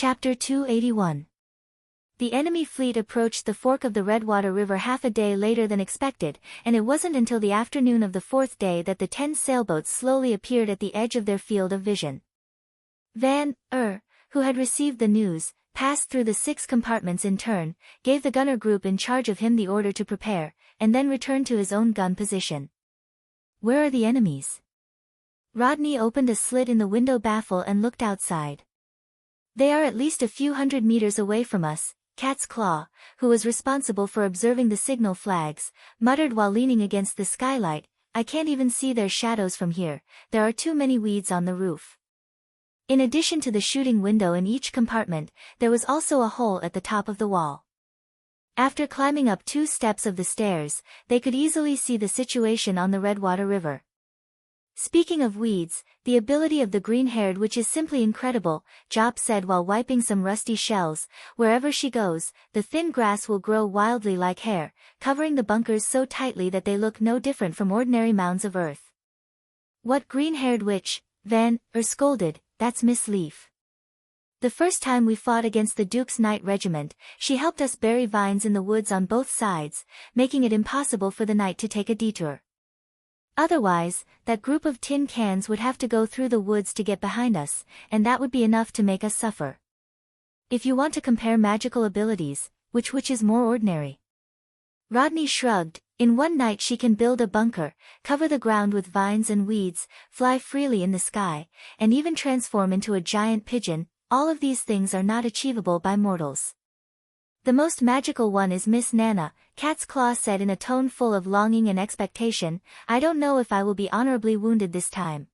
Chapter 281. The enemy fleet approached the fork of the Redwater River half a day later than expected, and it wasn't until the afternoon of the fourth day that the 10 sailboats slowly appeared at the edge of their field of vision. Van, who had received the news, passed through the 6 compartments in turn, gave the gunner group in charge of him the order to prepare, and then returned to his own gun position. "Where are the enemies?" Rodney opened a slit in the window baffle and looked outside. "They are at least a few hundred meters away from us," Cat's Claw, who was responsible for observing the signal flags, muttered while leaning against the skylight. "I can't even see their shadows from here, there are too many weeds on the roof." In addition to the shooting window in each compartment, there was also a hole at the top of the wall. After climbing up 2 steps of the stairs, they could easily see the situation on the Redwater River. "Speaking of weeds, the ability of the green-haired witch is simply incredible," Jop said while wiping some rusty shells. "Wherever she goes, the thin grass will grow wildly like hair, covering the bunkers so tightly that they look no different from ordinary mounds of earth." "What green-haired witch?" Van scolded. "That's Miss Leaf. The first time we fought against the Duke's Knight Regiment, she helped us bury vines in the woods on both sides, making it impossible for the knight to take a detour. Otherwise, that group of tin cans would have to go through the woods to get behind us, and that would be enough to make us suffer. If you want to compare magical abilities, which is more ordinary?" Rodney shrugged. "In one night she can build a bunker, cover the ground with vines and weeds, fly freely in the sky, and even transform into a giant pigeon. All of these things are not achievable by mortals." "The most magical one is Miss Nana," Cat's Claw said in a tone full of longing and expectation. "I don't know if I will be honorably wounded this time.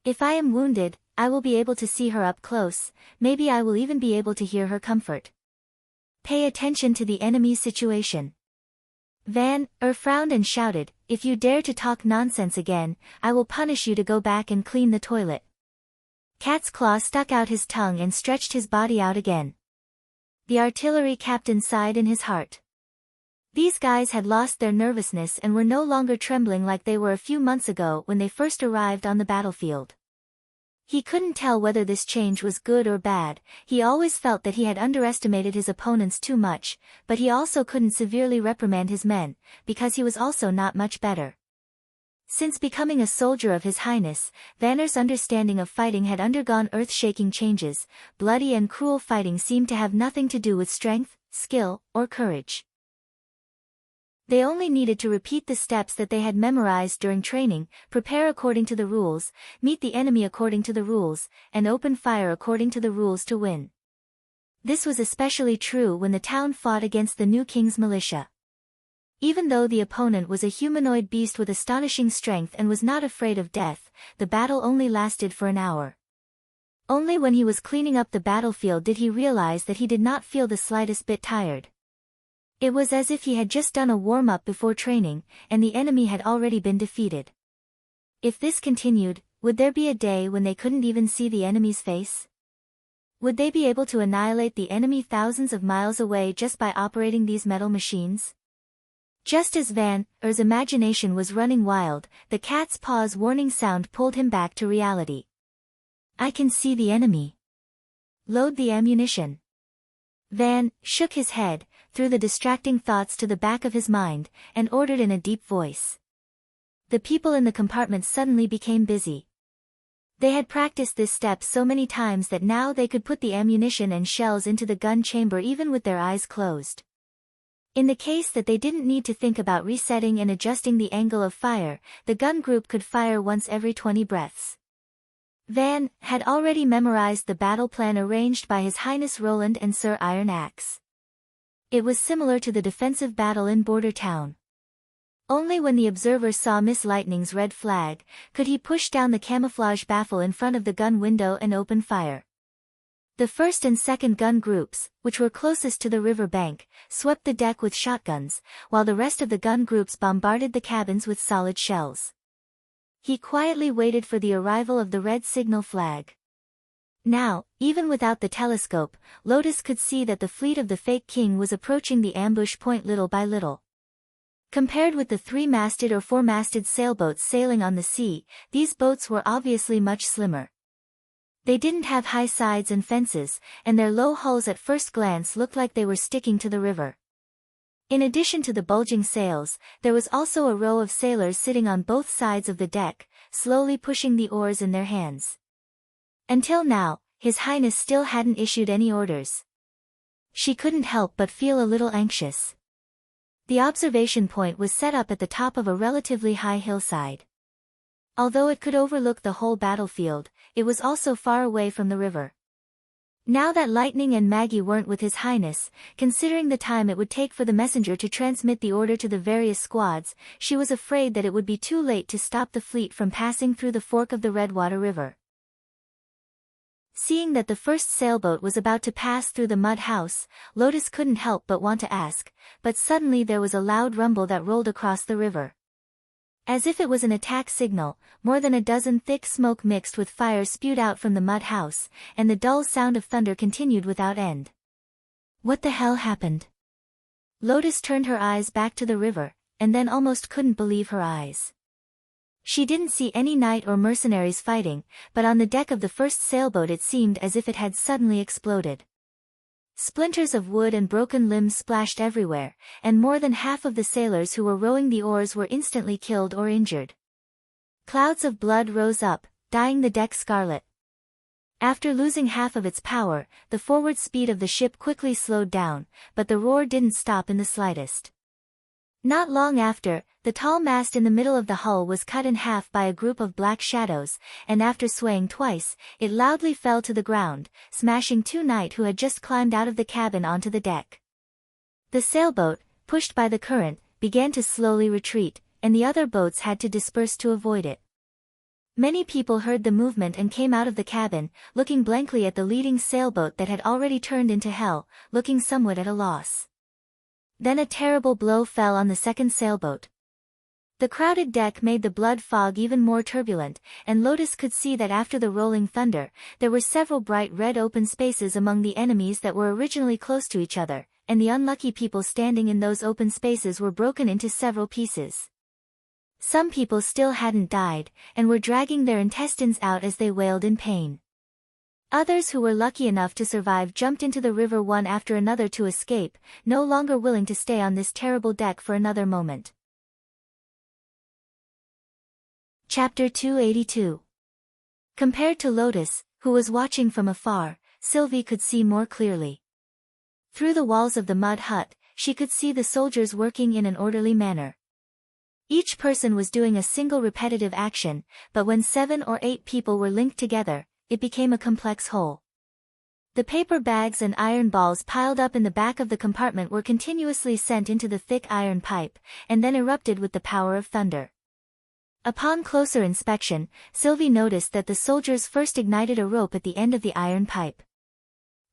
If I am wounded, I will be able to see her up close, maybe I will even be able to hear her comfort." "Pay attention to the enemy's situation." Van frowned and shouted, "If you dare to talk nonsense again, I will punish you to go back and clean the toilet." Cat's Claw stuck out his tongue and stretched his body out again. The artillery captain sighed in his heart. These guys had lost their nervousness and were no longer trembling like they were a few months ago when they first arrived on the battlefield. He couldn't tell whether this change was good or bad. He always felt that he had underestimated his opponents too much, but he also couldn't severely reprimand his men, because he was also not much better. Since becoming a soldier of His Highness, Vanner's understanding of fighting had undergone earth-shaking changes. Bloody and cruel fighting seemed to have nothing to do with strength, skill, or courage. They only needed to repeat the steps that they had memorized during training, prepare according to the rules, meet the enemy according to the rules, and open fire according to the rules to win. This was especially true when the town fought against the new king's militia. Even though the opponent was a humanoid beast with astonishing strength and was not afraid of death, the battle only lasted for an hour. Only when he was cleaning up the battlefield did he realize that he did not feel the slightest bit tired. It was as if he had just done a warm-up before training, and the enemy had already been defeated. If this continued, would there be a day when they couldn't even see the enemy's face? Would they be able to annihilate the enemy thousands of miles away just by operating these metal machines? Just as Van's imagination was running wild, the cat's paw's warning sound pulled him back to reality. "I can see the enemy. Load the ammunition." Van shook his head, threw the distracting thoughts to the back of his mind, and ordered in a deep voice. The people in the compartments suddenly became busy. They had practiced this step so many times that now they could put the ammunition and shells into the gun chamber even with their eyes closed. In the case that they didn't need to think about resetting and adjusting the angle of fire, the gun group could fire once every 20 breaths. Van had already memorized the battle plan arranged by His Highness Roland and Sir Iron Axe. It was similar to the defensive battle in Border Town. Only when the observer saw Miss Lightning's red flag, could he push down the camouflage baffle in front of the gun window and open fire. The first and second gun groups, which were closest to the river bank, swept the deck with shotguns, while the rest of the gun groups bombarded the cabins with solid shells. He quietly waited for the arrival of the red signal flag. Now, even without the telescope, Lotus could see that the fleet of the fake king was approaching the ambush point little by little. Compared with the 3-masted or 4-masted sailboats sailing on the sea, these boats were obviously much slimmer. They didn't have high sides and fences, and their low hulls at first glance looked like they were sticking to the river. In addition to the bulging sails, there was also a row of sailors sitting on both sides of the deck, slowly pushing the oars in their hands. Until now, His Highness still hadn't issued any orders. She couldn't help but feel a little anxious. The observation point was set up at the top of a relatively high hillside. Although it could overlook the whole battlefield, it was also far away from the river. Now that Lightning and Maggie weren't with His Highness, considering the time it would take for the messenger to transmit the order to the various squads, she was afraid that it would be too late to stop the fleet from passing through the fork of the Redwater River. Seeing that the first sailboat was about to pass through the mud house, Lotus couldn't help but want to ask, but suddenly there was a loud rumble that rolled across the river. As if it was an attack signal, more than a dozen thick smoke mixed with fire spewed out from the mud house, and the dull sound of thunder continued without end. What the hell happened? Lotus turned her eyes back to the river, and then almost couldn't believe her eyes. She didn't see any knight or mercenaries fighting, but on the deck of the first sailboat it seemed as if it had suddenly exploded. Splinters of wood and broken limbs splashed everywhere, and more than half of the sailors who were rowing the oars were instantly killed or injured. Clouds of blood rose up, dyeing the deck scarlet. After losing half of its power, the forward speed of the ship quickly slowed down, but the roar didn't stop in the slightest. Not long after, the tall mast in the middle of the hull was cut in half by a group of black shadows, and after swaying twice, it loudly fell to the ground, smashing two knights who had just climbed out of the cabin onto the deck. The sailboat, pushed by the current, began to slowly retreat, and the other boats had to disperse to avoid it. Many people heard the movement and came out of the cabin, looking blankly at the leading sailboat that had already turned into hell, looking somewhat at a loss. Then a terrible blow fell on the second sailboat. The crowded deck made the blood fog even more turbulent, and Lotus could see that after the rolling thunder, there were several bright red open spaces among the enemies that were originally close to each other, and the unlucky people standing in those open spaces were broken into several pieces. Some people still hadn't died, and were dragging their intestines out as they wailed in pain. Others who were lucky enough to survive jumped into the river one after another to escape, no longer willing to stay on this terrible deck for another moment. Chapter 282. Compared to Lotus, who was watching from afar, Sylvie could see more clearly. Through the walls of the mud hut, she could see the soldiers working in an orderly manner. Each person was doing a single repetitive action, but when 7 or 8 people were linked together, it became a complex whole. The paper bags and iron balls piled up in the back of the compartment were continuously sent into the thick iron pipe, and then erupted with the power of thunder. Upon closer inspection, Sylvie noticed that the soldiers first ignited a rope at the end of the iron pipe.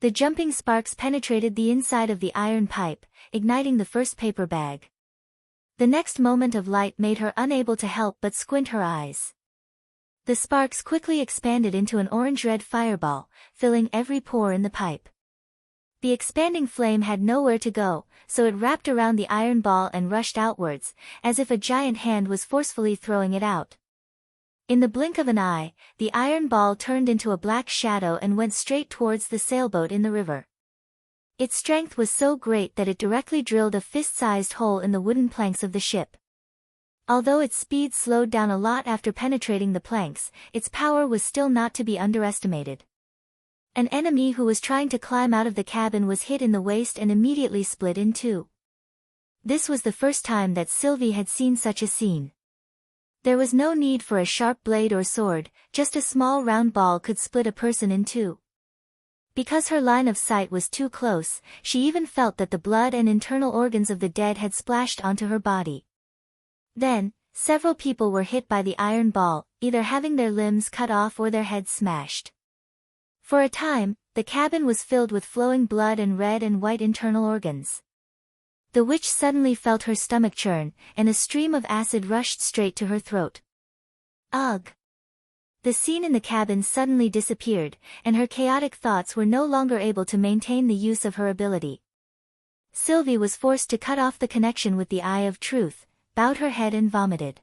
The jumping sparks penetrated the inside of the iron pipe, igniting the first paper bag. The next moment of light made her unable to help but squint her eyes. The sparks quickly expanded into an orange-red fireball, filling every pore in the pipe. The expanding flame had nowhere to go, so it wrapped around the iron ball and rushed outwards, as if a giant hand was forcefully throwing it out. In the blink of an eye, the iron ball turned into a black shadow and went straight towards the sailboat in the river. Its strength was so great that it directly drilled a fist-sized hole in the wooden planks of the ship. Although its speed slowed down a lot after penetrating the planks, its power was still not to be underestimated. An enemy who was trying to climb out of the cabin was hit in the waist and immediately split in two. This was the first time that Sylvie had seen such a scene. There was no need for a sharp blade or sword, just a small round ball could split a person in two. Because her line of sight was too close, she even felt that the blood and internal organs of the dead had splashed onto her body. Then, several people were hit by the iron ball, either having their limbs cut off or their heads smashed. For a time, the cabin was filled with flowing blood and red and white internal organs. The witch suddenly felt her stomach churn, and a stream of acid rushed straight to her throat. Ugh! The scene in the cabin suddenly disappeared, and her chaotic thoughts were no longer able to maintain the use of her ability. Sylvie was forced to cut off the connection with the Eye of Truth, bowed her head and vomited.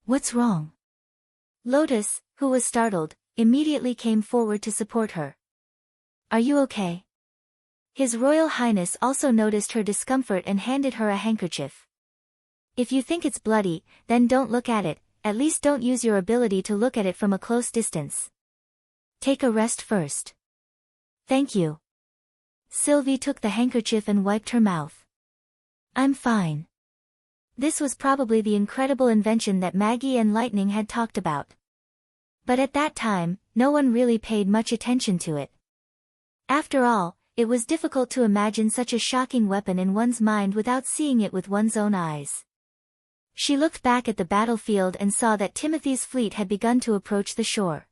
What's wrong? Lotus, who was startled, immediately came forward to support her. "Are you okay?" His Royal Highness also noticed her discomfort and handed her a handkerchief. "If you think it's bloody, then don't look at it, at least don't use your ability to look at it from a close distance. Take a rest first." "Thank you." Sylvie took the handkerchief and wiped her mouth. "I'm fine." This was probably the incredible invention that Maggie and Lightning had talked about. But at that time, no one really paid much attention to it. After all, it was difficult to imagine such a shocking weapon in one's mind without seeing it with one's own eyes. She looked back at the battlefield and saw that Timothy's fleet had begun to approach the shore.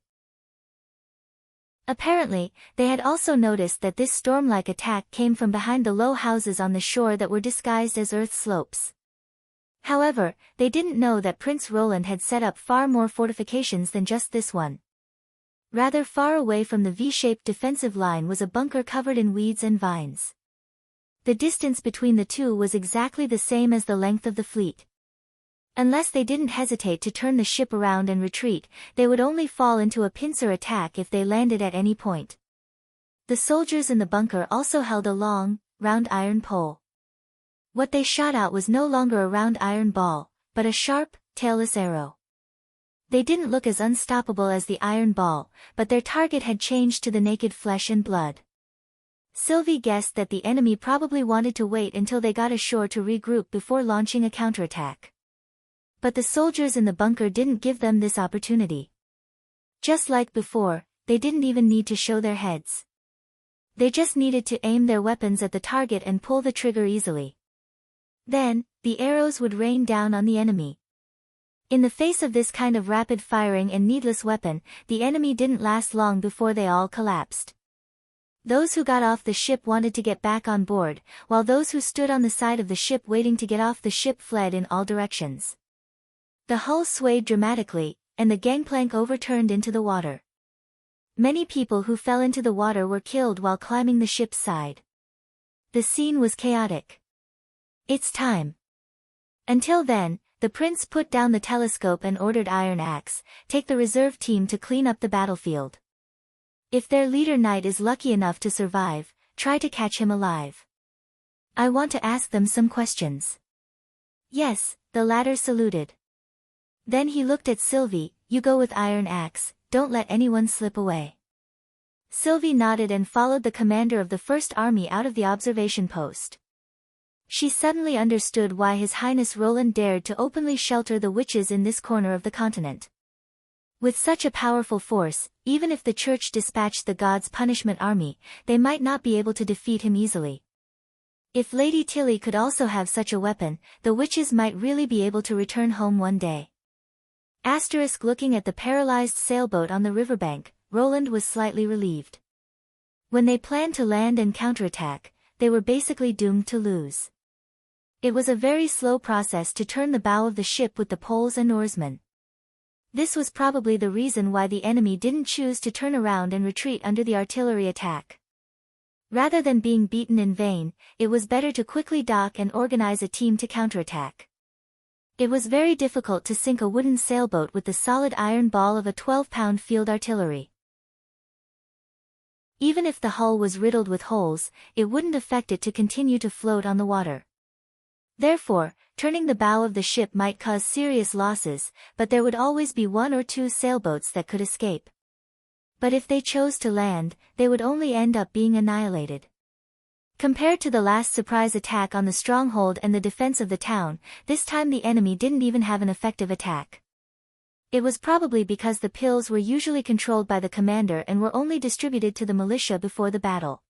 Apparently, they had also noticed that this storm-like attack came from behind the low houses on the shore that were disguised as earth slopes. However, they didn't know that Prince Roland had set up far more fortifications than just this one. Rather far away from the V-shaped defensive line was a bunker covered in weeds and vines. The distance between the two was exactly the same as the length of the fleet. Unless they didn't hesitate to turn the ship around and retreat, they would only fall into a pincer attack if they landed at any point. The soldiers in the bunker also held a long, round iron pole. What they shot out was no longer a round iron ball, but a sharp, tailless arrow. They didn't look as unstoppable as the iron ball, but their target had changed to the naked flesh and blood. Sylvie guessed that the enemy probably wanted to wait until they got ashore to regroup before launching a counterattack. But the soldiers in the bunker didn't give them this opportunity. Just like before, they didn't even need to show their heads. They just needed to aim their weapons at the target and pull the trigger easily. Then, the arrows would rain down on the enemy. In the face of this kind of rapid firing and needless weapon, the enemy didn't last long before they all collapsed. Those who got off the ship wanted to get back on board, while those who stood on the side of the ship waiting to get off the ship fled in all directions. The hull swayed dramatically, and the gangplank overturned into the water. Many people who fell into the water were killed while climbing the ship's side. The scene was chaotic. "It's time." Until then, the prince put down the telescope and ordered Iron Axe, "Take the reserve team to clean up the battlefield. If their leader knight is lucky enough to survive, try to catch him alive. I want to ask them some questions." "Yes," the latter saluted. Then he looked at Sylvie, "You go with Iron Axe, don't let anyone slip away." Sylvie nodded and followed the commander of the First Army out of the observation post. She suddenly understood why His Highness Roland dared to openly shelter the witches in this corner of the continent. With such a powerful force, even if the Church dispatched the God's Punishment Army, they might not be able to defeat him easily. If Lady Tilly could also have such a weapon, the witches might really be able to return home one day. Looking at the paralyzed sailboat on the riverbank, Roland was slightly relieved. When they planned to land and counterattack, they were basically doomed to lose. It was a very slow process to turn the bow of the ship with the poles and oarsmen. This was probably the reason why the enemy didn't choose to turn around and retreat under the artillery attack. Rather than being beaten in vain, it was better to quickly dock and organize a team to counterattack. It was very difficult to sink a wooden sailboat with the solid iron ball of a 12-pound field artillery. Even if the hull was riddled with holes, it wouldn't affect it to continue to float on the water. Therefore, turning the bow of the ship might cause serious losses, but there would always be one or two sailboats that could escape. But if they chose to land, they would only end up being annihilated. Compared to the last surprise attack on the stronghold and the defense of the town, this time the enemy didn't even have an effective attack. It was probably because the pills were usually controlled by the commander and were only distributed to the militia before the battle.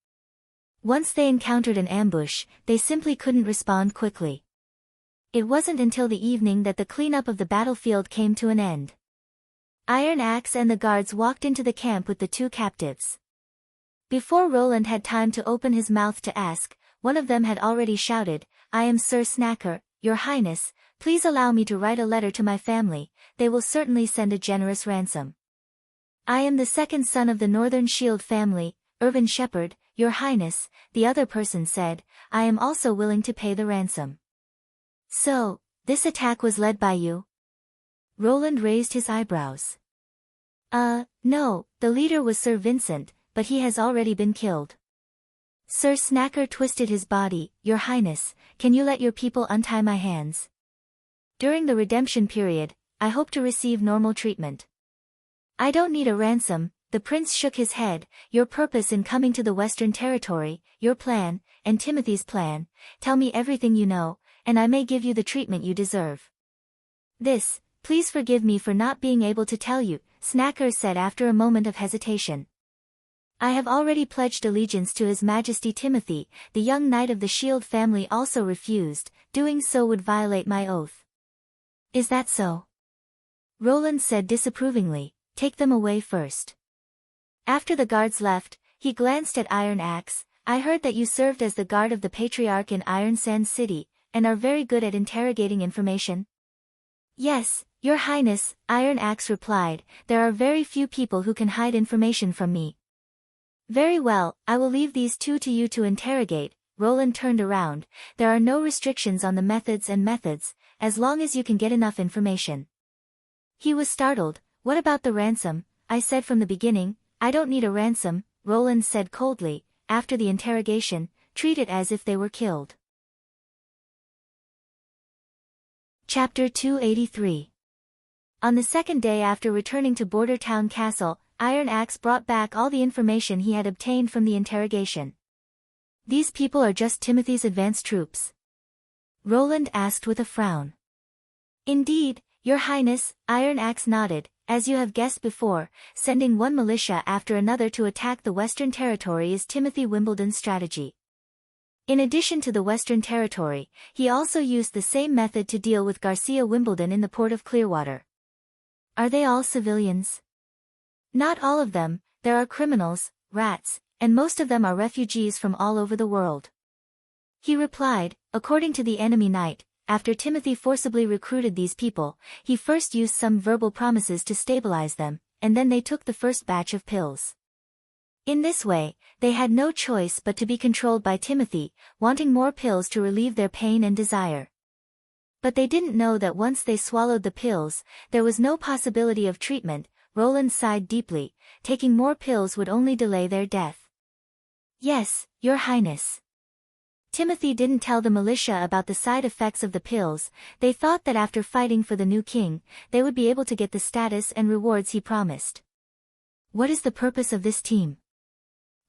Once they encountered an ambush, they simply couldn't respond quickly. It wasn't until the evening that the cleanup of the battlefield came to an end. Iron Axe and the guards walked into the camp with the two captives. Before Roland had time to open his mouth to ask, one of them had already shouted, "I am Sir Snacker, Your Highness, please allow me to write a letter to my family, they will certainly send a generous ransom." "I am the second son of the Northern Shield family, Irvin Shepherd, Your Highness," the other person said, "I am also willing to pay the ransom." "So, this attack was led by you?" Roland raised his eyebrows. No, the leader was Sir Vincent, but he has already been killed. Sir Snacker twisted his body. Your Highness, can you let your people untie my hands? During the redemption period, I hope to receive normal treatment. I don't need a ransom. The prince shook his head. Your purpose in coming to the Western Territory, your plan, and Timothy's plan, tell me everything you know, and I may give you the treatment you deserve. Please forgive me for not being able to tell you, Snacker said after a moment of hesitation. I have already pledged allegiance to His Majesty Timothy. The young knight of the Shield family also refused. Doing so would violate my oath. Is that so? Roland said disapprovingly. Take them away first. After the guards left, he glanced at Iron Axe. I heard that you served as the guard of the Patriarch in Iron Sand City, and are very good at interrogating information. Yes, Your Highness, Iron Axe replied. There are very few people who can hide information from me. Very well, I will leave these two to you to interrogate. Roland turned around. There are no restrictions on the methods, as long as you can get enough information. He was startled. What about the ransom? I said from the beginning, I don't need a ransom, Roland said coldly. After the interrogation, treat it as if they were killed. Chapter 283. On the second day after returning to Border Town Castle, Iron Axe brought back all the information he had obtained from the interrogation. These people are just Timothy's advance troops? Roland asked with a frown. Indeed, Your Highness, Iron Axe nodded. As you have guessed before, sending one militia after another to attack the Western Territory is Timothy Wimbledon's strategy. In addition to the Western Territory, he also used the same method to deal with Garcia Wimbledon in the port of Clearwater. Are they all civilians? Not all of them. There are criminals, rats, and most of them are refugees from all over the world. He replied. According to the enemy knight, after Timothy forcibly recruited these people, he first used some verbal promises to stabilize them, and then they took the first batch of pills. In this way, they had no choice but to be controlled by Timothy, wanting more pills to relieve their pain and desire. But they didn't know that once they swallowed the pills, there was no possibility of treatment. Roland sighed deeply. Taking more pills would only delay their death. Yes, Your Highness. Timothy didn't tell the militia about the side effects of the pills. They thought that after fighting for the new king, they would be able to get the status and rewards he promised. What is the purpose of this team?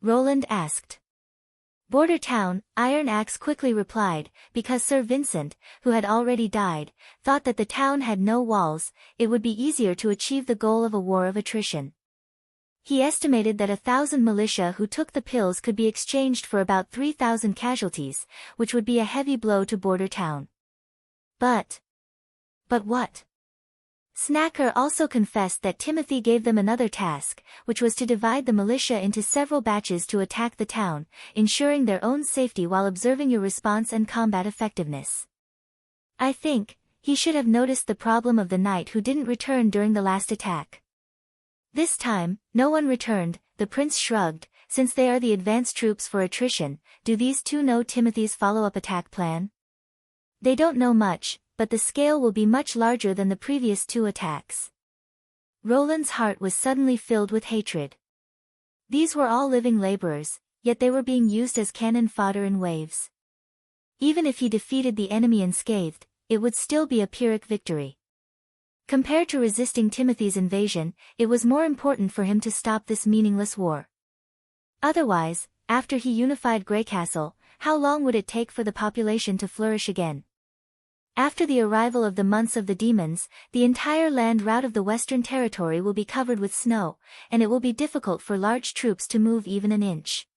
Roland asked. Border Town, Iron Axe quickly replied, because Sir Vincent, who had already died, thought that the town had no walls, it would be easier to achieve the goal of a war of attrition. He estimated that 1,000 militia who took the pills could be exchanged for about 3,000 casualties, which would be a heavy blow to Border Town. But what? Snacker also confessed that Timothy gave them another task, which was to divide the militia into several batches to attack the town, ensuring their own safety while observing your response and combat effectiveness. I think he should have noticed the problem of the knight who didn't return during the last attack. This time, no one returned. The prince shrugged. Since they are the advance troops for attrition, do these two know Timothy's follow-up attack plan? They don't know much, but the scale will be much larger than the previous two attacks. Roland's heart was suddenly filled with hatred. These were all living laborers, yet they were being used as cannon fodder in waves. Even if he defeated the enemy unscathed, it would still be a Pyrrhic victory. Compared to resisting Timothy's invasion, it was more important for him to stop this meaningless war. Otherwise, after he unified Greycastle, how long would it take for the population to flourish again? After the arrival of the months of the demons, the entire land route of the Western Territory will be covered with snow, and it will be difficult for large troops to move even an inch.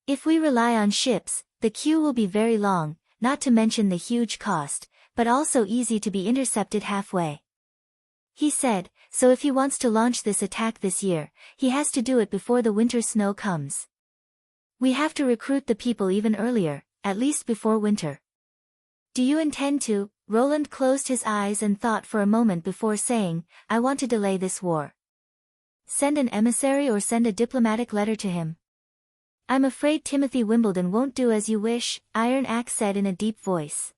If we rely on ships, the queue will be very long, not to mention the huge cost, but also easy to be intercepted halfway. He said, so if he wants to launch this attack this year, he has to do it before the winter snow comes. We have to recruit the people even earlier, at least before winter. Do you intend to? Roland closed his eyes and thought for a moment before saying, I want to delay this war. Send an emissary or send a diplomatic letter to him. I'm afraid Timothy Wimbledon won't do as you wish, Iron Axe said in a deep voice.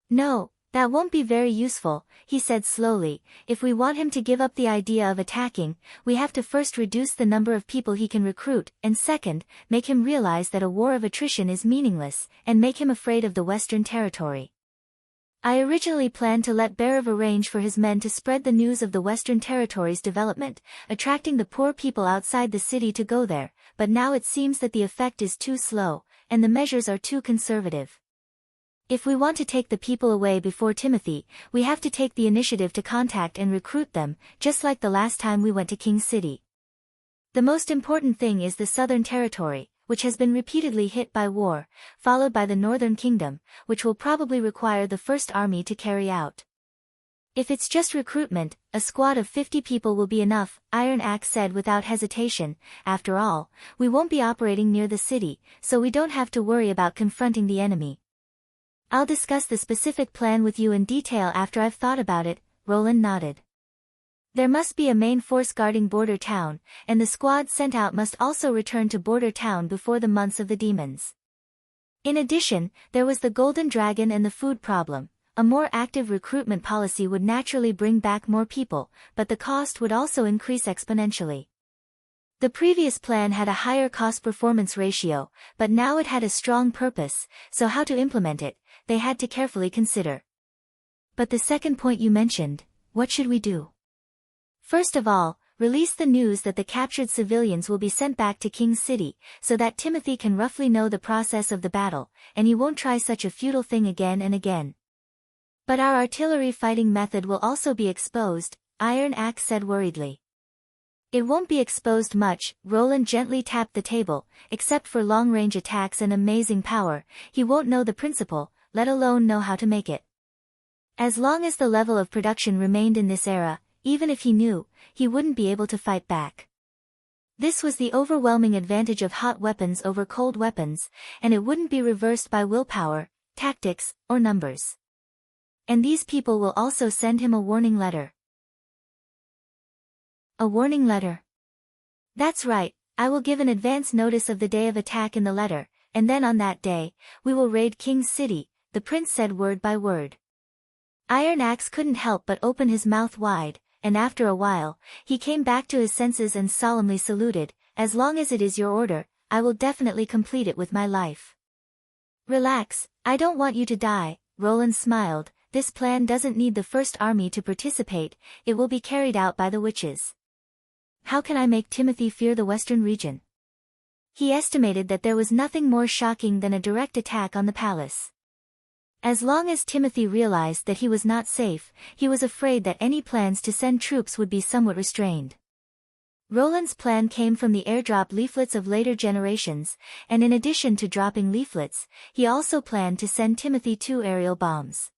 No, That won't be very useful, he said slowly. If we want him to give up the idea of attacking, we have to first reduce the number of people he can recruit, and second, make him realize that a war of attrition is meaningless, and make him afraid of the Western Territory. I originally planned to let Barav arrange for his men to spread the news of the Western Territory's development, attracting the poor people outside the city to go there, but now it seems that the effect is too slow, and the measures are too conservative. If we want to take the people away before Timothy, we have to take the initiative to contact and recruit them, just like the last time we went to King's City. The most important thing is the Southern Territory, which has been repeatedly hit by war, followed by the Northern Kingdom, which will probably require the first army to carry out. If it's just recruitment, a squad of 50 people will be enough, Iron Axe said without hesitation. After all, we won't be operating near the city, so we don't have to worry about confronting the enemy. I'll discuss the specific plan with you in detail after I've thought about it, Roland nodded. There must be a main force guarding Border Town, and the squad sent out must also return to Border Town before the months of the demons. In addition, there was the Golden Dragon and the food problem. A more active recruitment policy would naturally bring back more people, but the cost would also increase exponentially. The previous plan had a higher cost-performance ratio, but now it had a strong purpose, so how to implement it, they had to carefully consider. But the second point you mentioned, what should we do? First of all, release the news that the captured civilians will be sent back to King's City, so that Timothy can roughly know the process of the battle, and he won't try such a futile thing again and again. But our artillery fighting method will also be exposed, Iron Axe said worriedly. It won't be exposed much, Roland gently tapped the table, except for long-range attacks and amazing power. He won't know the principle, let alone know how to make it. As long as the level of production remained in this era, even if he knew, he wouldn't be able to fight back. This was the overwhelming advantage of hot weapons over cold weapons, and it wouldn't be reversed by willpower, tactics, or numbers. And these people will also send him a warning letter. A warning letter. That's right, I will give an advance notice of the day of attack in the letter, and then on that day, we will raid King's City, the prince said word by word. Iron Axe couldn't help but open his mouth wide, and after a while, he came back to his senses and solemnly saluted. As long as it is your order, I will definitely complete it with my life. Relax, I don't want you to die, Roland smiled. This plan doesn't need the first army to participate, it will be carried out by the witches. How can I make Timothy fear the Western region? He estimated that there was nothing more shocking than a direct attack on the palace. As long as Timothy realized that he was not safe, he was afraid that any plans to send troops would be somewhat restrained. Roland's plan came from the airdrop leaflets of later generations, and in addition to dropping leaflets, he also planned to send Timothy 2 aerial bombs.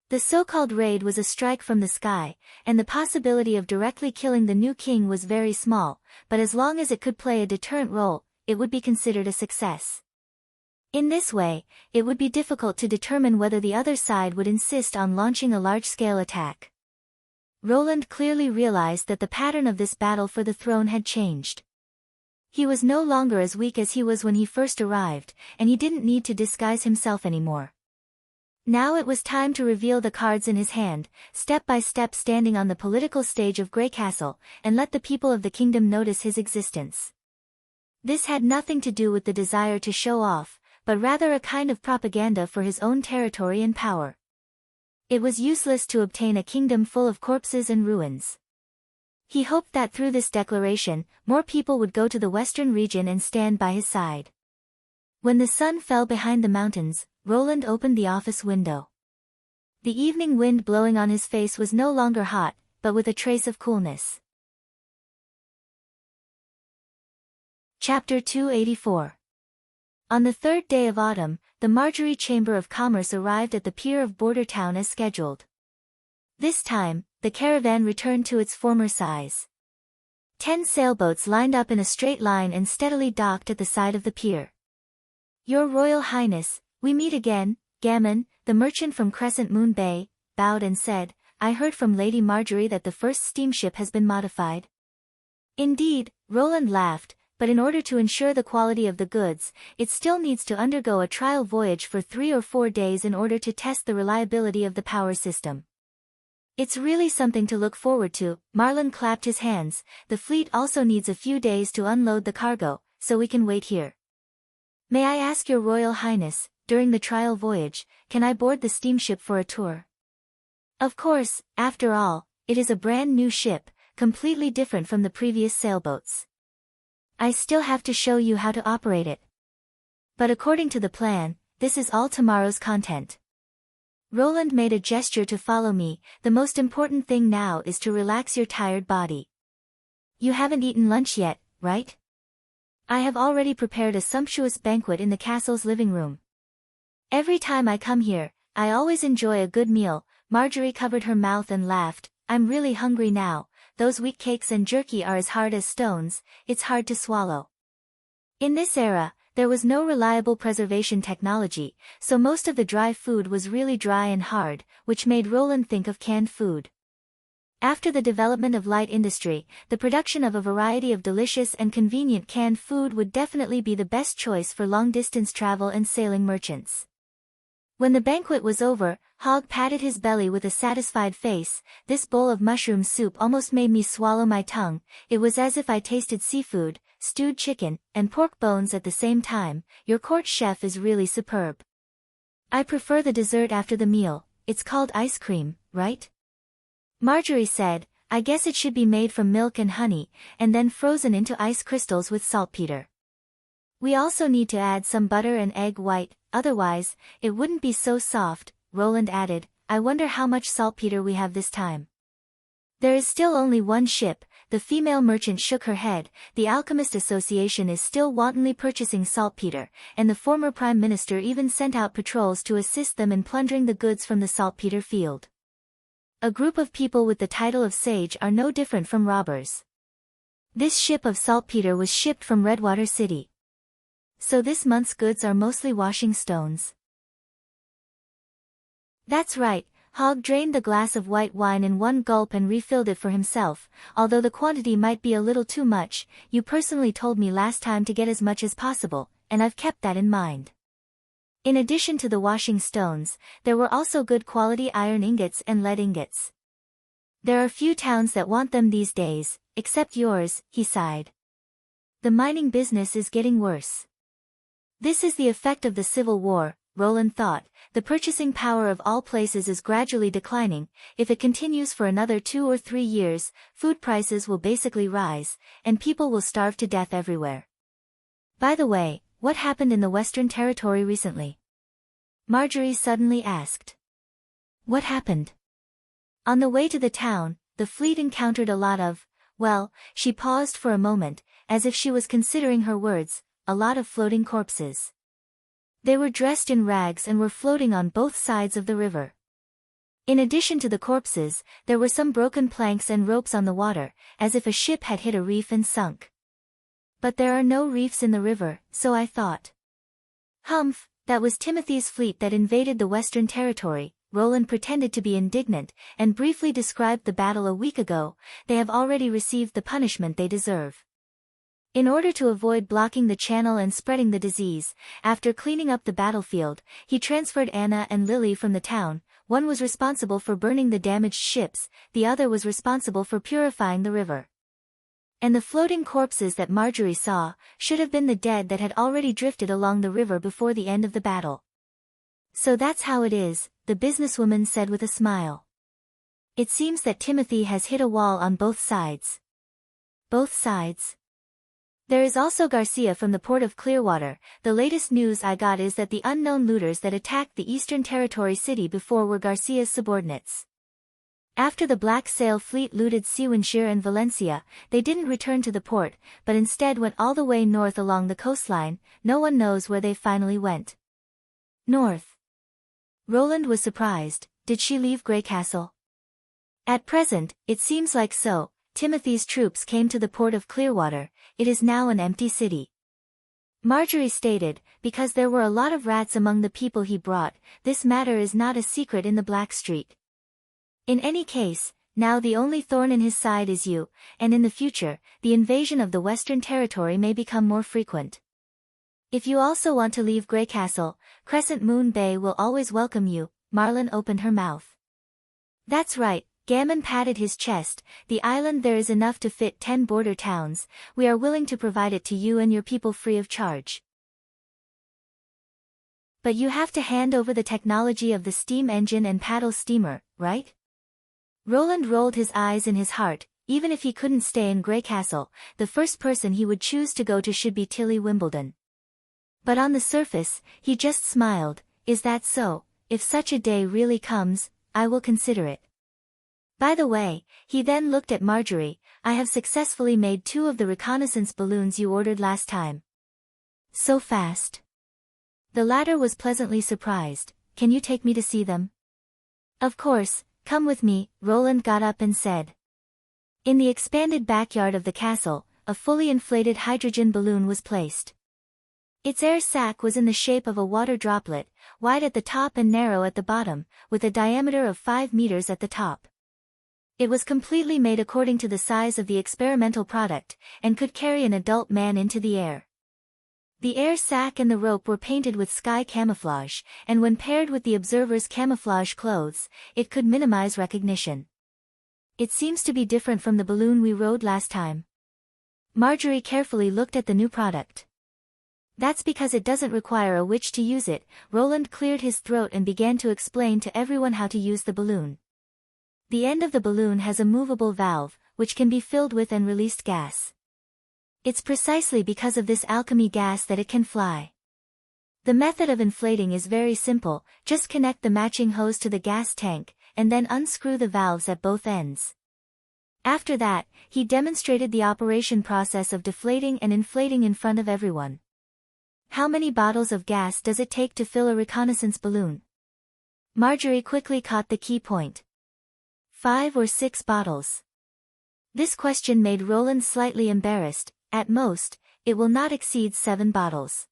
The so-called raid was a strike from the sky, and the possibility of directly killing the new king was very small, but as long as it could play a deterrent role, it would be considered a success. In this way, it would be difficult to determine whether the other side would insist on launching a large-scale attack. Roland clearly realized that the pattern of this battle for the throne had changed. He was no longer as weak as he was when he first arrived, and he didn't need to disguise himself anymore. Now it was time to reveal the cards in his hand, step by step standing on the political stage of Grey Castle, and let the people of the kingdom notice his existence. This had nothing to do with the desire to show off, but rather a kind of propaganda for his own territory and power. It was useless to obtain a kingdom full of corpses and ruins. He hoped that through this declaration, more people would go to the western region and stand by his side. When the sun fell behind the mountains, Roland opened the office window. The evening wind blowing on his face was no longer hot, but with a trace of coolness. Chapter 284. On the third day of autumn, the Marjorie Chamber of Commerce arrived at the pier of Border Town as scheduled. This time, the caravan returned to its former size. 10 sailboats lined up in a straight line and steadily docked at the side of the pier. Your Royal Highness, we meet again. Gammon, the merchant from Crescent Moon Bay, bowed and said, I heard from Lady Marjorie that the first steamship has been modified. Indeed, Roland laughed, but in order to ensure the quality of the goods, it still needs to undergo a trial voyage for 3 or 4 days in order to test the reliability of the power system. It's really something to look forward to. Marlon clapped his hands. The fleet also needs a few days to unload the cargo, so we can wait here. May I ask your Royal Highness, during the trial voyage, can I board the steamship for a tour? Of course, after all, it is a brand new ship, completely different from the previous sailboats. I still have to show you how to operate it. But according to the plan, this is all tomorrow's content. Roland made a gesture to follow me. The most important thing now is to relax your tired body. You haven't eaten lunch yet, right? I have already prepared a sumptuous banquet in the castle's living room. Every time I come here, I always enjoy a good meal. Marjorie covered her mouth and laughed. I'm really hungry now. Those wheat cakes and jerky are as hard as stones, it's hard to swallow. In this era, there was no reliable preservation technology, so most of the dry food was really dry and hard, which made Roland think of canned food. After the development of light industry, the production of a variety of delicious and convenient canned food would definitely be the best choice for long-distance travel and sailing merchants. When the banquet was over, Hogg patted his belly with a satisfied face. This bowl of mushroom soup almost made me swallow my tongue. It was as if I tasted seafood, stewed chicken, and pork bones at the same time. Your court chef is really superb. I prefer the dessert after the meal. It's called ice cream, right? Marjorie said, I guess it should be made from milk and honey, and then frozen into ice crystals with saltpeter. We also need to add some butter and egg white, otherwise, it wouldn't be so soft. Roland added, I wonder how much saltpeter we have this time. There is still only one ship. The female merchant shook her head. The Alchemist Association is still wantonly purchasing saltpeter, and the former Prime Minister even sent out patrols to assist them in plundering the goods from the saltpeter field. A group of people with the title of sage are no different from robbers. This ship of saltpeter was shipped from Redwater City. So this month's goods are mostly washing stones. That's right. Hogg drained the glass of white wine in one gulp and refilled it for himself. Although the quantity might be a little too much, you personally told me last time to get as much as possible, and I've kept that in mind. In addition to the washing stones, there were also good quality iron ingots and lead ingots. There are few towns that want them these days, except yours, he sighed. The mining business is getting worse. This is the effect of the Civil War, Roland thought. The purchasing power of all places is gradually declining. If it continues for another 2 or 3 years, food prices will basically rise, and people will starve to death everywhere. By the way, what happened in the Western Territory recently? Marjorie suddenly asked. What happened? On the way to the town, the fleet encountered a lot of, well, she paused for a moment, as if she was considering her words, a lot of floating corpses. They were dressed in rags and were floating on both sides of the river. In addition to the corpses, there were some broken planks and ropes on the water, as if a ship had hit a reef and sunk. But there are no reefs in the river, so I thought. Humph, that was Timothy's fleet that invaded the Western Territory. Roland pretended to be indignant, and briefly described the battle a week ago. They have already received the punishment they deserve. In order to avoid blocking the channel and spreading the disease, after cleaning up the battlefield, he transferred Anna and Lily from the town. One was responsible for burning the damaged ships, the other was responsible for purifying the river. And the floating corpses that Marjorie saw should have been the dead that had already drifted along the river before the end of the battle. So that's how it is, the businesswoman said with a smile. It seems that Timothy has hit a wall on both sides. Both sides? There is also Garcia from the port of Clearwater. The latest news I got is that the unknown looters that attacked the Eastern Territory city before were Garcia's subordinates. After the Black Sail fleet looted Siwanshire and Valencia, they didn't return to the port, but instead went all the way north along the coastline. No one knows where they finally went. North. Roland was surprised. Did she leave Grey Castle? At present, it seems like so. Timothy's troops came to the port of Clearwater. It is now an empty city. Marjorie stated, because there were a lot of rats among the people he brought. This matter is not a secret in the Black Street. In any case, now the only thorn in his side is you, and in the future, the invasion of the Western Territory may become more frequent. If you also want to leave Grey Castle, Crescent Moon Bay will always welcome you." Marlin opened her mouth. "That's right," Gammon patted his chest, "the island there is enough to fit 10 border towns. We are willing to provide it to you and your people free of charge. But you have to hand over the technology of the steam engine and paddle steamer, right?" Roland rolled his eyes in his heart. Even if he couldn't stay in Grey Castle, the first person he would choose to go to should be Tilly Wimbledon. But on the surface, he just smiled. "Is that so? If such a day really comes, I will consider it. By the way," he then looked at Marjorie, "I have successfully made 2 of the reconnaissance balloons you ordered last time." "So fast?" The latter was pleasantly surprised. "Can you take me to see them?" "Of course, come with me," Roland got up and said. In the expanded backyard of the castle, a fully inflated hydrogen balloon was placed. Its air sac was in the shape of a water droplet, wide at the top and narrow at the bottom, with a diameter of 5 meters at the top. It was completely made according to the size of the experimental product, and could carry an adult man into the air. The air sac and the rope were painted with sky camouflage, and when paired with the observer's camouflage clothes, it could minimize recognition. "It seems to be different from the balloon we rode last time." Marjorie carefully looked at the new product. "That's because it doesn't require a witch to use it." Roland cleared his throat and began to explain to everyone how to use the balloon. The end of the balloon has a movable valve, which can be filled with and released gas. It's precisely because of this alchemy gas that it can fly. The method of inflating is very simple. Just connect the matching hose to the gas tank, and then unscrew the valves at both ends. After that, he demonstrated the operation process of deflating and inflating in front of everyone. "How many bottles of gas does it take to fill a reconnaissance balloon?" Marjorie quickly caught the key point. 5 or 6 bottles. This question made Roland slightly embarrassed. "At most, it will not exceed 7 bottles."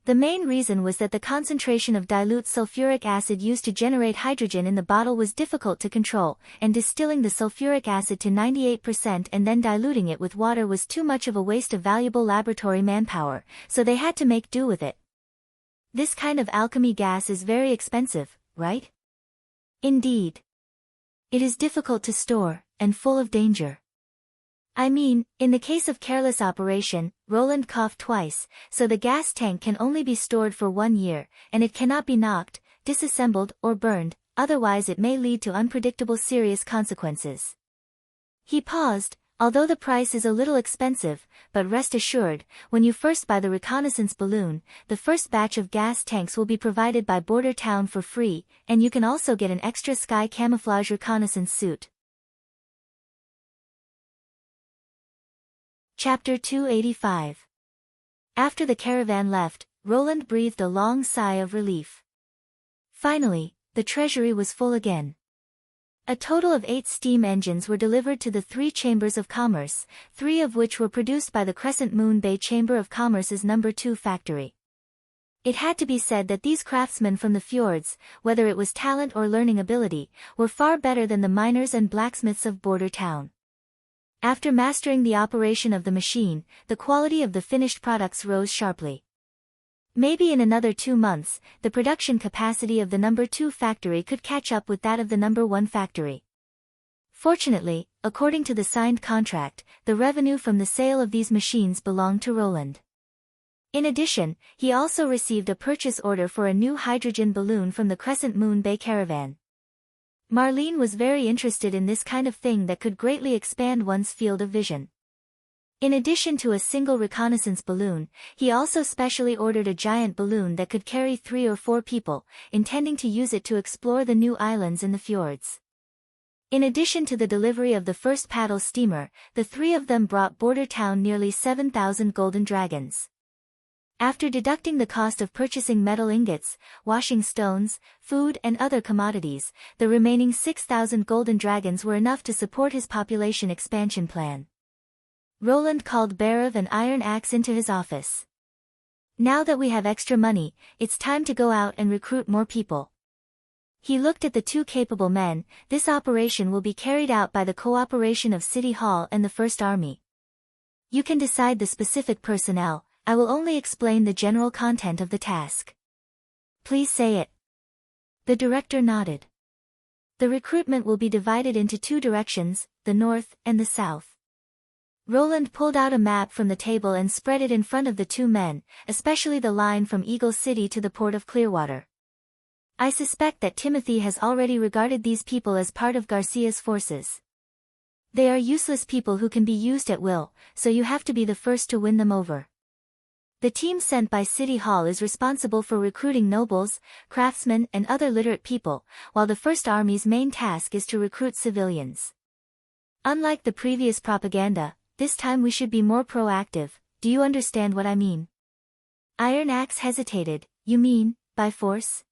The main reason was that the concentration of dilute sulfuric acid used to generate hydrogen in the bottle was difficult to control, and distilling the sulfuric acid to 98% and then diluting it with water was too much of a waste of valuable laboratory manpower, so they had to make do with it. "This kind of alchemy gas is very expensive, right?" "Indeed. It is difficult to store, and full of danger. I mean, in the case of careless operation," Roland coughed twice, "so the gas tank can only be stored for 1 year, and it cannot be knocked, disassembled, or burned, otherwise it may lead to unpredictable serious consequences." He paused. "Although the price is a little expensive, but rest assured, when you first buy the reconnaissance balloon, the first batch of gas tanks will be provided by Border Town for free, and you can also get an extra sky camouflage reconnaissance suit." Chapter 285. After the caravan left, Roland breathed a long sigh of relief. Finally, the treasury was full again. A total of 8 steam engines were delivered to the 3 chambers of commerce, 3 of which were produced by the Crescent Moon Bay Chamber of Commerce's No. 2 factory. It had to be said that these craftsmen from the fjords, whether it was talent or learning ability, were far better than the miners and blacksmiths of Border Town. After mastering the operation of the machine, the quality of the finished products rose sharply. Maybe in another 2 months, the production capacity of the No. 2 factory could catch up with that of the No. 1 factory. Fortunately, according to the signed contract, the revenue from the sale of these machines belonged to Roland. In addition, he also received a purchase order for a new hydrogen balloon from the Crescent Moon Bay caravan. Marlene was very interested in this kind of thing that could greatly expand one's field of vision. In addition to a single reconnaissance balloon, he also specially ordered a giant balloon that could carry 3 or 4 people, intending to use it to explore the new islands in the fjords. In addition to the delivery of the first paddle steamer, the 3 of them brought Border Town nearly 7,000 golden dragons. After deducting the cost of purchasing metal ingots, washing stones, food and other commodities, the remaining 6,000 golden dragons were enough to support his population expansion plan. Roland called Barav and Iron Axe into his office. "Now that we have extra money, it's time to go out and recruit more people. He looked at the two capable men. This operation will be carried out by the cooperation of City Hall and the First Army. You can decide the specific personnel. I will only explain the general content of the task. Please say it. The director nodded. The recruitment will be divided into two directions, the north and the south. Roland pulled out a map from the table and spread it in front of the two men, especially the line from Eagle City to the port of Clearwater. I suspect that Timothy has already regarded these people as part of Garcia's forces. They are useless people who can be used at will, so you have to be the first to win them over. The team sent by City Hall is responsible for recruiting nobles, craftsmen and other literate people, while the First Army's main task is to recruit civilians. Unlike the previous propaganda, this time we should be more proactive. Do you understand what I mean? Iron Axe hesitated. You mean, by force?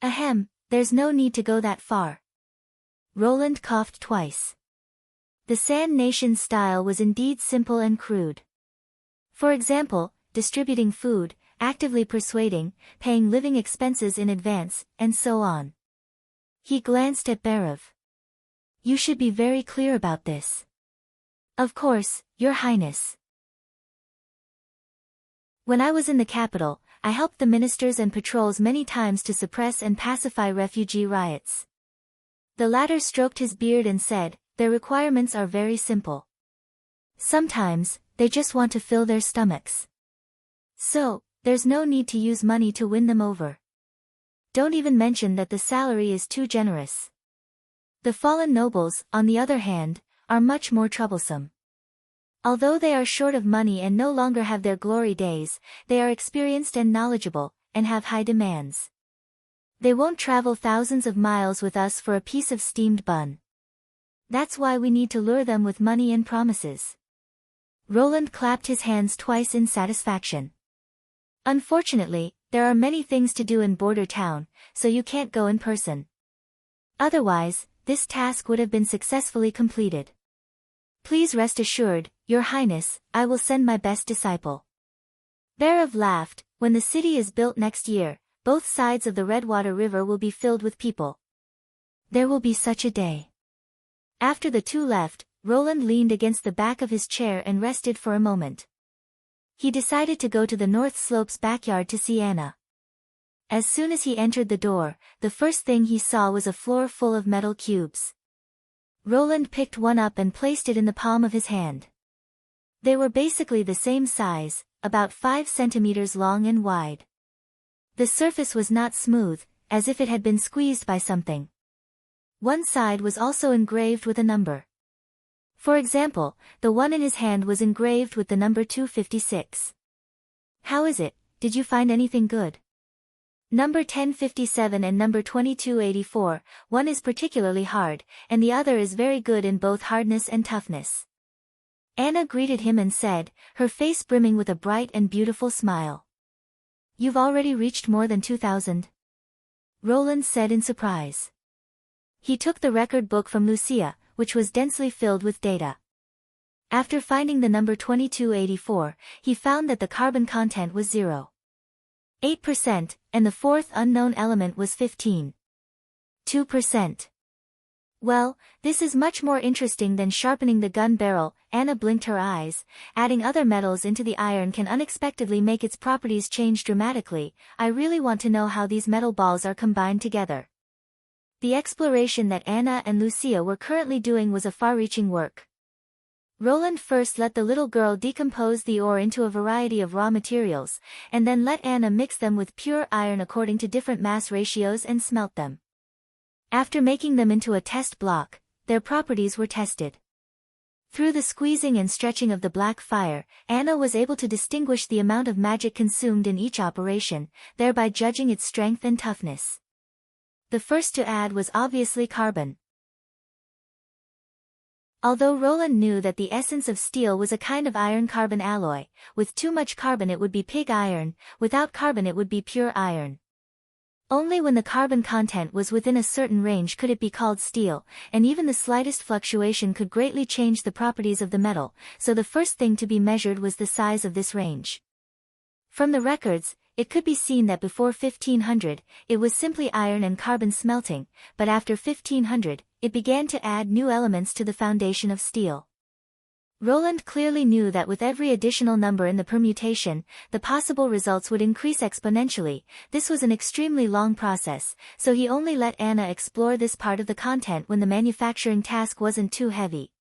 Ahem, there's no need to go that far. Roland coughed twice. The Sand Nation's style was indeed simple and crude. For example, distributing food, actively persuading, paying living expenses in advance, and so on. He glanced at Barav. You should be very clear about this. Of course, Your Highness. When I was in the capital, I helped the ministers and patrols many times to suppress and pacify refugee riots. The latter stroked his beard and said, their requirements are very simple. Sometimes, they just want to fill their stomachs. So, there's no need to use money to win them over. Don't even mention that the salary is too generous. The fallen nobles, on the other hand, are much more troublesome. Although they are short of money and no longer have their glory days, they are experienced and knowledgeable, and have high demands. They won't travel thousands of miles with us for a piece of steamed bun. That's why we need to lure them with money and promises. Roland clapped his hands twice in satisfaction. Unfortunately, there are many things to do in Border Town, so you can't go in person. Otherwise, this task would have been successfully completed. Please rest assured, Your Highness, I will send my best disciple. Barav laughed. When the city is built next year, both sides of the Redwater River will be filled with people. There will be such a day. After the two left, Roland leaned against the back of his chair and rested for a moment. He decided to go to the North Slope's backyard to see Anna. As soon as he entered the door, the first thing he saw was a floor full of metal cubes. Roland picked one up and placed it in the palm of his hand. They were basically the same size, about 5 centimeters long and wide. The surface was not smooth, as if it had been squeezed by something. One side was also engraved with a number. For example, the one in his hand was engraved with the number 256. How is it, did you find anything good? Number 1057 and number 2284, one is particularly hard, and the other is very good in both hardness and toughness. Anna greeted him and said, her face brimming with a bright and beautiful smile. You've already reached more than 2,000? Roland said in surprise. He took the record book from Lucia, which was densely filled with data. After finding the number 2284, he found that the carbon content was 0.8%, and the fourth unknown element was 15.2%. Well, this is much more interesting than sharpening the gun barrel. Anna blinked her eyes. Adding other metals into the iron can unexpectedly make its properties change dramatically. I really want to know how these metal balls are combined together. The exploration that Anna and Lucia were currently doing was a far-reaching work. Roland first let the little girl decompose the ore into a variety of raw materials, and then let Anna mix them with pure iron according to different mass ratios and smelt them. After making them into a test block, their properties were tested. Through the squeezing and stretching of the black fire, Anna was able to distinguish the amount of magic consumed in each operation, thereby judging its strength and toughness. The first to add was obviously carbon. Although Roland knew that the essence of steel was a kind of iron-carbon alloy, with too much carbon it would be pig iron, without carbon it would be pure iron. Only when the carbon content was within a certain range could it be called steel, and even the slightest fluctuation could greatly change the properties of the metal, so the first thing to be measured was the size of this range. From the records, it could be seen that before 1500, it was simply iron and carbon smelting, but after 1500, it began to add new elements to the foundation of steel. Roland clearly knew that with every additional number in the permutation, the possible results would increase exponentially. This was an extremely long process, so he only let Anna explore this part of the content when the manufacturing task wasn't too heavy.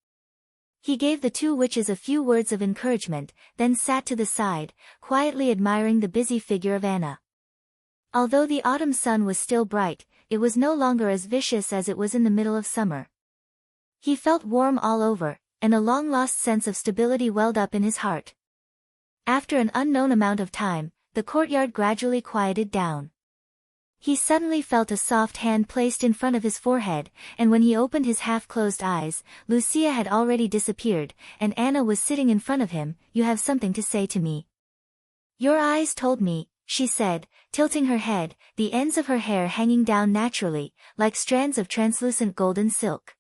He gave the two witches a few words of encouragement, then sat to the side, quietly admiring the busy figure of Anna. Although the autumn sun was still bright, it was no longer as vicious as it was in the middle of summer. He felt warm all over, and a long-lost sense of stability welled up in his heart. After an unknown amount of time, the courtyard gradually quieted down. He suddenly felt a soft hand placed in front of his forehead, and when he opened his half-closed eyes, Lucia had already disappeared, and Anna was sitting in front of him. "You have something to say to me." "Your eyes told me," she said, tilting her head, the ends of her hair hanging down naturally, like strands of translucent golden silk.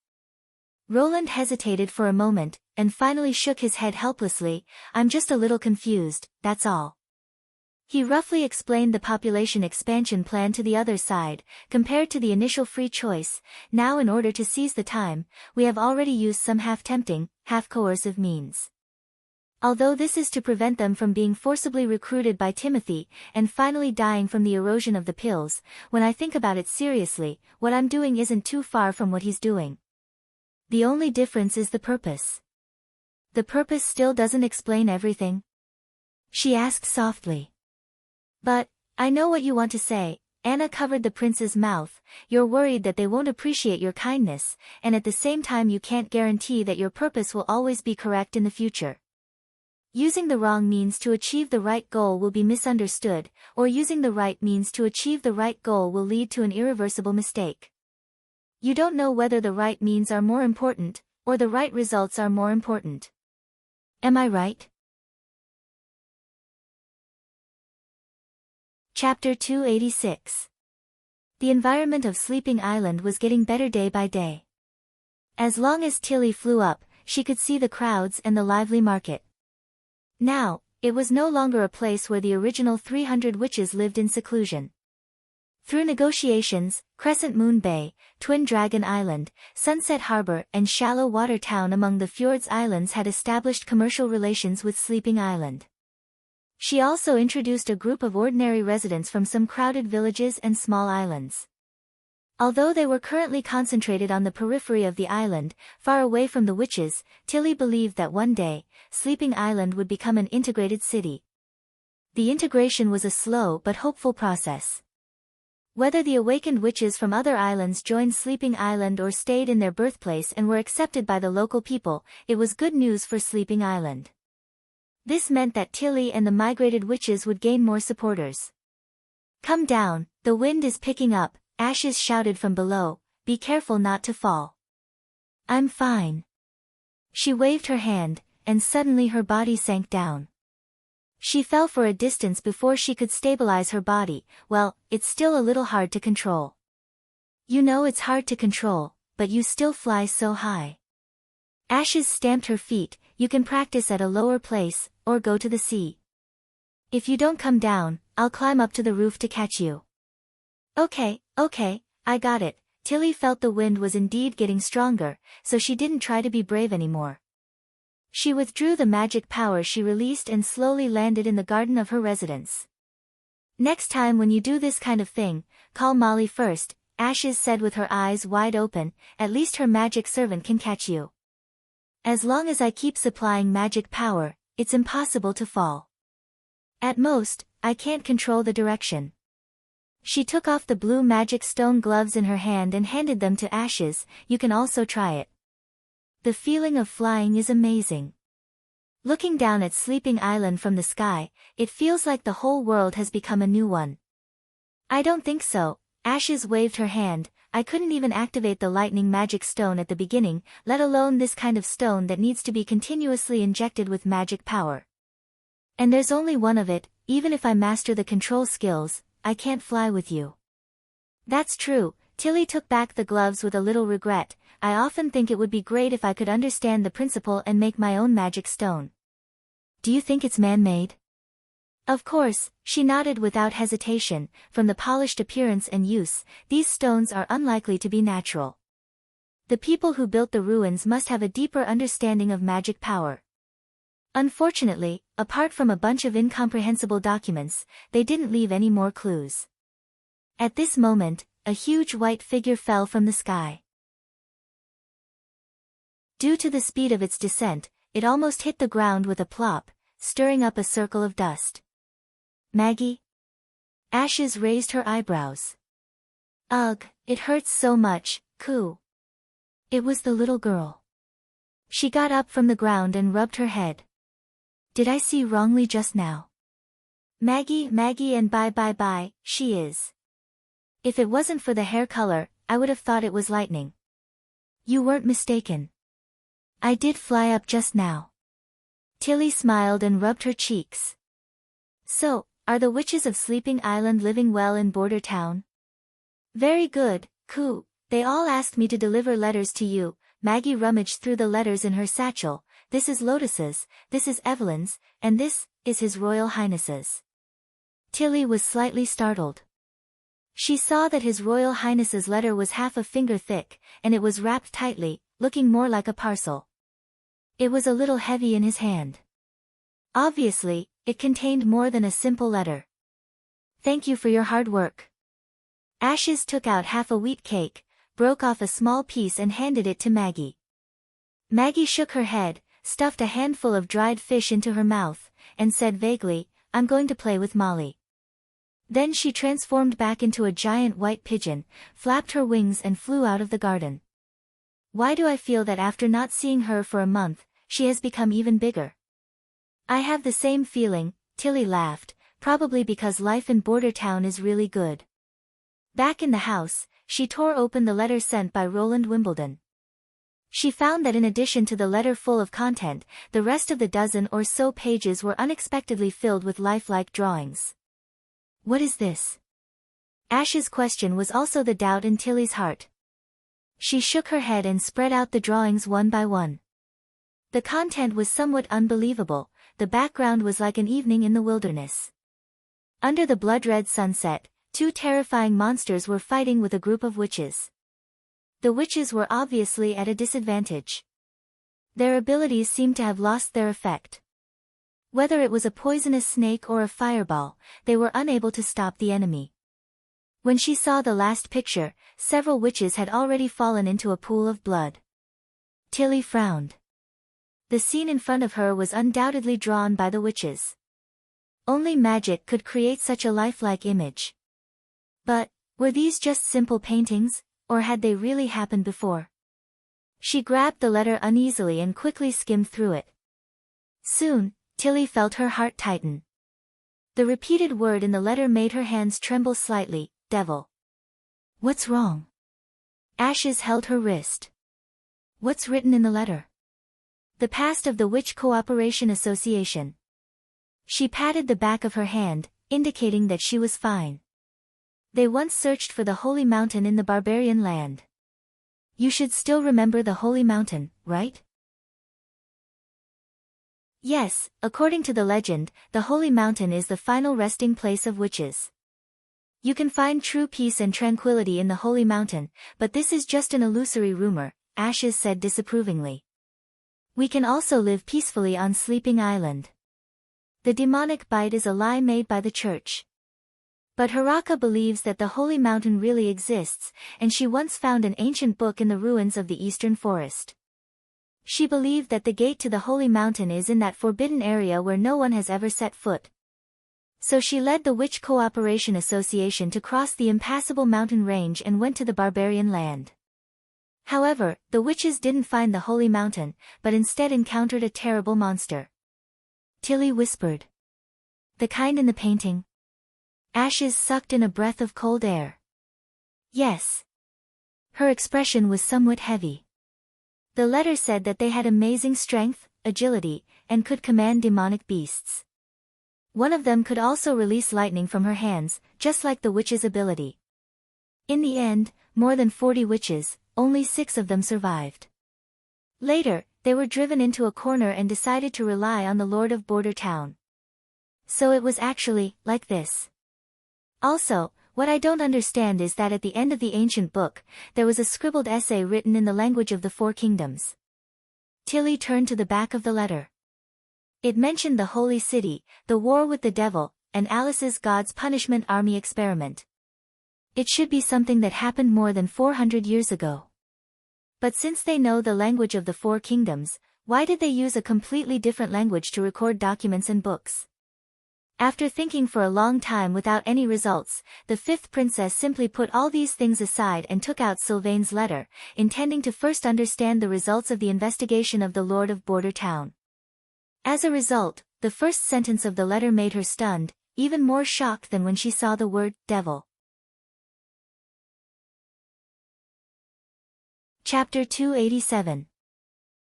Roland hesitated for a moment, and finally shook his head helplessly. "I'm just a little confused, that's all." He roughly explained the population expansion plan to the other side, compared to the initial free choice. "Now, in order to seize the time, we have already used some half-tempting, half-coercive means. Although this is to prevent them from being forcibly recruited by Timothy, and finally dying from the erosion of the pills, when I think about it seriously, what I'm doing isn't too far from what he's doing. The only difference is the purpose." "The purpose still doesn't explain everything?" she asked softly. "But, I know what you want to say." Anna covered the prince's mouth. "You're worried that they won't appreciate your kindness, and at the same time you can't guarantee that your purpose will always be correct in the future. Using the wrong means to achieve the right goal will be misunderstood, or using the right means to achieve the right goal will lead to an irreversible mistake. You don't know whether the right means are more important, or the right results are more important. Am I right?" Chapter 286. The environment of Sleeping Island was getting better day by day. As long as Tilly flew up, she could see the crowds and the lively market. Now, it was no longer a place where the original 300 witches lived in seclusion. Through negotiations, Crescent Moon Bay, Twin Dragon Island, Sunset Harbor and Shallow Water Town among the Fjords Islands had established commercial relations with Sleeping Island. She also introduced a group of ordinary residents from some crowded villages and small islands. Although they were currently concentrated on the periphery of the island, far away from the witches, Tilly believed that one day, Sleeping Island would become an integrated city. The integration was a slow but hopeful process. Whether the awakened witches from other islands joined Sleeping Island or stayed in their birthplace and were accepted by the local people, it was good news for Sleeping Island. This meant that Tilly and the migrated witches would gain more supporters. "Come down, the wind is picking up," Ashes shouted from below. "Be careful not to fall." "I'm fine." She waved her hand, and suddenly her body sank down. She fell for a distance before she could stabilize her body. "Well, it's still a little hard to control." "You know it's hard to control, but you still fly so high." Ashes stamped her feet. "You can practice at a lower place, or go to the sea. If you don't come down, I'll climb up to the roof to catch you." Okay, I got it." Tilly felt the wind was indeed getting stronger, so she didn't try to be brave anymore. She withdrew the magic power she released and slowly landed in the garden of her residence. "Next time when you do this kind of thing, call Molly first," Ashes said with her eyes wide open. "At least her magic servant can catch you. As long as I keep supplying magic power, it's impossible to fall. At most, I can't control the direction." She took off the blue magic stone gloves in her hand and handed them to Ashes. "You can also try it. The feeling of flying is amazing. Looking down at Sleeping Island from the sky, it feels like the whole world has become a new one." "I don't think so." Ashes waved her hand. "I couldn't even activate the lightning magic stone at the beginning, let alone this kind of stone that needs to be continuously injected with magic power. And there's only one of it. Even if I master the control skills, I can't fly with you." "That's true." Tilly took back the gloves with a little regret. "I often think it would be great if I could understand the principle and make my own magic stone." "Do you think it's man-made?" Of course, she nodded without hesitation. From the polished appearance and use, these stones are unlikely to be natural. The people who built the ruins must have a deeper understanding of magic power. Unfortunately, apart from a bunch of incomprehensible documents, they didn't leave any more clues. At this moment, a huge white figure fell from the sky. Due to the speed of its descent, it almost hit the ground with a plop, stirring up a circle of dust. Maggie? Ashes raised her eyebrows. Ugh, it hurts so much, coo. It was the little girl. She got up from the ground and rubbed her head. Did I see wrongly just now? Maggie and bye, she is. If it wasn't for the hair color, I would have thought it was lightning. You weren't mistaken. I did fly up just now. Tilly smiled and rubbed her cheeks. So, are the witches of Sleeping Island living well in Border Town? Very good, coo. They all asked me to deliver letters to you. Maggie rummaged through the letters in her satchel. This is Lotus's, this is Evelyn's, and this is His Royal Highness's. Tilly was slightly startled. She saw that His Royal Highness's letter was half a finger thick, and it was wrapped tightly, looking more like a parcel. It was a little heavy in his hand. Obviously, it contained more than a simple letter. Thank you for your hard work. Ashes took out half a wheat cake, broke off a small piece and handed it to Maggie. Maggie shook her head, stuffed a handful of dried fish into her mouth, and said vaguely, I'm going to play with Molly. Then she transformed back into a giant white pigeon, flapped her wings and flew out of the garden. Why do I feel that after not seeing her for a month, she has become even bigger? I have the same feeling, Tilly laughed, probably because life in Border Town is really good. Back in the house, she tore open the letter sent by Roland Wimbledon. She found that in addition to the letter full of content, the rest of the dozen or so pages were unexpectedly filled with lifelike drawings. What is this? Ash's question was also the doubt in Tilly's heart. She shook her head and spread out the drawings one by one. The content was somewhat unbelievable. The background was like an evening in the wilderness. Under the blood-red sunset, two terrifying monsters were fighting with a group of witches. The witches were obviously at a disadvantage. Their abilities seemed to have lost their effect. Whether it was a poisonous snake or a fireball, they were unable to stop the enemy. When she saw the last picture, several witches had already fallen into a pool of blood. Tilly frowned. The scene in front of her was undoubtedly drawn by the witches. Only magic could create such a lifelike image. But, were these just simple paintings, or had they really happened before? She grabbed the letter uneasily and quickly skimmed through it. Soon, Tilly felt her heart tighten. The repeated word in the letter made her hands tremble slightly. Devil. What's wrong? Ashes held her wrist. What's written in the letter? The past of the Witch Cooperation Association. She patted the back of her hand, indicating that she was fine. They once searched for the Holy Mountain in the barbarian land. You should still remember the Holy Mountain, right? Yes, according to the legend, the Holy Mountain is the final resting place of witches. You can find true peace and tranquility in the Holy Mountain, but this is just an illusory rumor, Ashes said disapprovingly. We can also live peacefully on Sleeping Island. The demonic bite is a lie made by the church. But Haraka believes that the Holy Mountain really exists, and she once found an ancient book in the ruins of the Eastern Forest. She believed that the gate to the Holy Mountain is in that forbidden area where no one has ever set foot. So she led the Witch Cooperation Association to cross the impassable mountain range and went to the barbarian land. However, the witches didn't find the Holy Mountain, but instead encountered a terrible monster. Tilly whispered. The kind in the painting? Ashes sucked in a breath of cold air. Yes. Her expression was somewhat heavy. The letter said that they had amazing strength, agility, and could command demonic beasts. One of them could also release lightning from her hands, just like the witch's ability. In the end, more than 40 witches, only 6 of them survived. Later, they were driven into a corner and decided to rely on the Lord of Border Town. So it was actually, like this. Also, what I don't understand is that at the end of the ancient book, there was a scribbled essay written in the language of the Four Kingdoms. Tilly turned to the back of the letter. It mentioned the Holy City, the war with the devil, and Alice's God's punishment army experiment. It should be something that happened more than 400 years ago. But since they know the language of the Four Kingdoms, why did they use a completely different language to record documents and books? After thinking for a long time without any results, the fifth princess simply put all these things aside and took out Sylvain's letter, intending to first understand the results of the investigation of the Lord of Border Town. As a result, the first sentence of the letter made her stunned, even more shocked than when she saw the word devil. Chapter 287.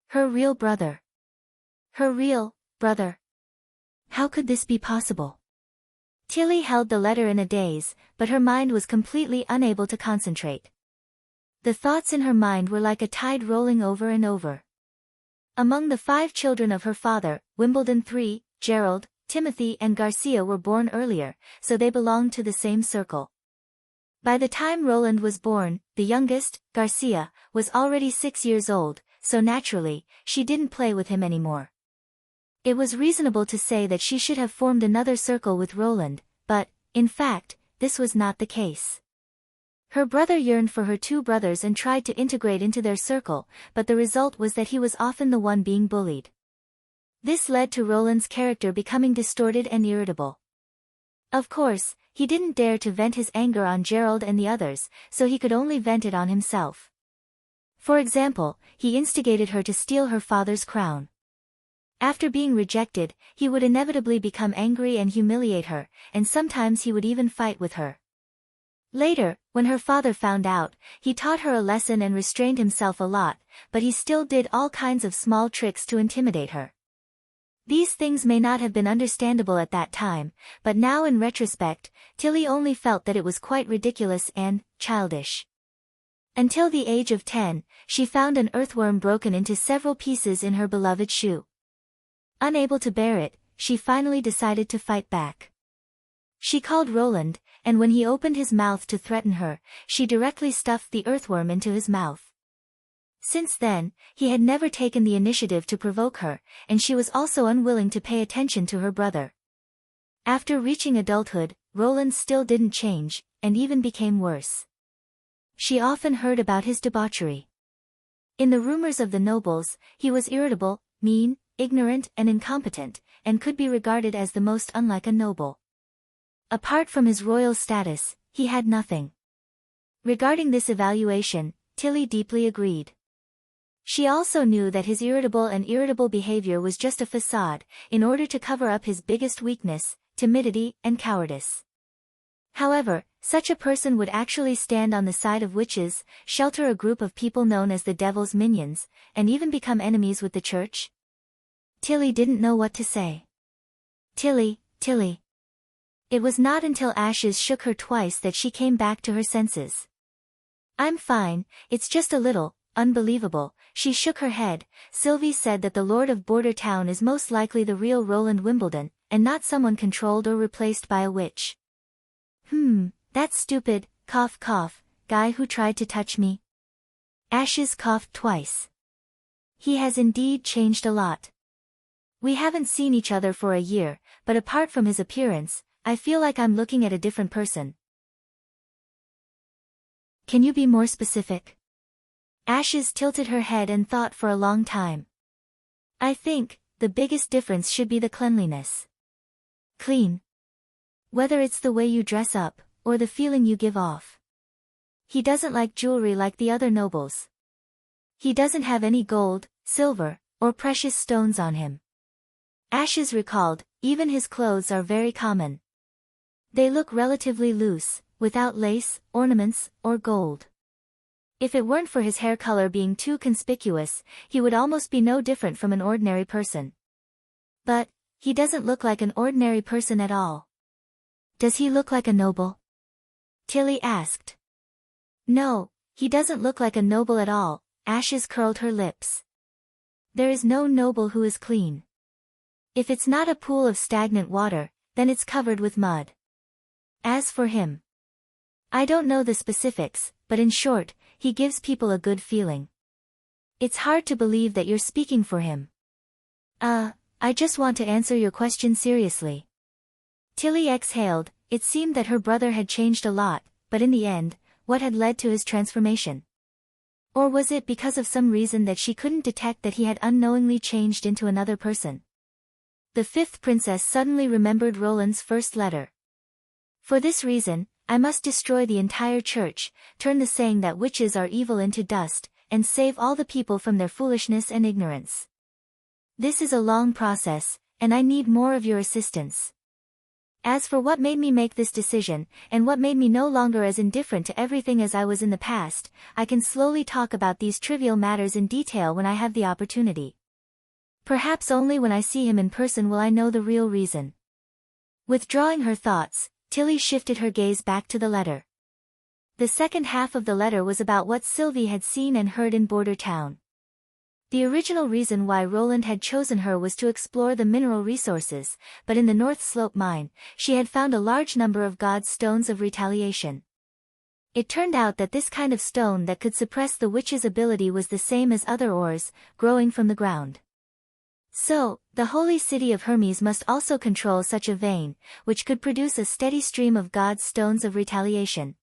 Her real brother. Her real brother. How could this be possible? Tilly held the letter in a daze, but her mind was completely unable to concentrate. The thoughts in her mind were like a tide rolling over and over. Among the 5 children of her father, Wimbledon III, Gerald, Timothy and Garcia were born earlier, so they belonged to the same circle. By the time Roland was born, the youngest, Garcia, was already 6 years old, so naturally, she didn't play with him anymore. It was reasonable to say that she should have formed another circle with Roland, but, in fact, this was not the case. Her brother yearned for her 2 brothers and tried to integrate into their circle, but the result was that he was often the one being bullied. This led to Roland's character becoming distorted and irritable. Of course, he didn't dare to vent his anger on Gerald and the others, so he could only vent it on himself. For example, he instigated her to steal her father's crown. After being rejected, he would inevitably become angry and humiliate her, and sometimes he would even fight with her. Later, when her father found out, he taught her a lesson and restrained himself a lot, but he still did all kinds of small tricks to intimidate her. These things may not have been understandable at that time, but now in retrospect, Tilly only felt that it was quite ridiculous and childish. Until the age of 10, she found an earthworm broken into several pieces in her beloved shoe. Unable to bear it, she finally decided to fight back. She called Roland, and when he opened his mouth to threaten her, she directly stuffed the earthworm into his mouth. Since then, he had never taken the initiative to provoke her, and she was also unwilling to pay attention to her brother. After reaching adulthood, Roland still didn't change, and even became worse. She often heard about his debauchery. In the rumors of the nobles, he was irritable, mean, ignorant and incompetent, and could be regarded as the most unlike a noble. Apart from his royal status, he had nothing. Regarding this evaluation, Tilly deeply agreed. She also knew that his irritable behavior was just a facade, in order to cover up his biggest weakness, timidity and cowardice. However, such a person would actually stand on the side of witches, shelter a group of people known as the devil's minions, and even become enemies with the church? Tilly didn't know what to say. Tilly. It was not until Ashes shook her twice that she came back to her senses. I'm fine, it's just a little unbelievable. She shook her head. Sylvie said that the Lord of Border Town is most likely the real Roland Wimbledon, and not someone controlled or replaced by a witch. That stupid, cough, guy who tried to touch me. Ashes coughed twice. He has indeed changed a lot. We haven't seen each other for a year, but apart from his appearance, I feel like I'm looking at a different person. Can you be more specific? Ashes tilted her head and thought for a long time. I think, the biggest difference should be the cleanliness. Clean. Whether it's the way you dress up, or the feeling you give off. He doesn't like jewelry like the other nobles. He doesn't have any gold, silver, or precious stones on him. Ashes recalled, even his clothes are very common. They look relatively loose, without lace, ornaments, or gold. If it weren't for his hair color being too conspicuous, he would almost be no different from an ordinary person. But, he doesn't look like an ordinary person at all. Does he look like a noble? Tilly asked. No, he doesn't look like a noble at all. Ashes curled her lips. There is no noble who is clean. If it's not a pool of stagnant water, then it's covered with mud. As for him, I don't know the specifics, but in short, he gives people a good feeling. It's hard to believe that you're speaking for him. I just want to answer your question seriously. Tilly exhaled. It seemed that her brother had changed a lot, but in the end, what had led to his transformation? Or was it because of some reason that she couldn't detect that he had unknowingly changed into another person? The fifth princess suddenly remembered Roland's first letter. For this reason, I must destroy the entire church, turn the saying that witches are evil into dust, and save all the people from their foolishness and ignorance. This is a long process, and I need more of your assistance. As for what made me make this decision, and what made me no longer as indifferent to everything as I was in the past, I can slowly talk about these trivial matters in detail when I have the opportunity. Perhaps only when I see him in person will I know the real reason. Withdrawing her thoughts, Tilly shifted her gaze back to the letter. The second half of the letter was about what Sylvie had seen and heard in Border Town. The original reason why Roland had chosen her was to explore the mineral resources, but in the North Slope mine, she had found a large number of God's stones of retaliation. It turned out that this kind of stone that could suppress the witch's ability was the same as other ores, growing from the ground. So, the holy city of Hermes must also control such a vein, which could produce a steady stream of God's stones of retaliation.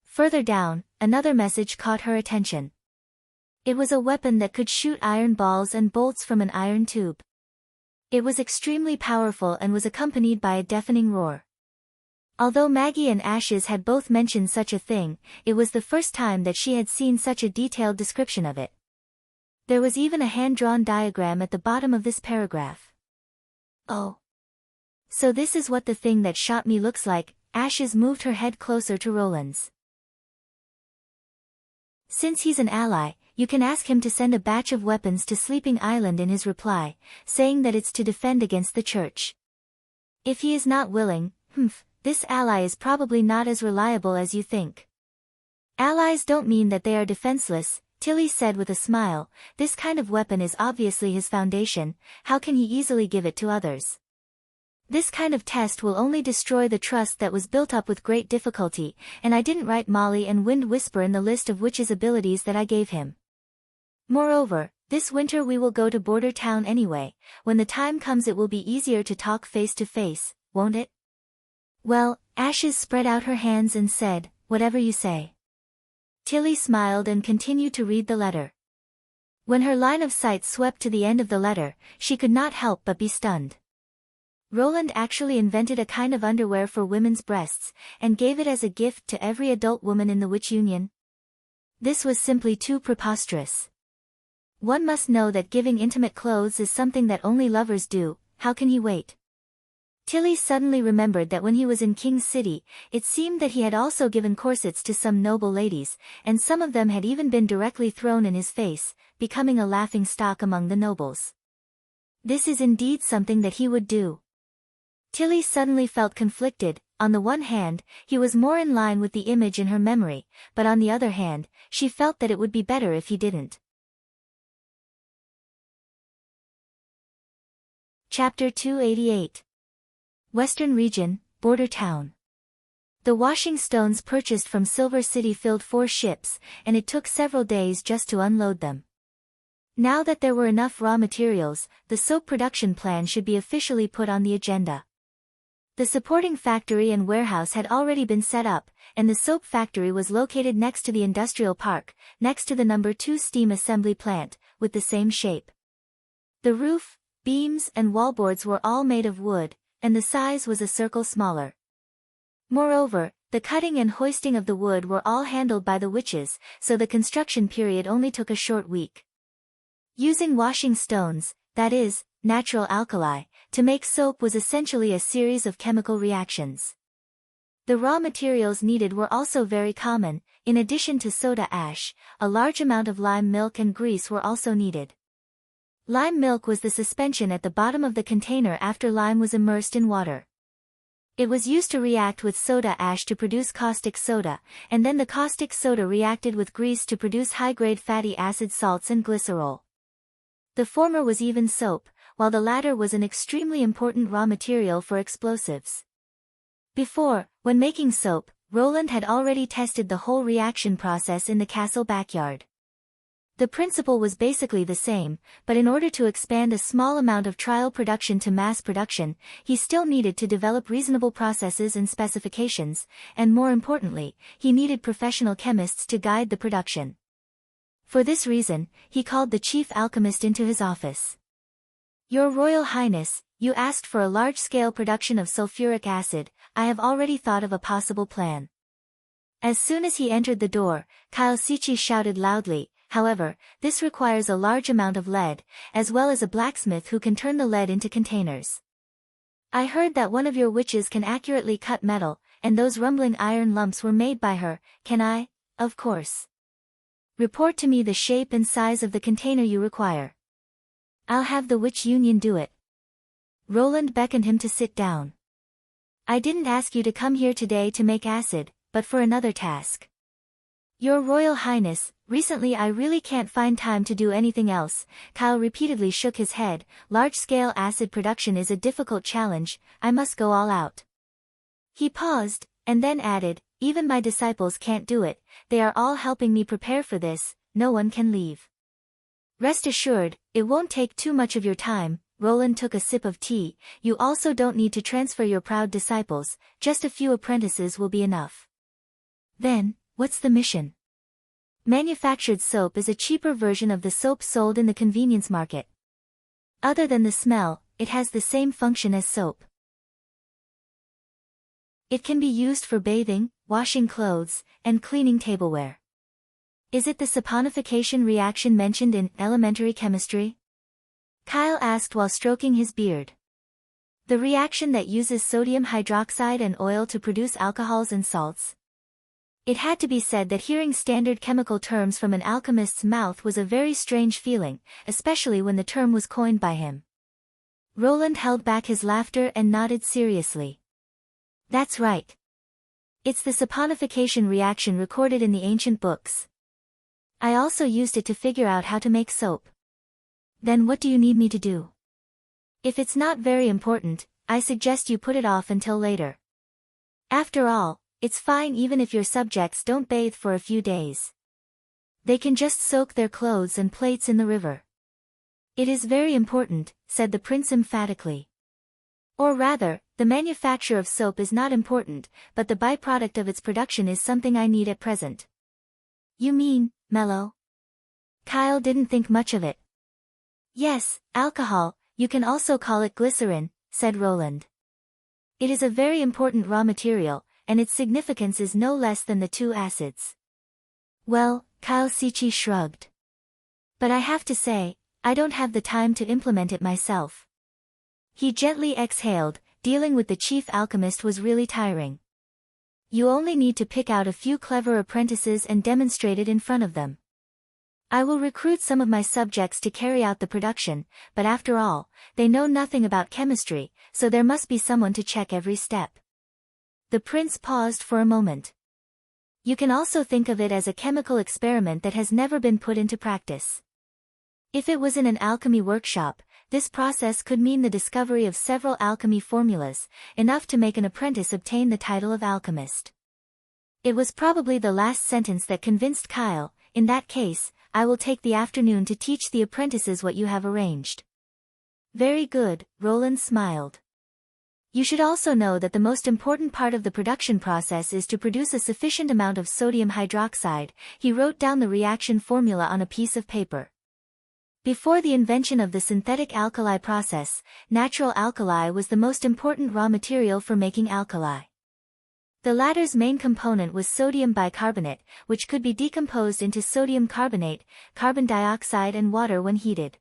Further down, another message caught her attention. It was a weapon that could shoot iron balls and bolts from an iron tube. It was extremely powerful and was accompanied by a deafening roar. Although Maggie and Ashes had both mentioned such a thing, it was the first time that she had seen such a detailed description of it. There was even a hand-drawn diagram at the bottom of this paragraph. Oh. So this is what the thing that shot me looks like. Ashes moved her head closer to Roland's. Since he's an ally, you can ask him to send a batch of weapons to Sleeping Island in his reply, saying that it's to defend against the church. If he is not willing, this ally is probably not as reliable as you think. Allies don't mean that they are defenseless, Tilly said with a smile. This kind of weapon is obviously his foundation, how can he easily give it to others? This kind of test will only destroy the trust that was built up with great difficulty, and I didn't write Molly and Wind Whisper in the list of witches' abilities that I gave him. Moreover, this winter we will go to Border Town anyway. When the time comes it will be easier to talk face to face, won't it? Well, Ashes spread out her hands and said, whatever you say. Tilly smiled and continued to read the letter. When her line of sight swept to the end of the letter, she could not help but be stunned. Roland actually invented a kind of underwear for women's breasts, and gave it as a gift to every adult woman in the Witch Union. This was simply too preposterous. One must know that giving intimate clothes is something that only lovers do. How can he wait? Tilly suddenly remembered that when he was in King's City, it seemed that he had also given corsets to some noble ladies, and some of them had even been directly thrown in his face, becoming a laughing stock among the nobles. This is indeed something that he would do. Tilly suddenly felt conflicted. On the one hand, he was more in line with the image in her memory, but on the other hand, she felt that it would be better if he didn't. Chapter 288. Western Region, Border Town. The washing stones purchased from Silver City filled 4 ships, and it took several days just to unload them. Now that there were enough raw materials, the soap production plan should be officially put on the agenda. The supporting factory and warehouse had already been set up, and the soap factory was located next to the industrial park, next to the No. 2 steam assembly plant, with the same shape. The roof, beams and wallboards were all made of wood, and the size was a circle smaller. Moreover, the cutting and hoisting of the wood were all handled by the witches, so the construction period only took a short week. Using washing stones, that is, natural alkali, to make soap was essentially a series of chemical reactions. The raw materials needed were also very common. In addition to soda ash, a large amount of lime milk and grease were also needed. Lime milk was the suspension at the bottom of the container after lime was immersed in water. It was used to react with soda ash to produce caustic soda, and then the caustic soda reacted with grease to produce high-grade fatty acid salts and glycerol. The former was even soap, while the latter was an extremely important raw material for explosives. Before, when making soap, Roland had already tested the whole reaction process in the castle backyard. The principle was basically the same, but in order to expand a small amount of trial production to mass production, he still needed to develop reasonable processes and specifications, and more importantly, he needed professional chemists to guide the production. For this reason, he called the chief alchemist into his office. "Your Royal Highness, you asked for a large-scale production of sulfuric acid. I have already thought of a possible plan." As soon as he entered the door, Kyle Sichi shouted loudly, "However, this requires a large amount of lead, as well as a blacksmith who can turn the lead into containers. I heard that one of your witches can accurately cut metal, and those rumbling iron lumps were made by her. Can I, of course, report to me the shape and size of the container you require? I'll have the witch union do it." Roland beckoned him to sit down. "I didn't ask you to come here today to make acid, but for another task. Your Royal Highness, recently I really can't find time to do anything else." Kyle repeatedly shook his head. "Large-scale acid production is a difficult challenge. I must go all out." He paused, and then added, "Even my disciples can't do it. They are all helping me prepare for this. No one can leave. Rest assured, it won't take too much of your time." Roland took a sip of tea. "You also don't need to transfer your proud disciples, just a few apprentices will be enough." "Then, what's the mission?" "Manufactured soap is a cheaper version of the soap sold in the convenience market. Other than the smell, it has the same function as soap. It can be used for bathing, washing clothes, and cleaning tableware." "Is it the saponification reaction mentioned in elementary chemistry?" Kyle asked while stroking his beard. "The reaction that uses sodium hydroxide and oil to produce alcohols and salts." It had to be said that hearing standard chemical terms from an alchemist's mouth was a very strange feeling, especially when the term was coined by him. Roland held back his laughter and nodded seriously. "That's right. It's the saponification reaction recorded in the ancient books. I also used it to figure out how to make soap." "Then what do you need me to do?" "If it's not very important, I suggest you put it off until later. After all, it's fine even if your subjects don't bathe for a few days. They can just soak their clothes and plates in the river." "It is very important," said the prince emphatically. "Or rather, the manufacture of soap is not important, but the byproduct of its production is something I need at present." "You mean, mellow?" Kyle didn't think much of it. "Yes, alcohol, you can also call it glycerin," said Roland. "It is a very important raw material, and its significance is no less than the two acids." "Well," Kyle Sichi shrugged. "But I have to say, I don't have the time to implement it myself." He gently exhaled. Dealing with the chief alchemist was really tiring. "You only need to pick out a few clever apprentices and demonstrate it in front of them. I will recruit some of my subjects to carry out the production, but after all, they know nothing about chemistry, so there must be someone to check every step." The prince paused for a moment. "You can also think of it as a chemical experiment that has never been put into practice. If it was in an alchemy workshop, this process could mean the discovery of several alchemy formulas, enough to make an apprentice obtain the title of alchemist." It was probably the last sentence that convinced Kyle. "In that case, I will take the afternoon to teach the apprentices what you have arranged." "Very good," Roland smiled. "You should also know that the most important part of the production process is to produce a sufficient amount of sodium hydroxide." He wrote down the reaction formula on a piece of paper. Before the invention of the synthetic alkali process, natural alkali was the most important raw material for making alkali. The latter's main component was sodium bicarbonate, which could be decomposed into sodium carbonate, carbon dioxide and water when heated.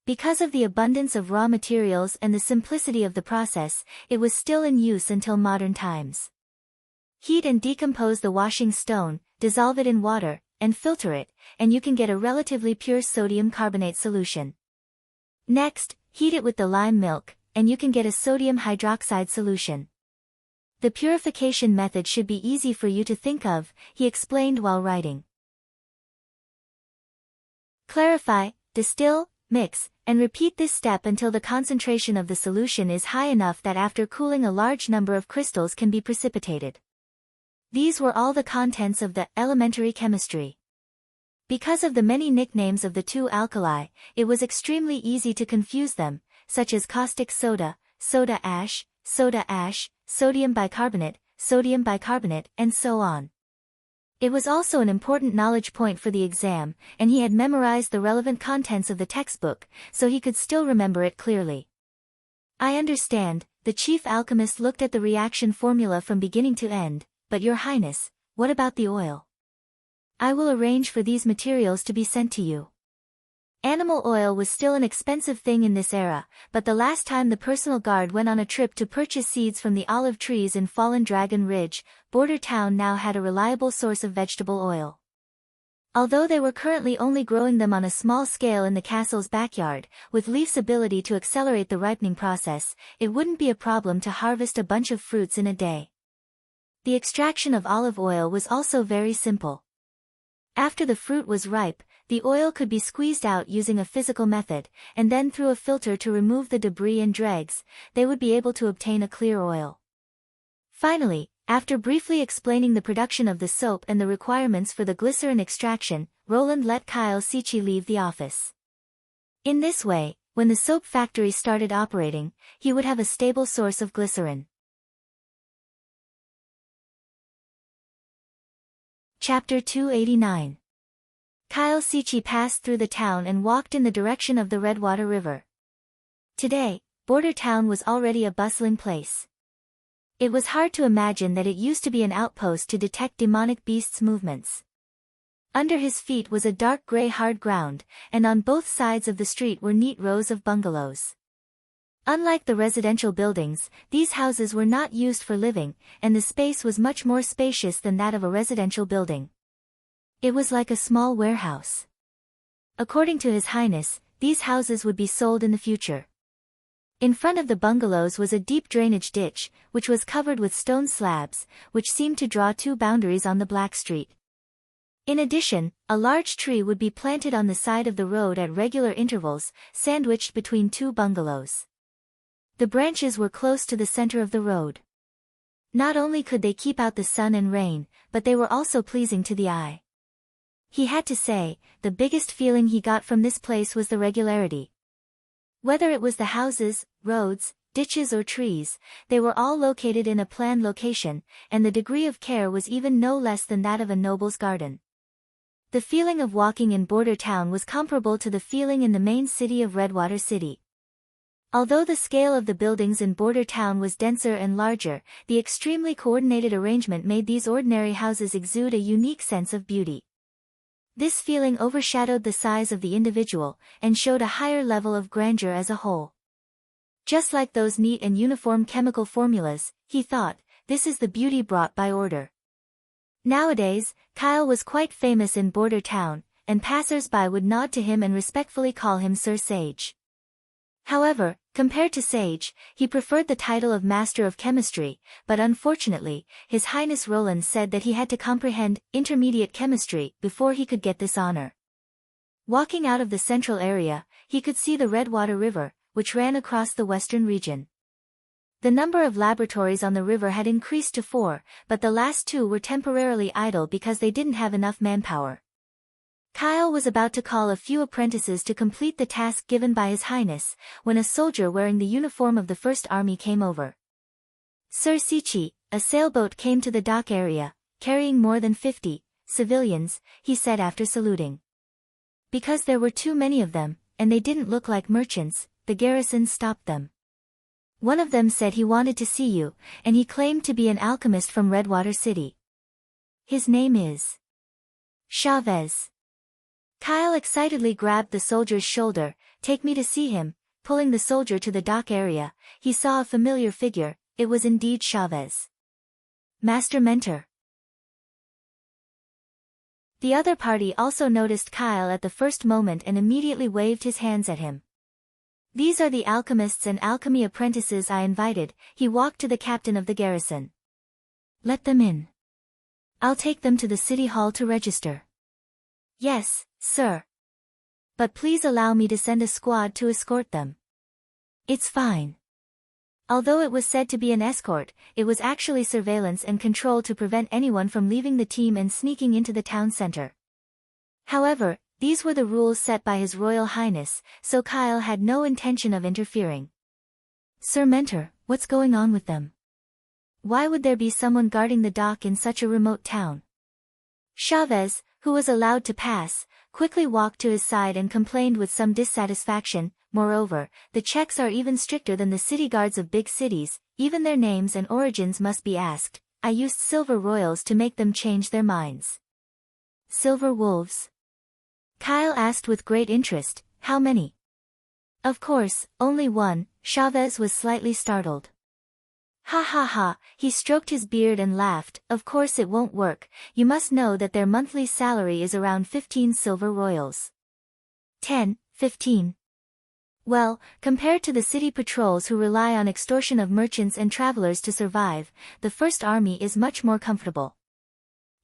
Because of the abundance of raw materials and the simplicity of the process, it was still in use until modern times. Heat and decompose the washing stone, dissolve it in water, and filter it, and you can get a relatively pure sodium carbonate solution. Next, heat it with the lime milk, and you can get a sodium hydroxide solution. The purification method should be easy for you to think of, he explained while writing. Clarify, distill, mix, and repeat this step until the concentration of the solution is high enough that after cooling a large number of crystals can be precipitated. These were all the contents of the elementary chemistry. Because of the many nicknames of the two alkali, it was extremely easy to confuse them, such as caustic soda, soda ash, sodium bicarbonate, and so on. It was also an important knowledge point for the exam, and he had memorized the relevant contents of the textbook, so he could still remember it clearly. I understand, the chief alchemist looked at the reaction formula from beginning to end, but Your Highness, what about the oil? I will arrange for these materials to be sent to you. Animal oil was still an expensive thing in this era, but the last time the personal guard went on a trip to purchase seeds from the olive trees in Fallen Dragon Ridge, Border Town now had a reliable source of vegetable oil. Although they were currently only growing them on a small scale in the castle's backyard, with Leaf's ability to accelerate the ripening process, it wouldn't be a problem to harvest a bunch of fruits in a day. The extraction of olive oil was also very simple. After the fruit was ripe, the oil could be squeezed out using a physical method, and then through a filter to remove the debris and dregs, they would be able to obtain a clear oil. Finally, after briefly explaining the production of the soap and the requirements for the glycerin extraction, Roland let Kyle Sichi leave the office. In this way, when the soap factory started operating, he would have a stable source of glycerin. Chapter 289. Kyle Sichi passed through the town and walked in the direction of the Redwater River. Today, Border Town was already a bustling place. It was hard to imagine that it used to be an outpost to detect demonic beasts' movements. Under his feet was a dark gray hard ground, and on both sides of the street were neat rows of bungalows. Unlike the residential buildings, these houses were not used for living, and the space was much more spacious than that of a residential building. It was like a small warehouse. According to His Highness, these houses would be sold in the future. In front of the bungalows was a deep drainage ditch, which was covered with stone slabs, which seemed to draw two boundaries on the black street. In addition, a large tree would be planted on the side of the road at regular intervals, sandwiched between two bungalows. The branches were close to the center of the road. Not only could they keep out the sun and rain, but they were also pleasing to the eye. He had to say, the biggest feeling he got from this place was the regularity. Whether it was the houses, roads, ditches or trees, they were all located in a planned location, and the degree of care was even no less than that of a noble's garden. The feeling of walking in Border Town was comparable to the feeling in the main city of Redwater City. Although the scale of the buildings in Border Town was denser and larger, the extremely coordinated arrangement made these ordinary houses exude a unique sense of beauty. This feeling overshadowed the size of the individual, and showed a higher level of grandeur as a whole. Just like those neat and uniform chemical formulas, he thought, this is the beauty brought by order. Nowadays, Kyle was quite famous in Border Town, and passers-by would nod to him and respectfully call him Sir Sage. However, compared to Sage, he preferred the title of Master of Chemistry, but unfortunately, His Highness Roland said that he had to comprehend intermediate chemistry before he could get this honor. Walking out of the central area, he could see the Redwater River, which ran across the western region. The number of laboratories on the river had increased to 4, but the last 2 were temporarily idle because they didn't have enough manpower. Kyle was about to call a few apprentices to complete the task given by His Highness, when a soldier wearing the uniform of the First Army came over. Sir Sichi, a sailboat came to the dock area, carrying more than 50 civilians, he said after saluting. Because there were too many of them, and they didn't look like merchants, the garrison stopped them. One of them said he wanted to see you, and he claimed to be an alchemist from Redwater City. His name is Chavez. Kyle excitedly grabbed the soldier's shoulder. Take me to see him. Pulling the soldier to the dock area, he saw a familiar figure. It was indeed Chavez. Master Mentor. The other party also noticed Kyle at the first moment and immediately waved his hands at him. These are the alchemists and alchemy apprentices I invited. He walked to the captain of the garrison. Let them in. I'll take them to the city hall to register. Yes, sir. But please allow me to send a squad to escort them. It's fine. Although it was said to be an escort, it was actually surveillance and control to prevent anyone from leaving the team and sneaking into the town center. However, these were the rules set by His Royal Highness, so Kyle had no intention of interfering. Sir Mentor, what's going on with them? Why would there be someone guarding the dock in such a remote town? Chavez, who was allowed to pass, quickly walked to his side and complained with some dissatisfaction. Moreover, the checks are even stricter than the city guards of big cities, even their names and origins must be asked. I used silver royals to make them change their minds. Silver wolves? Kyle asked with great interest, how many? Of course, only one. Chavez was slightly startled. Ha ha ha, he stroked his beard and laughed. Of course it won't work, you must know that their monthly salary is around 15 silver royals. 10, 15. Well, compared to the city patrols who rely on extortion of merchants and travelers to survive, the First Army is much more comfortable.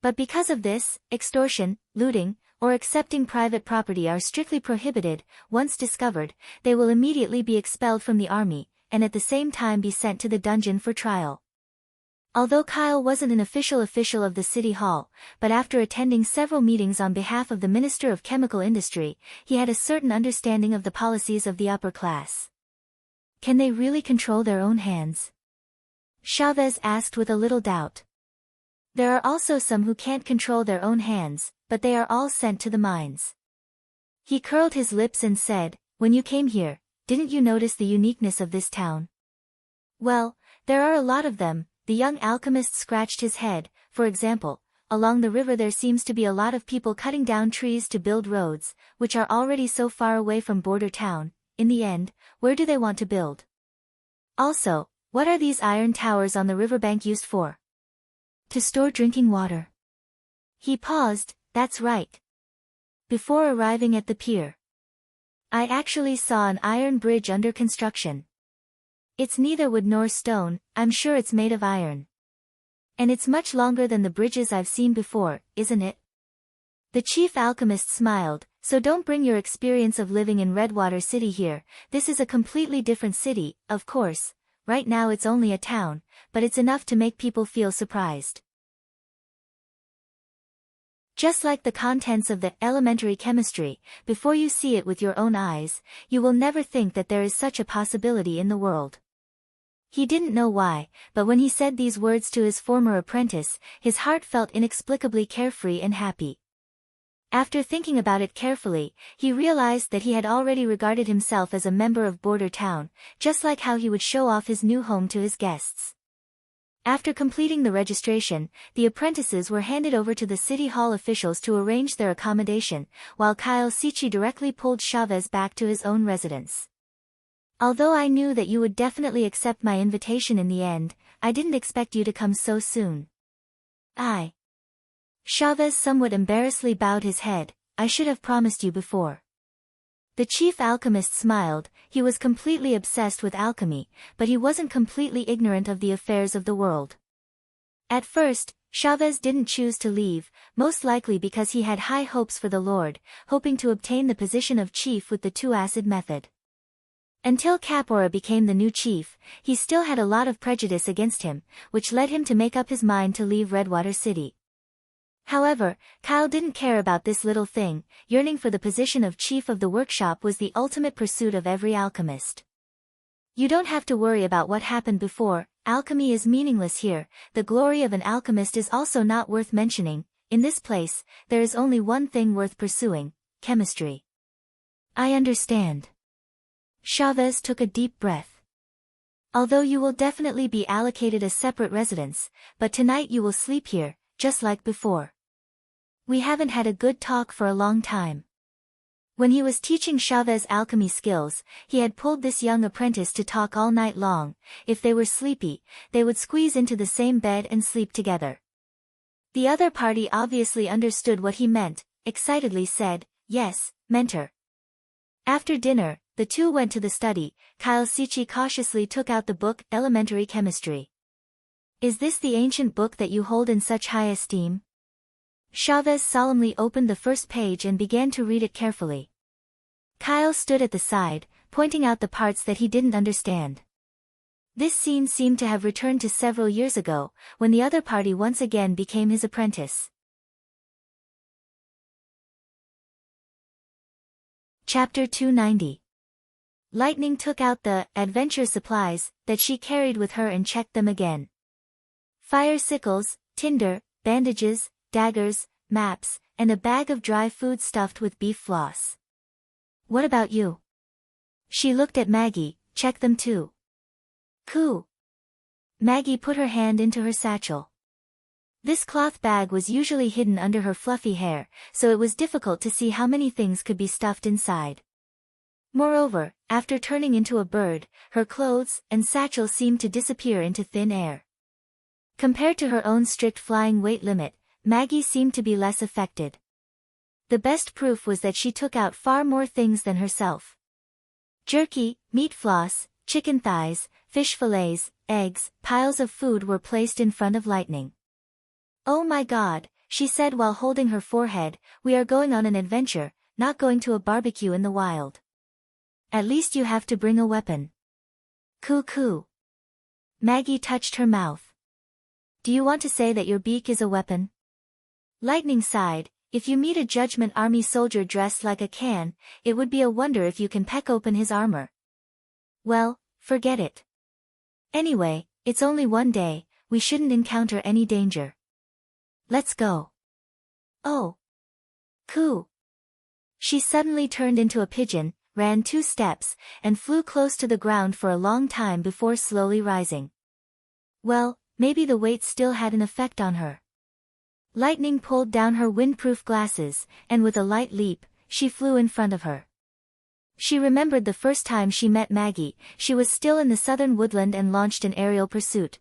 But because of this, extortion, looting, or accepting private property are strictly prohibited. Once discovered, they will immediately be expelled from the army, and at the same time be sent to the dungeon for trial. Although Kyle wasn't an official of the city hall, but after attending several meetings on behalf of the Minister of Chemical Industry, he had a certain understanding of the policies of the upper class. Can they really control their own hands? Chavez asked with a little doubt. There are also some who can't control their own hands, but they are all sent to the mines. He curled his lips and said, when you came here, didn't you notice the uniqueness of this town? Well, there are a lot of them. The young alchemist scratched his head. For example, along the river there seems to be a lot of people cutting down trees to build roads, which are already so far away from border town. In the end, where do they want to build? Also, what are these iron towers on the riverbank used for? To store drinking water. He paused. That's right. Before arriving at the pier, I actually saw an iron bridge under construction. It's neither wood nor stone, I'm sure it's made of iron. And it's much longer than the bridges I've seen before, isn't it? The chief alchemist smiled. So don't bring your experience of living in Redwater City here. This is a completely different city, of course. Right now it's only a town, but it's enough to make people feel surprised. Just like the contents of the elementary chemistry, before you see it with your own eyes, you will never think that there is such a possibility in the world. He didn't know why, but when he said these words to his former apprentice, his heart felt inexplicably carefree and happy. After thinking about it carefully, he realized that he had already regarded himself as a member of Border Town, just like how he would show off his new home to his guests. After completing the registration, the apprentices were handed over to the City Hall officials to arrange their accommodation, while Kyle Sichi directly pulled Chavez back to his own residence. Although I knew that you would definitely accept my invitation in the end, I didn't expect you to come so soon. Chavez somewhat embarrassedly bowed his head. I should have promised you before. The chief alchemist smiled. He was completely obsessed with alchemy, but he wasn't completely ignorant of the affairs of the world. At first, Chavez didn't choose to leave, most likely because he had high hopes for the Lord, hoping to obtain the position of chief with the two-acid method. Until Capora became the new chief, he still had a lot of prejudice against him, which led him to make up his mind to leave Redwater City. However, Kyle didn't care about this little thing. Yearning for the position of chief of the workshop was the ultimate pursuit of every alchemist. You don't have to worry about what happened before. Alchemy is meaningless here. The glory of an alchemist is also not worth mentioning. In this place, there is only one thing worth pursuing: chemistry. I understand. Chavez took a deep breath. Although you will definitely be allocated a separate residence, but tonight you will sleep here, just like before. We haven't had a good talk for a long time. When he was teaching Chavez alchemy skills, he had pulled this young apprentice to talk all night long. If they were sleepy, they would squeeze into the same bed and sleep together. The other party obviously understood what he meant, excitedly said, "Yes, mentor." After dinner, the two went to the study. Kyle Sichi cautiously took out the book, Elementary Chemistry. Is this the ancient book that you hold in such high esteem? Chavez solemnly opened the first page and began to read it carefully. Kyle stood at the side, pointing out the parts that he didn't understand. This scene seemed to have returned to several years ago, when the other party once again became his apprentice. Chapter 290. Lightning took out the adventure supplies that she carried with her and checked them again. Fire sickles, tinder, bandages, daggers, maps, and a bag of dry food stuffed with beef floss. What about you? She looked at Maggie. Check them too. Coo. Maggie put her hand into her satchel. This cloth bag was usually hidden under her fluffy hair, so it was difficult to see how many things could be stuffed inside. Moreover, after turning into a bird, her clothes and satchel seemed to disappear into thin air. Compared to her own strict flying weight limit, Maggie seemed to be less affected. The best proof was that she took out far more things than herself. Jerky, meat floss, chicken thighs, fish fillets, eggs, piles of food were placed in front of Lightning. "Oh my God," she said while holding her forehead, "we are going on an adventure, not going to a barbecue in the wild. At least you have to bring a weapon." Coo coo. Maggie touched her mouth. "Do you want to say that your beak is a weapon?" Lightning sighed. "If you meet a Judgment Army soldier dressed like a can, it would be a wonder if you can peck open his armor." "Well, forget it. Anyway, it's only one day, we shouldn't encounter any danger. Let's go." "Oh. Coo." She suddenly turned into a pigeon, ran 2 steps, and flew close to the ground for a long time before slowly rising. Well, maybe the weight still had an effect on her. Lightning pulled down her windproof glasses, and with a light leap, she flew in front of her. She remembered the first time she met Maggie. She was still in the southern woodland and launched an aerial pursuit.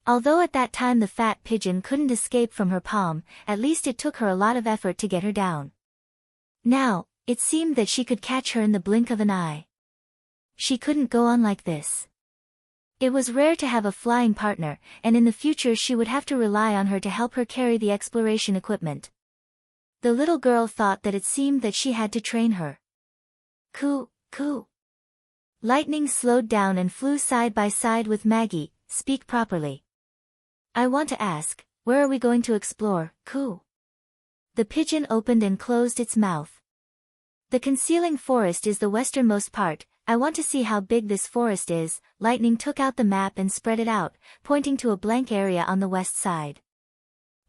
Although at that time the fat pigeon couldn't escape from her palm, at least it took her a lot of effort to get her down. Now, it seemed that she could catch her in the blink of an eye. She couldn't go on like this. It was rare to have a flying partner, and in the future she would have to rely on her to help her carry the exploration equipment. The little girl thought that it seemed that she had to train her. Coo, coo. Lightning slowed down and flew side by side with Maggie. "Speak properly." "I want to ask, where are we going to explore, Coo?" The pigeon opened and closed its mouth. "The concealing forest is the westernmost part. I want to see how big this forest is." Lightning took out the map and spread it out, pointing to a blank area on the west side.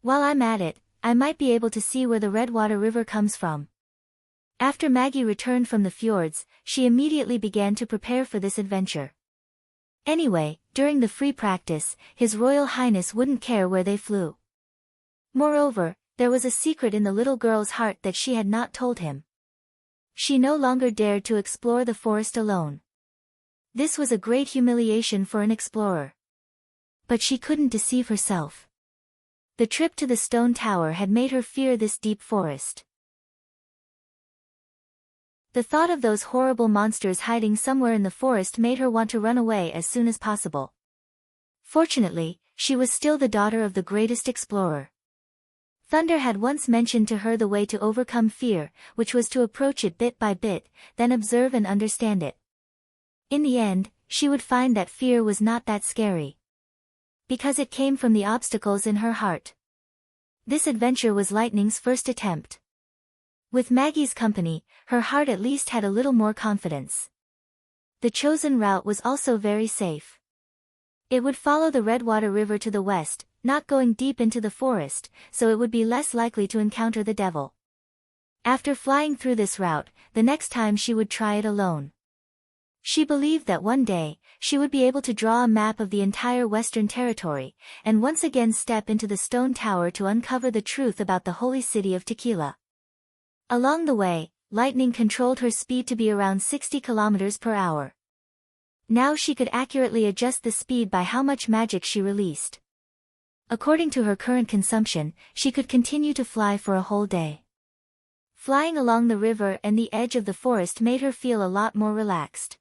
"While I'm at it, I might be able to see where the Redwater River comes from." After Maggie returned from the fjords, she immediately began to prepare for this adventure. Anyway, during the free practice, His Royal Highness wouldn't care where they flew. Moreover, there was a secret in the little girl's heart that she had not told him. She no longer dared to explore the forest alone. This was a great humiliation for an explorer. But she couldn't deceive herself. The trip to the stone tower had made her fear this deep forest. The thought of those horrible monsters hiding somewhere in the forest made her want to run away as soon as possible. Fortunately, she was still the daughter of the greatest explorer. Thunder had once mentioned to her the way to overcome fear, which was to approach it bit by bit, then observe and understand it. In the end, she would find that fear was not that scary. Because it came from the obstacles in her heart. This adventure was Lightning's first attempt. With Maggie's company, her heart at least had a little more confidence. The chosen route was also very safe. It would follow the Redwater River to the west, not going deep into the forest, so it would be less likely to encounter the devil. After flying through this route, the next time she would try it alone. She believed that one day, she would be able to draw a map of the entire Western Territory, and once again step into the stone tower to uncover the truth about the holy city of Tequila. Along the way, Lightning controlled her speed to be around 60 kilometers per hour. Now she could accurately adjust the speed by how much magic she released. According to her current consumption, she could continue to fly for a whole day. Flying along the river and the edge of the forest made her feel a lot more relaxed.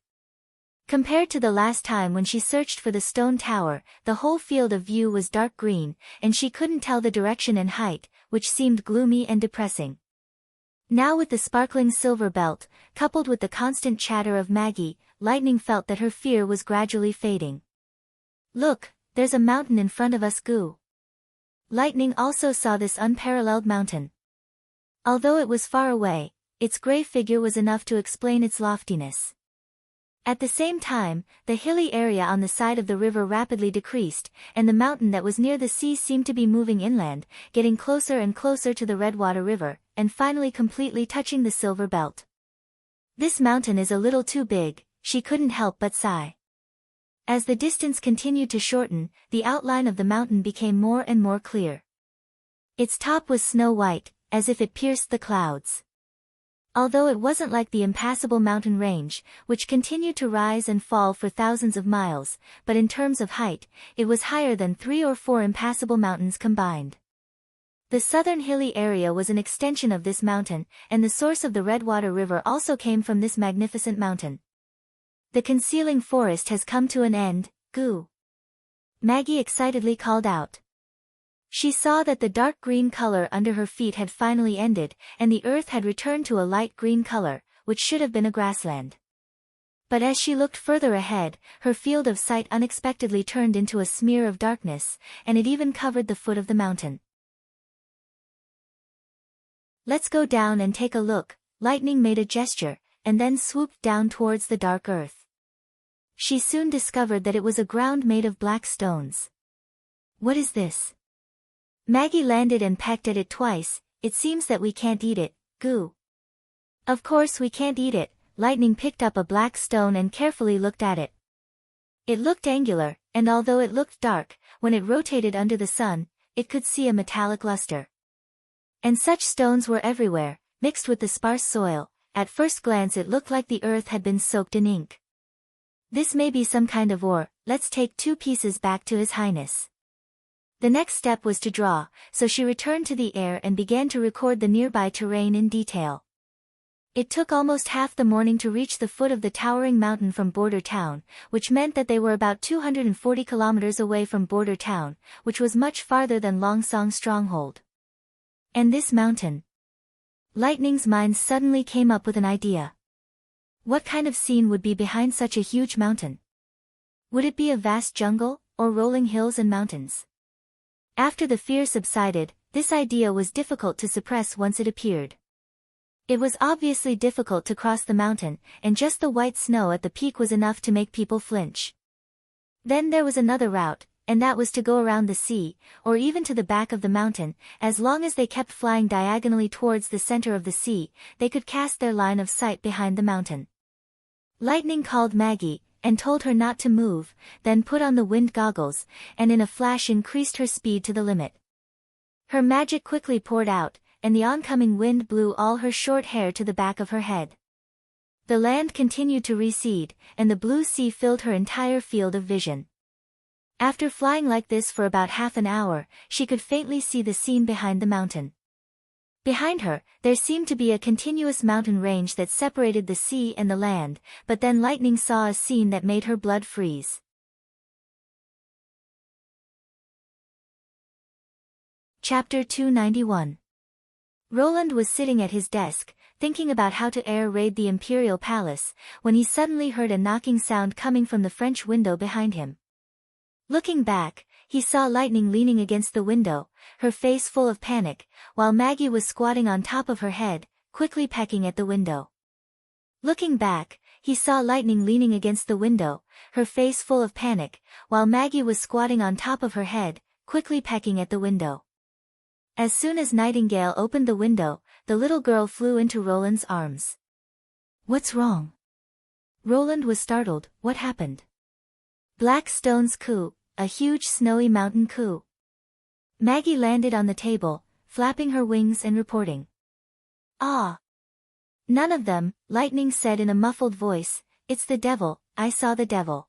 Compared to the last time when she searched for the stone tower, the whole field of view was dark green, and she couldn't tell the direction and height, which seemed gloomy and depressing. Now with the sparkling silver belt, coupled with the constant chatter of Maggie, Lightning felt that her fear was gradually fading. "Look, there's a mountain in front of us, Goo." Lightning also saw this unparalleled mountain. Although it was far away, its gray figure was enough to explain its loftiness. At the same time, the hilly area on the side of the river rapidly decreased, and the mountain that was near the sea seemed to be moving inland, getting closer and closer to the Redwater River, and finally completely touching the silver belt. "This mountain is a little too big," she couldn't help but sigh. As the distance continued to shorten, the outline of the mountain became more and more clear. Its top was snow-white, as if it pierced the clouds. Although it wasn't like the impassable mountain range, which continued to rise and fall for thousands of miles, but in terms of height, it was higher than 3 or 4 impassable mountains combined. The southern hilly area was an extension of this mountain, and the source of the Redwater River also came from this magnificent mountain. "The concealing forest has come to an end, Goo," Maggie excitedly called out. She saw that the dark green color under her feet had finally ended, and the earth had returned to a light green color, which should have been a grassland. But as she looked further ahead, her field of sight unexpectedly turned into a smear of darkness, and it even covered the foot of the mountain. "Let's go down and take a look," Lightning made a gesture, and then swooped down towards the dark earth. She soon discovered that it was a ground made of black stones. "What is this?" Maggie landed and pecked at it twice. "It seems that we can't eat it, Goo." "Of course we can't eat it." Lightning picked up a black stone and carefully looked at it. It looked angular, and although it looked dark, when it rotated under the sun, it could see a metallic luster. And such stones were everywhere, mixed with the sparse soil. At first glance it looked like the earth had been soaked in ink. "This may be some kind of ore. Let's take 2 pieces back to His Highness." The next step was to draw, so she returned to the air and began to record the nearby terrain in detail. It took almost half the morning to reach the foot of the towering mountain from Border Town, which meant that they were about 240 kilometers away from Border Town, which was much farther than Longsong's stronghold. And this mountain? Lightning's mind suddenly came up with an idea. What kind of scene would be behind such a huge mountain? Would it be a vast jungle, or rolling hills and mountains? After the fear subsided, this idea was difficult to suppress once it appeared. It was obviously difficult to cross the mountain, and just the white snow at the peak was enough to make people flinch. Then there was another route, and that was to go around the sea, or even to the back of the mountain. As long as they kept flying diagonally towards the center of the sea, they could cast their line of sight behind the mountain. Lightning called Maggie, and told her not to move, then put on the wind goggles, and in a flash increased her speed to the limit. Her magic quickly poured out, and the oncoming wind blew all her short hair to the back of her head. The land continued to recede, and the blue sea filled her entire field of vision. After flying like this for about half an hour, she could faintly see the scene behind the mountain. Behind her, there seemed to be a continuous mountain range that separated the sea and the land, but then Lightning saw a scene that made her blood freeze. Chapter 291. Roland was sitting at his desk, thinking about how to air raid the Imperial Palace, when he suddenly heard a knocking sound coming from the French window behind him. Looking back, he saw Lightning leaning against the window, her face full of panic, while Maggie was squatting on top of her head, quickly pecking at the window. Looking back, he saw Lightning leaning against the window, her face full of panic, while Maggie was squatting on top of her head, quickly pecking at the window. As soon as Nightingale opened the window, the little girl flew into Roland's arms. "What's wrong?" Roland was startled. "What happened?" "Black stones coup, a huge snowy mountain coup." Maggie landed on the table, flapping her wings and reporting. "Ah! None of them," Lightning said in a muffled voice. "It's the devil, I saw the devil."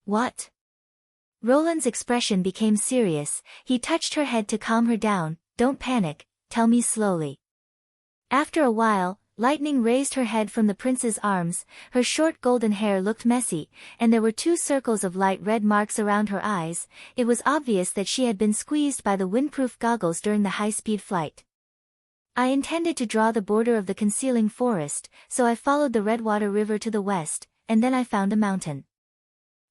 "What?" Roland's expression became serious. He touched her head to calm her down. "Don't panic, tell me slowly." After a while, Lightning raised her head from the prince's arms. Her short golden hair looked messy, and there were 2 circles of light red marks around her eyes. It was obvious that she had been squeezed by the windproof goggles during the high-speed flight. I intended to draw the border of the concealing forest, so I followed the Redwater River to the west, and then I found a mountain.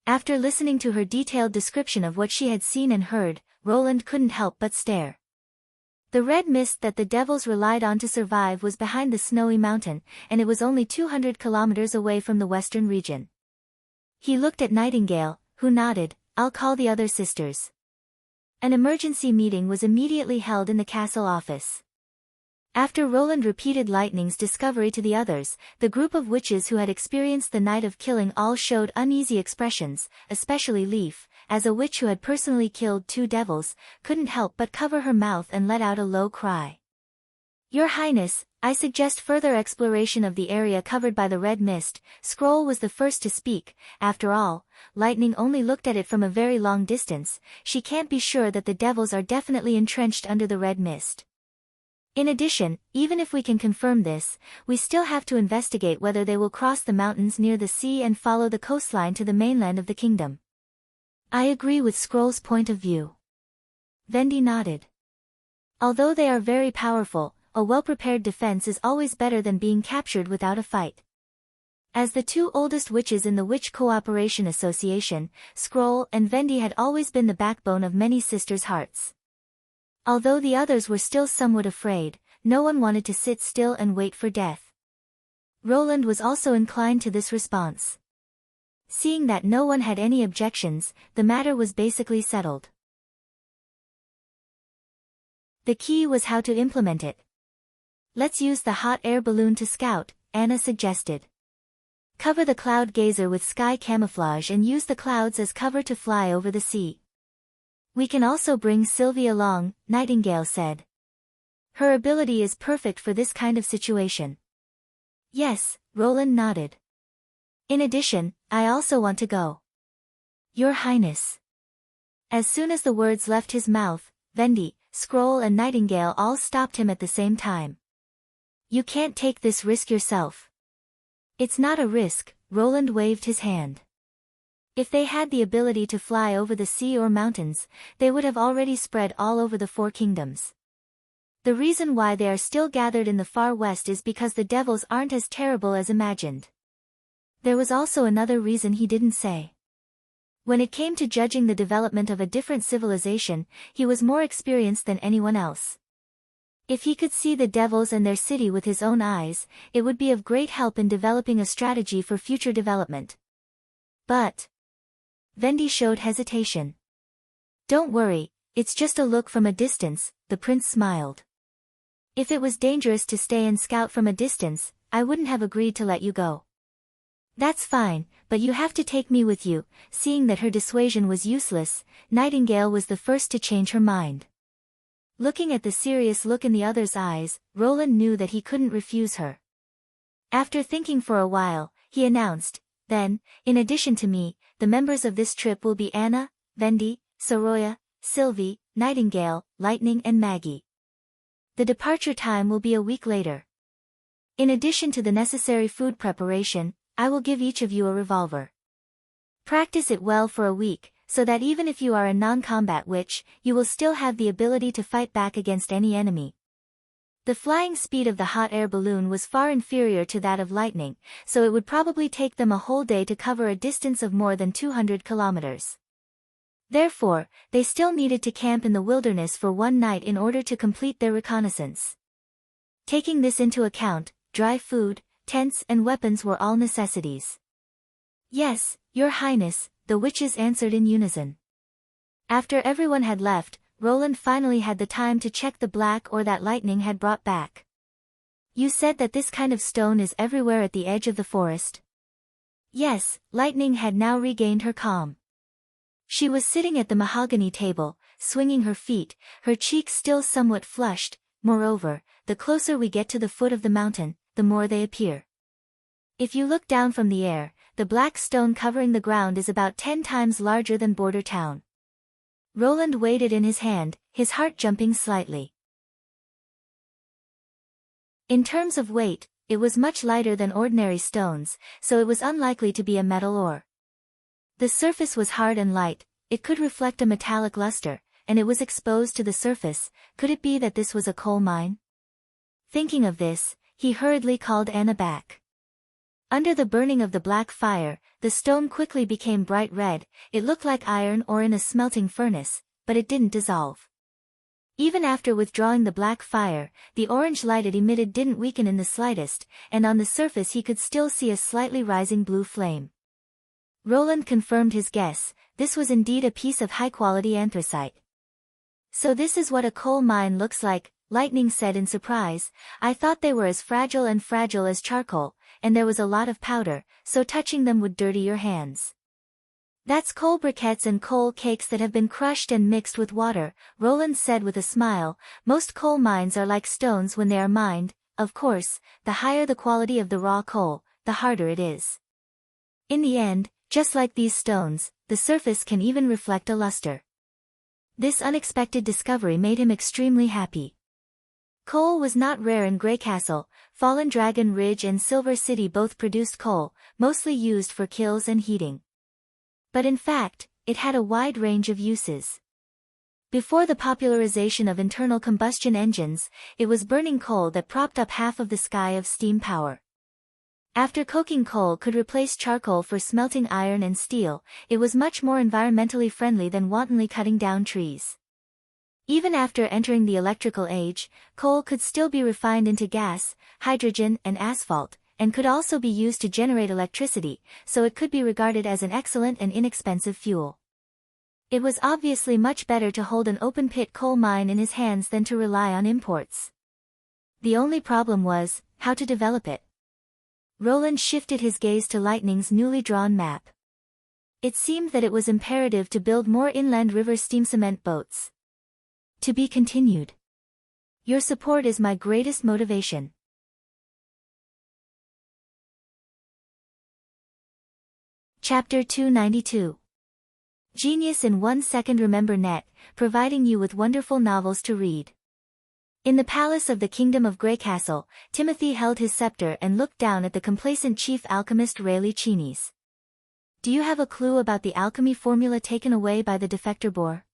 After listening to her detailed description of what she had seen and heard, Roland couldn't help but stare. The red mist that the devils relied on to survive was behind the snowy mountain, and it was only 200 kilometers away from the western region. He looked at Nightingale, who nodded. "I'll call the other sisters." An emergency meeting was immediately held in the castle office. After Roland repeated Lightning's discovery to the others, the group of witches who had experienced the night of killing all showed uneasy expressions, especially Leaf, as a witch who had personally killed 2 devils, couldn't help but cover her mouth and let out a low cry. "Your Highness, I suggest further exploration of the area covered by the red mist." Scroll was the first to speak. After all, Lightning only looked at it from a very long distance. She can't be sure that the devils are definitely entrenched under the red mist. In addition, even if we can confirm this, we still have to investigate whether they will cross the mountains near the sea and follow the coastline to the mainland of the kingdom. I agree with Scroll's point of view. Vendi nodded. Although they are very powerful, a well-prepared defense is always better than being captured without a fight. As the 2 oldest witches in the Witch Cooperation Association, Scroll and Vendi had always been the backbone of many sisters' hearts. Although the others were still somewhat afraid, no one wanted to sit still and wait for death. Roland was also inclined to this response. Seeing that no one had any objections, the matter was basically settled. The key was how to implement it. "Let's use the hot air balloon to scout," Anna suggested. "Cover the cloud gazer with sky camouflage and use the clouds as cover to fly over the sea." "We can also bring Sylvie along," Nightingale said. "Her ability is perfect for this kind of situation." "Yes," Roland nodded. "In addition, I also want to go." "Your Highness." As soon as the words left his mouth, Vendi, Scroll and Nightingale all stopped him at the same time. "You can't take this risk yourself." "It's not a risk," Roland waved his hand. If they had the ability to fly over the sea or mountains, they would have already spread all over the 4 kingdoms. The reason why they are still gathered in the far west is because the devils aren't as terrible as imagined. There was also another reason he didn't say. When it came to judging the development of a different civilization, he was more experienced than anyone else. If he could see the devils and their city with his own eyes, it would be of great help in developing a strategy for future development. But Vendi showed hesitation. "Don't worry, it's just a look from a distance," the prince smiled. "If it was dangerous to stay and scout from a distance, I wouldn't have agreed to let you go." "That's fine, but you have to take me with you." Seeing that her dissuasion was useless, Nightingale was the first to change her mind. Looking at the serious look in the other's eyes, Roland knew that he couldn't refuse her. After thinking for a while, he announced, "Then, in addition to me, the members of this trip will be Anna, Vendi, Soroya, Sylvie, Nightingale, Lightning and Maggie. The departure time will be a week later. In addition to the necessary food preparation, I will give each of you a revolver. Practice it well for a week, so that even if you are a non-combat witch, you will still have the ability to fight back against any enemy." The flying speed of the hot air balloon was far inferior to that of Lightning, so it would probably take them a whole day to cover a distance of more than 200 kilometers. Therefore, they still needed to camp in the wilderness for 1 night in order to complete their reconnaissance. Taking this into account, dry food, tents and weapons were all necessities. "Yes, Your Highness," the witches answered in unison. After everyone had left, Roland finally had the time to check the black ore that Lightning had brought back. "You said that this kind of stone is everywhere at the edge of the forest?" Yes, Lightning had now regained her calm. She was sitting at the mahogany table, swinging her feet, her cheeks still somewhat flushed. "Moreover, the closer we get to the foot of the mountain, the more they appear. If you look down from the air, the black stone covering the ground is about 10 times larger than Border Town." Roland weighed it in his hand, his heart jumping slightly. In terms of weight, it was much lighter than ordinary stones, so it was unlikely to be a metal ore. The surface was hard and light, it could reflect a metallic luster, and it was exposed to the surface. Could it be that this was a coal mine? Thinking of this, he hurriedly called Anna back. Under the burning of the black fire, the stone quickly became bright red. It looked like iron or in a smelting furnace, but it didn't dissolve. Even after withdrawing the black fire, the orange light it emitted didn't weaken in the slightest, and on the surface he could still see a slightly rising blue flame. Roland confirmed his guess. This was indeed a piece of high-quality anthracite. "So this is what a coal mine looks like," Lightning said in surprise. "I thought they were as fragile as charcoal, and there was a lot of powder, so touching them would dirty your hands." "That's coal briquettes and coal cakes that have been crushed and mixed with water," Roland said with a smile. "Most coal mines are like stones when they are mined. Of course, the higher the quality of the raw coal, the harder it is. In the end, just like these stones, the surface can even reflect a luster." This unexpected discovery made him extremely happy. Coal was not rare in Greycastle. Fallen Dragon Ridge and Silver City both produced coal, mostly used for kilns and heating. But in fact, it had a wide range of uses. Before the popularization of internal combustion engines, it was burning coal that propped up half of the sky of steam power. After coking coal could replace charcoal for smelting iron and steel, it was much more environmentally friendly than wantonly cutting down trees. Even after entering the electrical age, coal could still be refined into gas, hydrogen, and asphalt, and could also be used to generate electricity, so it could be regarded as an excellent and inexpensive fuel. It was obviously much better to hold an open-pit coal mine in his hands than to rely on imports. The only problem was, how to develop it. Roland shifted his gaze to Lightning's newly drawn map. It seemed that it was imperative to build more inland river steam cement boats. To be continued. Your support is my greatest motivation. Chapter 292. Genius in 1 second. Remember Net, providing you with wonderful novels to read. In the palace of the Kingdom of Greycastle, Timothy held his scepter and looked down at the complacent chief alchemist Rayleigh Cheney's. "Do you have a clue about the alchemy formula taken away by the defector Boar?"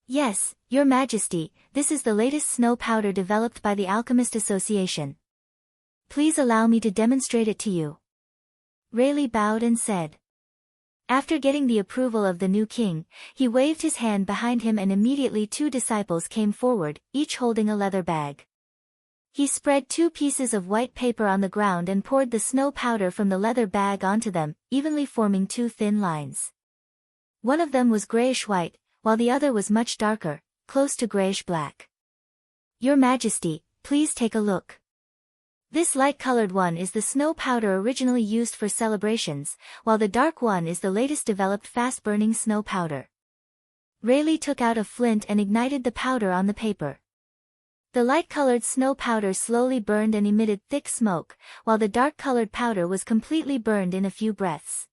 "Yes, Your Majesty, this is the latest snow powder developed by the Alchemist Association. Please allow me to demonstrate it to you." Rayleigh bowed and said. After getting the approval of the new king, he waved his hand behind him and immediately 2 disciples came forward, each holding a leather bag. He spread 2 pieces of white paper on the ground and poured the snow powder from the leather bag onto them, evenly forming 2 thin lines. One of them was grayish-white, while the other was much darker, close to grayish-black. "Your Majesty, please take a look. This light-colored one is the snow powder originally used for celebrations, while the dark one is the latest developed fast-burning snow powder." Rayleigh took out a flint and ignited the powder on the paper. The light-colored snow powder slowly burned and emitted thick smoke, while the dark-colored powder was completely burned in a few breaths.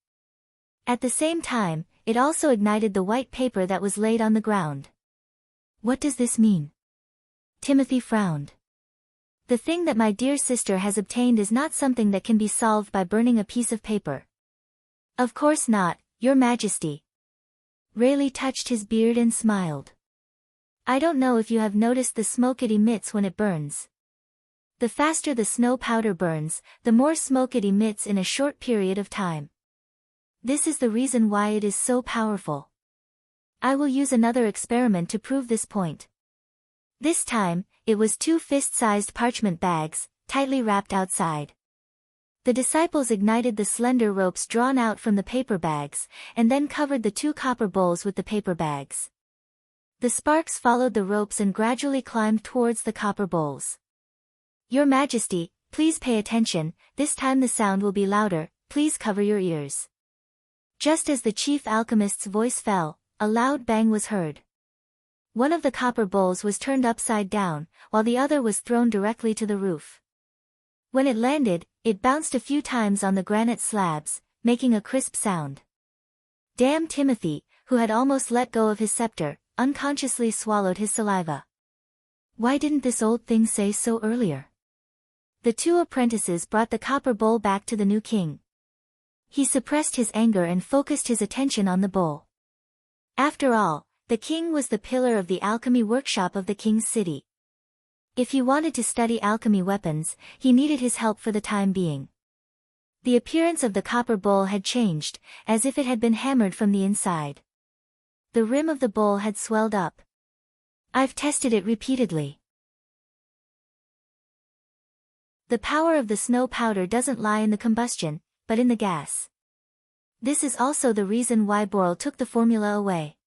At the same time, it also ignited the white paper that was laid on the ground. "What does this mean?" Timothy frowned. "The thing that my dear sister has obtained is not something that can be solved by burning a piece of paper." "Of course not, Your Majesty." Rayleigh touched his beard and smiled. "I don't know if you have noticed the smoke it emits when it burns. The faster the snow powder burns, the more smoke it emits in a short period of time. This is the reason why it is so powerful. I will use another experiment to prove this point." This time, it was 2 fist-sized parchment bags, tightly wrapped outside. The disciples ignited the slender ropes drawn out from the paper bags, and then covered the 2 copper bowls with the paper bags. The sparks followed the ropes and gradually climbed towards the copper bowls. "Your Majesty, please pay attention, this time the sound will be louder, please cover your ears." Just as the chief alchemist's voice fell, a loud bang was heard. One of the copper bowls was turned upside down, while the other was thrown directly to the roof. When it landed, it bounced a few times on the granite slabs, making a crisp sound. Damn! Timothy, who had almost let go of his scepter, unconsciously swallowed his saliva. Why didn't this old thing say so earlier? The 2 apprentices brought the copper bowl back to the new king. He suppressed his anger and focused his attention on the bowl. After all, the king was the pillar of the alchemy workshop of the king's city. If he wanted to study alchemy weapons, he needed his help for the time being. The appearance of the copper bowl had changed, as if it had been hammered from the inside. The rim of the bowl had swelled up. I've tested it repeatedly. The power of the snow powder doesn't lie in the combustion, but in the gas. This is also the reason why Borl took the formula away.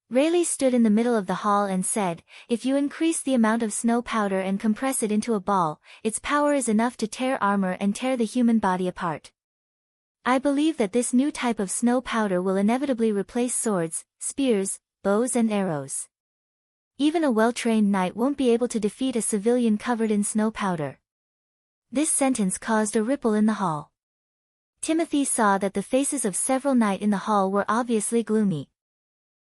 Rayleigh stood in the middle of the hall and said, "If you increase the amount of snow powder and compress it into a ball, its power is enough to tear armor and tear the human body apart. I believe that this new type of snow powder will inevitably replace swords, spears, bows and arrows. Even a well-trained knight won't be able to defeat a civilian covered in snow powder." This sentence caused a ripple in the hall. Timothy saw that the faces of several knights in the hall were obviously gloomy.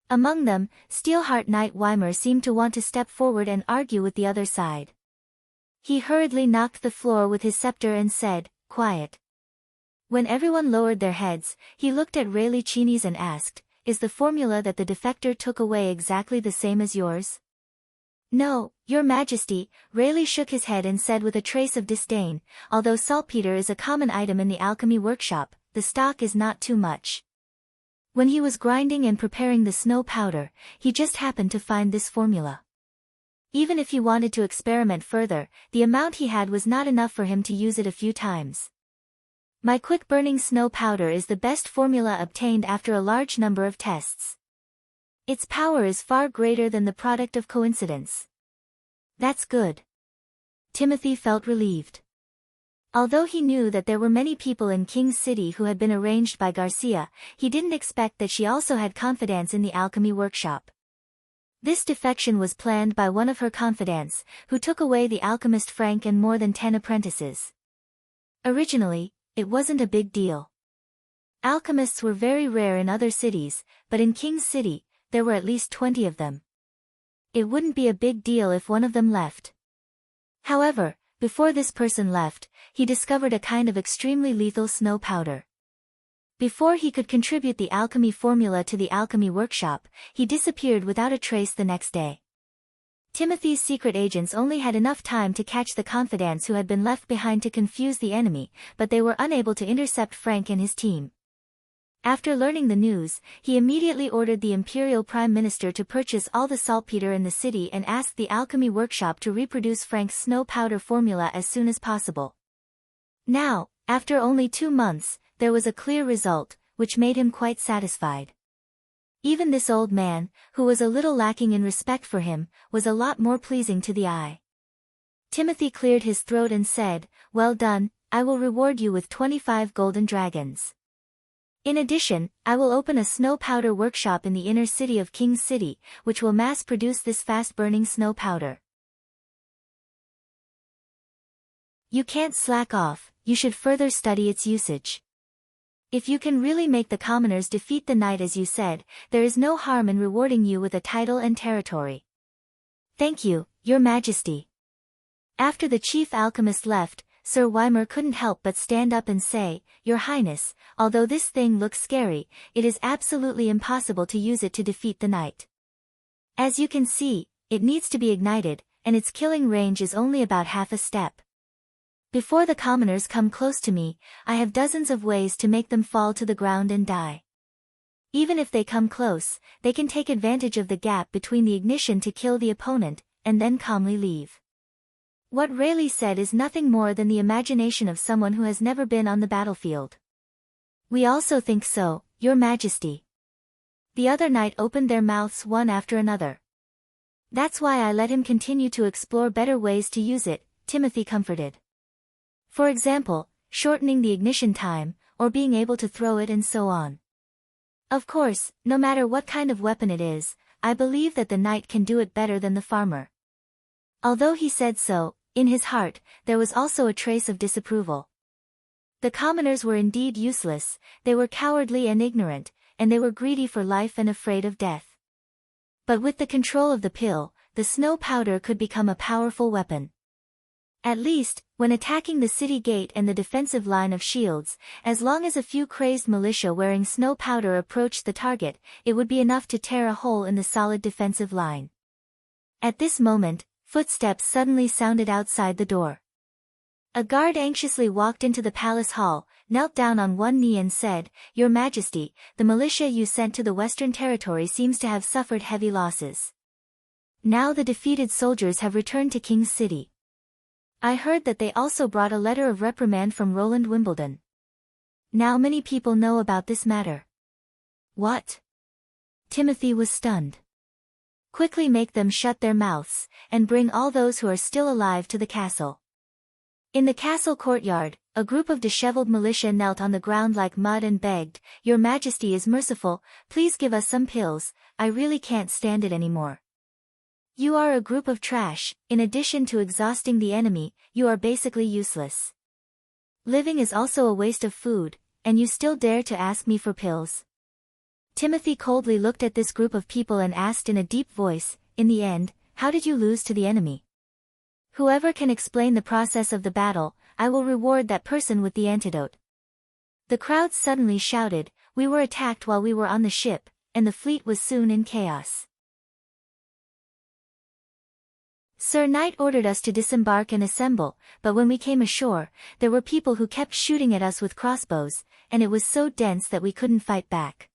Among them, Steelheart Knight Weimer seemed to want to step forward and argue with the other side. He hurriedly knocked the floor with his scepter and said, "Quiet." When everyone lowered their heads, he looked at Rayleigh Cheney's and asked, "Is the formula that the defector took away exactly the same as yours?" "No, Your Majesty," Rayleigh shook his head and said with a trace of disdain, "although saltpeter is a common item in the alchemy workshop, the stock is not too much. When he was grinding and preparing the snow powder, he just happened to find this formula. Even if he wanted to experiment further, the amount he had was not enough for him to use it a few times. My quick-burning snow powder is the best formula obtained after a large number of tests. Its power is far greater than the product of coincidence." "That's good." Timothy felt relieved. Although he knew that there were many people in King's City who had been arranged by Garcia, he didn't expect that she also had confidants in the alchemy workshop. This defection was planned by one of her confidants, who took away the alchemist Frank and more than 10 apprentices. Originally, it wasn't a big deal. Alchemists were very rare in other cities, but in King's City, there were at least 20 of them. It wouldn't be a big deal if one of them left. However, before this person left, he discovered a kind of extremely lethal snow powder. Before he could contribute the alchemy formula to the alchemy workshop, he disappeared without a trace the next day. Timothy's secret agents only had enough time to catch the confidants who had been left behind to confuse the enemy, but they were unable to intercept Frank and his team. After learning the news, he immediately ordered the Imperial Prime Minister to purchase all the saltpeter in the city and asked the alchemy workshop to reproduce Frank's snow powder formula as soon as possible. Now, after only 2 months, there was a clear result, which made him quite satisfied. Even this old man, who was a little lacking in respect for him, was a lot more pleasing to the eye. Timothy cleared his throat and said, "Well done, I will reward you with 25 golden dragons. In addition, I will open a snow powder workshop in the inner city of King's City, which will mass-produce this fast-burning snow powder. You can't slack off, you should further study its usage. If you can really make the commoners defeat the knight as you said, there is no harm in rewarding you with a title and territory." "Thank you, Your Majesty." After the chief alchemist left, Sir Weimer couldn't help but stand up and say, "Your Highness, although this thing looks scary, it is absolutely impossible to use it to defeat the knight. As you can see, it needs to be ignited, and its killing range is only about half a step. Before the commoners come close to me, I have dozens of ways to make them fall to the ground and die. Even if they come close, they can take advantage of the gap between the ignition to kill the opponent, and then calmly leave." What Rayleigh said is nothing more than the imagination of someone who has never been on the battlefield. "We also think so, Your Majesty." The other knight opened their mouths one after another. "That's why I let him continue to explore better ways to use it," Timothy comforted. "For example, shortening the ignition time, or being able to throw it and so on. Of course, no matter what kind of weapon it is, I believe that the knight can do it better than the farmer." Although he said so, in his heart, there was also a trace of disapproval. The commoners were indeed useless, they were cowardly and ignorant, and they were greedy for life and afraid of death. But with the control of the pill, the snow powder could become a powerful weapon. At least, when attacking the city gate and the defensive line of shields, as long as a few crazed militia wearing snow powder approached the target, it would be enough to tear a hole in the solid defensive line. At this moment, Footsteps suddenly sounded outside the door. A guard anxiously walked into the palace hall, knelt down on one knee and said, "Your Majesty, the militia you sent to the Western Territory seems to have suffered heavy losses. Now the defeated soldiers have returned to King's City. I heard that they also brought a letter of reprimand from Roland Wimbledon. Now many people know about this matter." "What?" Timothy was stunned. "Quickly make them shut their mouths, and bring all those who are still alive to the castle." In the castle courtyard, a group of disheveled militia knelt on the ground like mud and begged, "Your Majesty is merciful, please give us some pills, I really can't stand it anymore. You are a group of trash, in addition to exhausting the enemy, you are basically useless. Living is also a waste of food, and you still dare to ask me for pills." Timothy coldly looked at this group of people and asked in a deep voice, "In the end, how did you lose to the enemy? Whoever can explain the process of the battle, I will reward that person with the antidote." The crowd suddenly shouted, "We were attacked while we were on the ship, and the fleet was soon in chaos. Sir Knight ordered us to disembark and assemble, but when we came ashore, there were people who kept shooting at us with crossbows, and it was so dense that we couldn't fight back.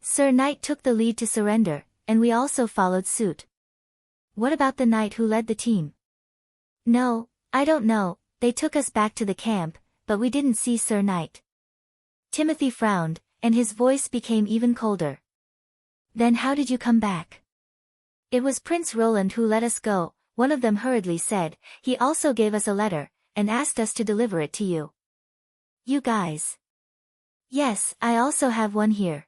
Sir Knight took the lead to surrender, and we also followed suit." "What about the knight who led the team?" "No, I don't know, they took us back to the camp, but we didn't see Sir Knight." Timothy frowned, and his voice became even colder. "Then how did you come back?" "It was Prince Roland who let us go," one of them hurriedly said. "He also gave us a letter, and asked us to deliver it to you." "You guys." "Yes, I also have one here."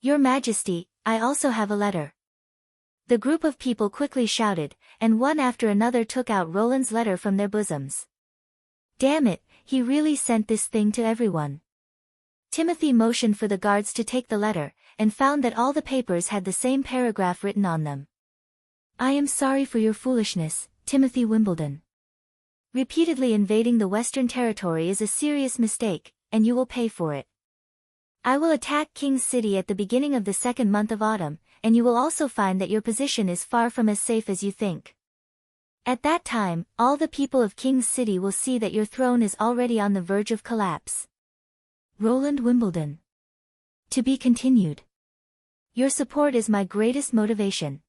"Your Majesty, I also have a letter." The group of people quickly shouted, and one after another took out Roland's letter from their bosoms. "Damn it, he really sent this thing to everyone." Timothy motioned for the guards to take the letter, and found that all the papers had the same paragraph written on them. "I am sorry for your foolishness, Timothy Wimbledon. Repeatedly invading the Western Territory is a serious mistake, and you will pay for it. I will attack King's City at the beginning of the second month of autumn, and you will also find that your position is far from as safe as you think. At that time, all the people of King's City will see that your throne is already on the verge of collapse. Roland Wimbledon. To be continued. Your support is my greatest motivation."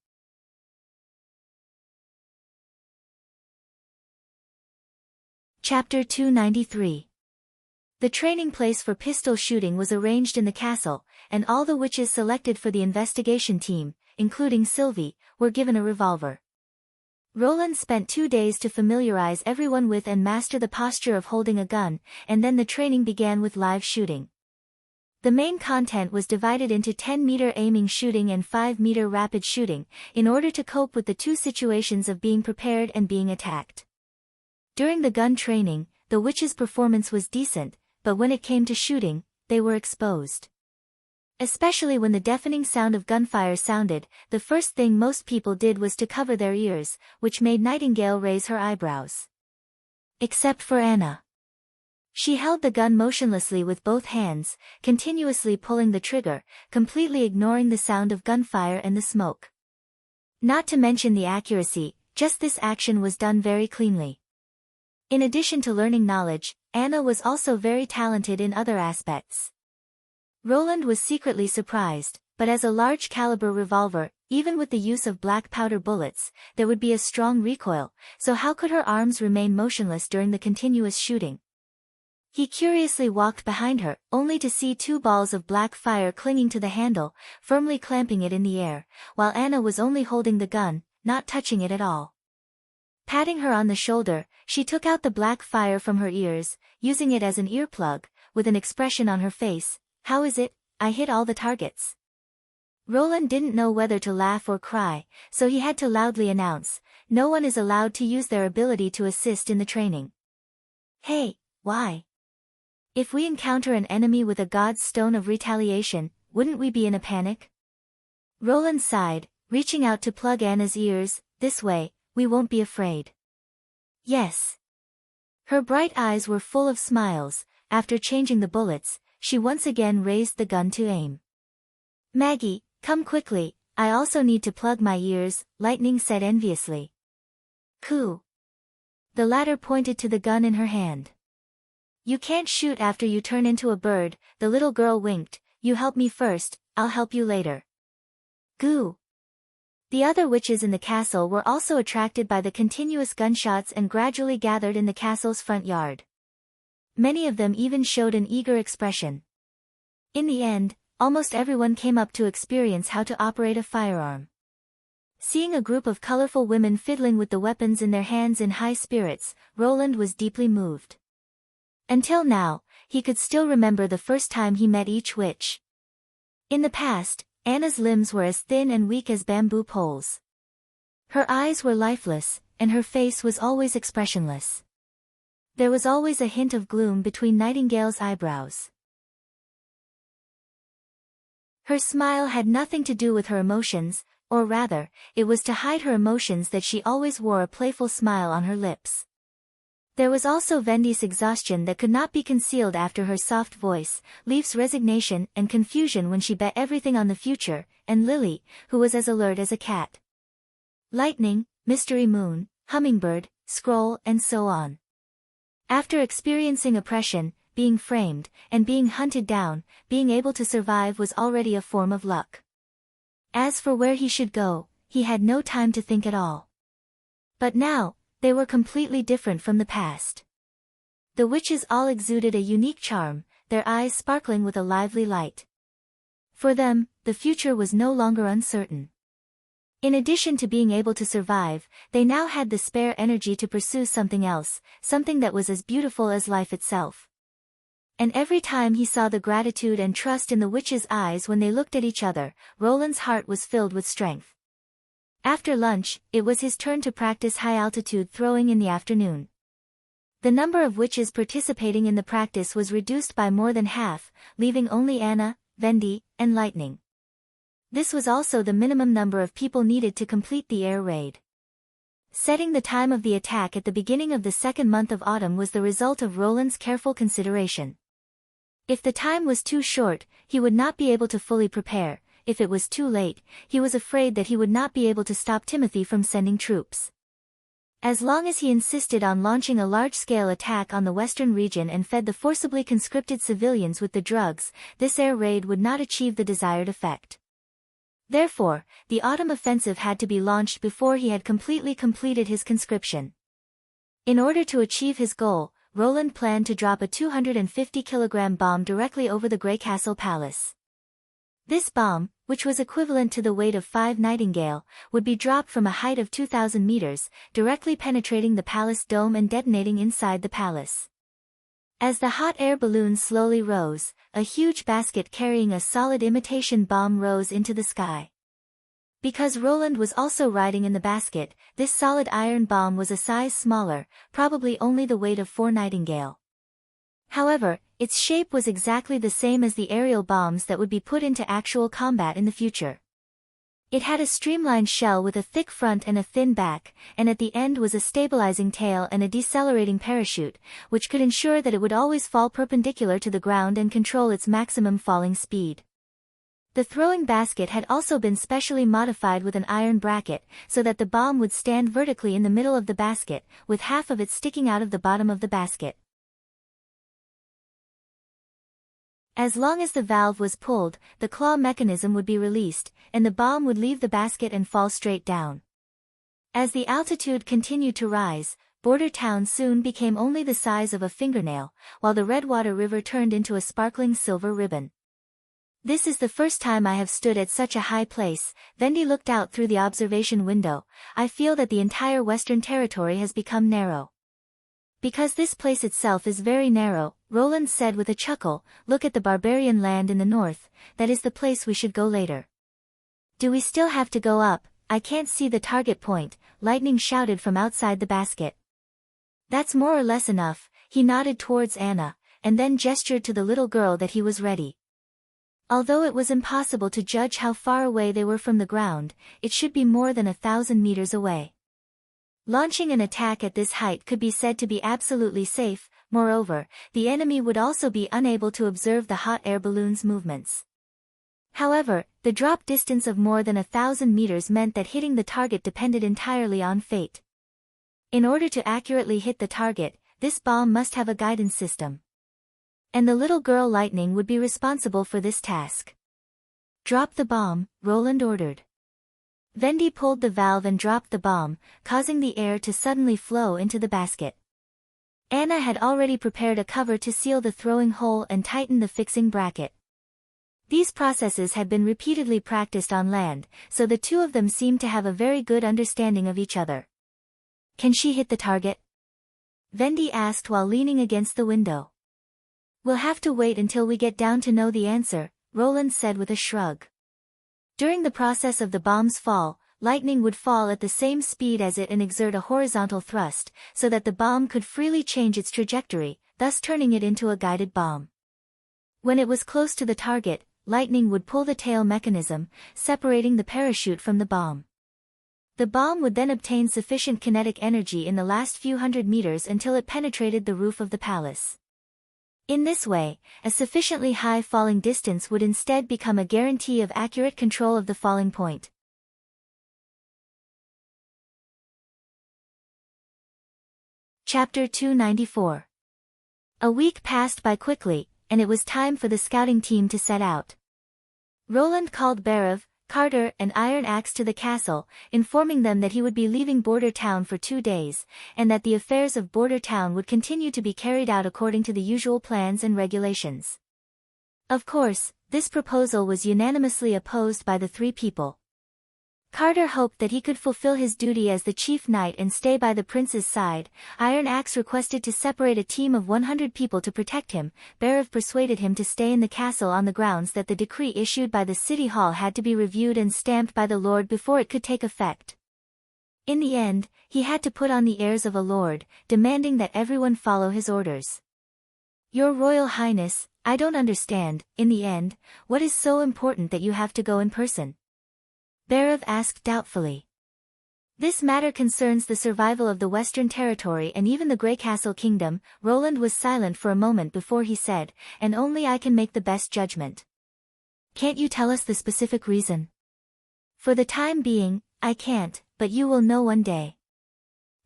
Chapter 293. The training place for pistol shooting was arranged in the castle, and all the witches selected for the investigation team, including Sylvie, were given a revolver. Roland spent 2 days to familiarize everyone with and master the posture of holding a gun, and then the training began with live shooting. The main content was divided into 10-meter aiming shooting and 5-meter rapid shooting, in order to cope with the two situations of being prepared and being attacked. During the gun training, the witches' performance was decent, but when it came to shooting, they were exposed. Especially when the deafening sound of gunfire sounded, the first thing most people did was to cover their ears, which made Nightingale raise her eyebrows. Except for Anna. She held the gun motionlessly with both hands, continuously pulling the trigger, completely ignoring the sound of gunfire and the smoke. Not to mention the accuracy, just this action was done very cleanly. In addition to learning knowledge, Anna was also very talented in other aspects. Roland was secretly surprised, but as a large-caliber revolver, even with the use of black powder bullets, there would be a strong recoil, so how could her arms remain motionless during the continuous shooting? He curiously walked behind her, only to see 2 balls of black fire clinging to the handle, firmly clamping it in the air, while Anna was only holding the gun, not touching it at all. Patting her on the shoulder, she took out the black fire from her ears, using it as an earplug, with an expression on her face, "How is it? I hit all the targets." Roland didn't know whether to laugh or cry, so he had to loudly announce, "No one is allowed to use their ability to assist in the training." "Hey, why? If we encounter an enemy with a god's stone of retaliation, wouldn't we be in a panic?" Roland sighed, reaching out to plug Anna's ears. "This way, we won't be afraid." "Yes." Her bright eyes were full of smiles. After changing the bullets, she once again raised the gun to aim. "Maggie, come quickly, I also need to plug my ears," Lightning said enviously. Coo. The latter pointed to the gun in her hand. You can't shoot after you turn into a bird, the little girl winked. You help me first, I'll help you later. Goo. The other witches in the castle were also attracted by the continuous gunshots and gradually gathered in the castle's front yard. Many of them even showed an eager expression. In the end, almost everyone came up to experience how to operate a firearm. Seeing a group of colorful women fiddling with the weapons in their hands in high spirits, Roland was deeply moved. Until now, he could still remember the first time he met each witch. In the past, Anna's limbs were as thin and weak as bamboo poles. Her eyes were lifeless, and her face was always expressionless. There was always a hint of gloom between Nightingale's eyebrows. Her smile had nothing to do with her emotions, or rather, it was to hide her emotions that she always wore a playful smile on her lips. There was also Vendy's exhaustion that could not be concealed after her soft voice, Leaf's resignation and confusion when she bet everything on the future, and Lily, who was as alert as a cat. Lightning, Mystery Moon, Hummingbird, Scroll, and so on. After experiencing oppression, being framed, and being hunted down, being able to survive was already a form of luck. As for where he should go, he had no time to think at all. But now, they were completely different from the past. The witches all exuded a unique charm, their eyes sparkling with a lively light. For them, the future was no longer uncertain. In addition to being able to survive, they now had the spare energy to pursue something else, something that was as beautiful as life itself. And every time he saw the gratitude and trust in the witches' eyes when they looked at each other, Roland's heart was filled with strength. After lunch, it was his turn to practice high-altitude throwing in the afternoon. The number of witches participating in the practice was reduced by more than half, leaving only Anna, Vendy, and Lightning. This was also the minimum number of people needed to complete the air raid. Setting the time of the attack at the beginning of the second month of autumn was the result of Roland's careful consideration. If the time was too short, he would not be able to fully prepare. If it was too late, he was afraid that he would not be able to stop Timothy from sending troops. As long as he insisted on launching a large-scale attack on the western region and fed the forcibly conscripted civilians with the drugs, this air raid would not achieve the desired effect. Therefore, the autumn offensive had to be launched before he had completely completed his conscription. In order to achieve his goal, Roland planned to drop a 250-kilogram bomb directly over the Grey Castle Palace. This bomb, which was equivalent to the weight of 5 Nightingale, would be dropped from a height of 2,000 meters, directly penetrating the palace dome and detonating inside the palace. As the hot air balloon slowly rose, a huge basket carrying a solid imitation bomb rose into the sky. Because Roland was also riding in the basket, this solid iron bomb was a size smaller, probably only the weight of 4 Nightingale. However, its shape was exactly the same as the aerial bombs that would be put into actual combat in the future. It had a streamlined shell with a thick front and a thin back, and at the end was a stabilizing tail and a decelerating parachute, which could ensure that it would always fall perpendicular to the ground and control its maximum falling speed. The throwing basket had also been specially modified with an iron bracket, so that the bomb would stand vertically in the middle of the basket, with half of it sticking out of the bottom of the basket. As long as the valve was pulled, the claw mechanism would be released, and the bomb would leave the basket and fall straight down. As the altitude continued to rise, Border Town soon became only the size of a fingernail, while the Redwater River turned into a sparkling silver ribbon. This is the first time I have stood at such a high place, Vendy looked out through the observation window. I feel that the entire Western Territory has become narrow. Because this place itself is very narrow, Roland said with a chuckle, look at the barbarian land in the north, that is the place we should go later. Do we still have to go up? I can't see the target point, Lightning shouted from outside the basket. That's more or less enough, he nodded towards Anna, and then gestured to the little girl that he was ready. Although it was impossible to judge how far away they were from the ground, it should be more than 1,000 meters away. Launching an attack at this height could be said to be absolutely safe. Moreover, the enemy would also be unable to observe the hot air balloon's movements. However, the drop distance of more than 1,000 meters meant that hitting the target depended entirely on fate. In order to accurately hit the target, this bomb must have a guidance system. And the little girl Lightning would be responsible for this task. Drop the bomb, Roland ordered. Vendi pulled the valve and dropped the bomb, causing the air to suddenly flow into the basket. Anna had already prepared a cover to seal the throwing hole and tighten the fixing bracket. These processes had been repeatedly practiced on land, so the two of them seemed to have a very good understanding of each other. Can she hit the target? Vendi asked while leaning against the window. We'll have to wait until we get down to know the answer, Roland said with a shrug. During the process of the bomb's fall, Lightning would fall at the same speed as it and exert a horizontal thrust, so that the bomb could freely change its trajectory, thus turning it into a guided bomb. When it was close to the target, Lightning would pull the tail mechanism, separating the parachute from the bomb. The bomb would then obtain sufficient kinetic energy in the last few hundred meters until it penetrated the roof of the palace. In this way, a sufficiently high falling distance would instead become a guarantee of accurate control of the falling point. Chapter 294. A week passed by quickly, and it was time for the scouting team to set out. Roland called Barav, Carter and Iron Axe to the castle, informing them that he would be leaving Border Town for 2 days, and that the affairs of Border Town would continue to be carried out according to the usual plans and regulations. Of course, this proposal was unanimously opposed by the 3 people. Carter hoped that he could fulfill his duty as the chief knight and stay by the prince's side. Iron Axe requested to separate a team of 100 people to protect him. Barav persuaded him to stay in the castle on the grounds that the decree issued by the city hall had to be reviewed and stamped by the lord before it could take effect. In the end, he had to put on the airs of a lord, demanding that everyone follow his orders. Your Royal Highness, I don't understand, in the end, what is so important that you have to go in person? Barav asked doubtfully. This matter concerns the survival of the Western Territory and even the Grey Castle Kingdom. Roland was silent for a moment before he said, and only I can make the best judgment. Can't you tell us the specific reason? For the time being, I can't, but you will know one day.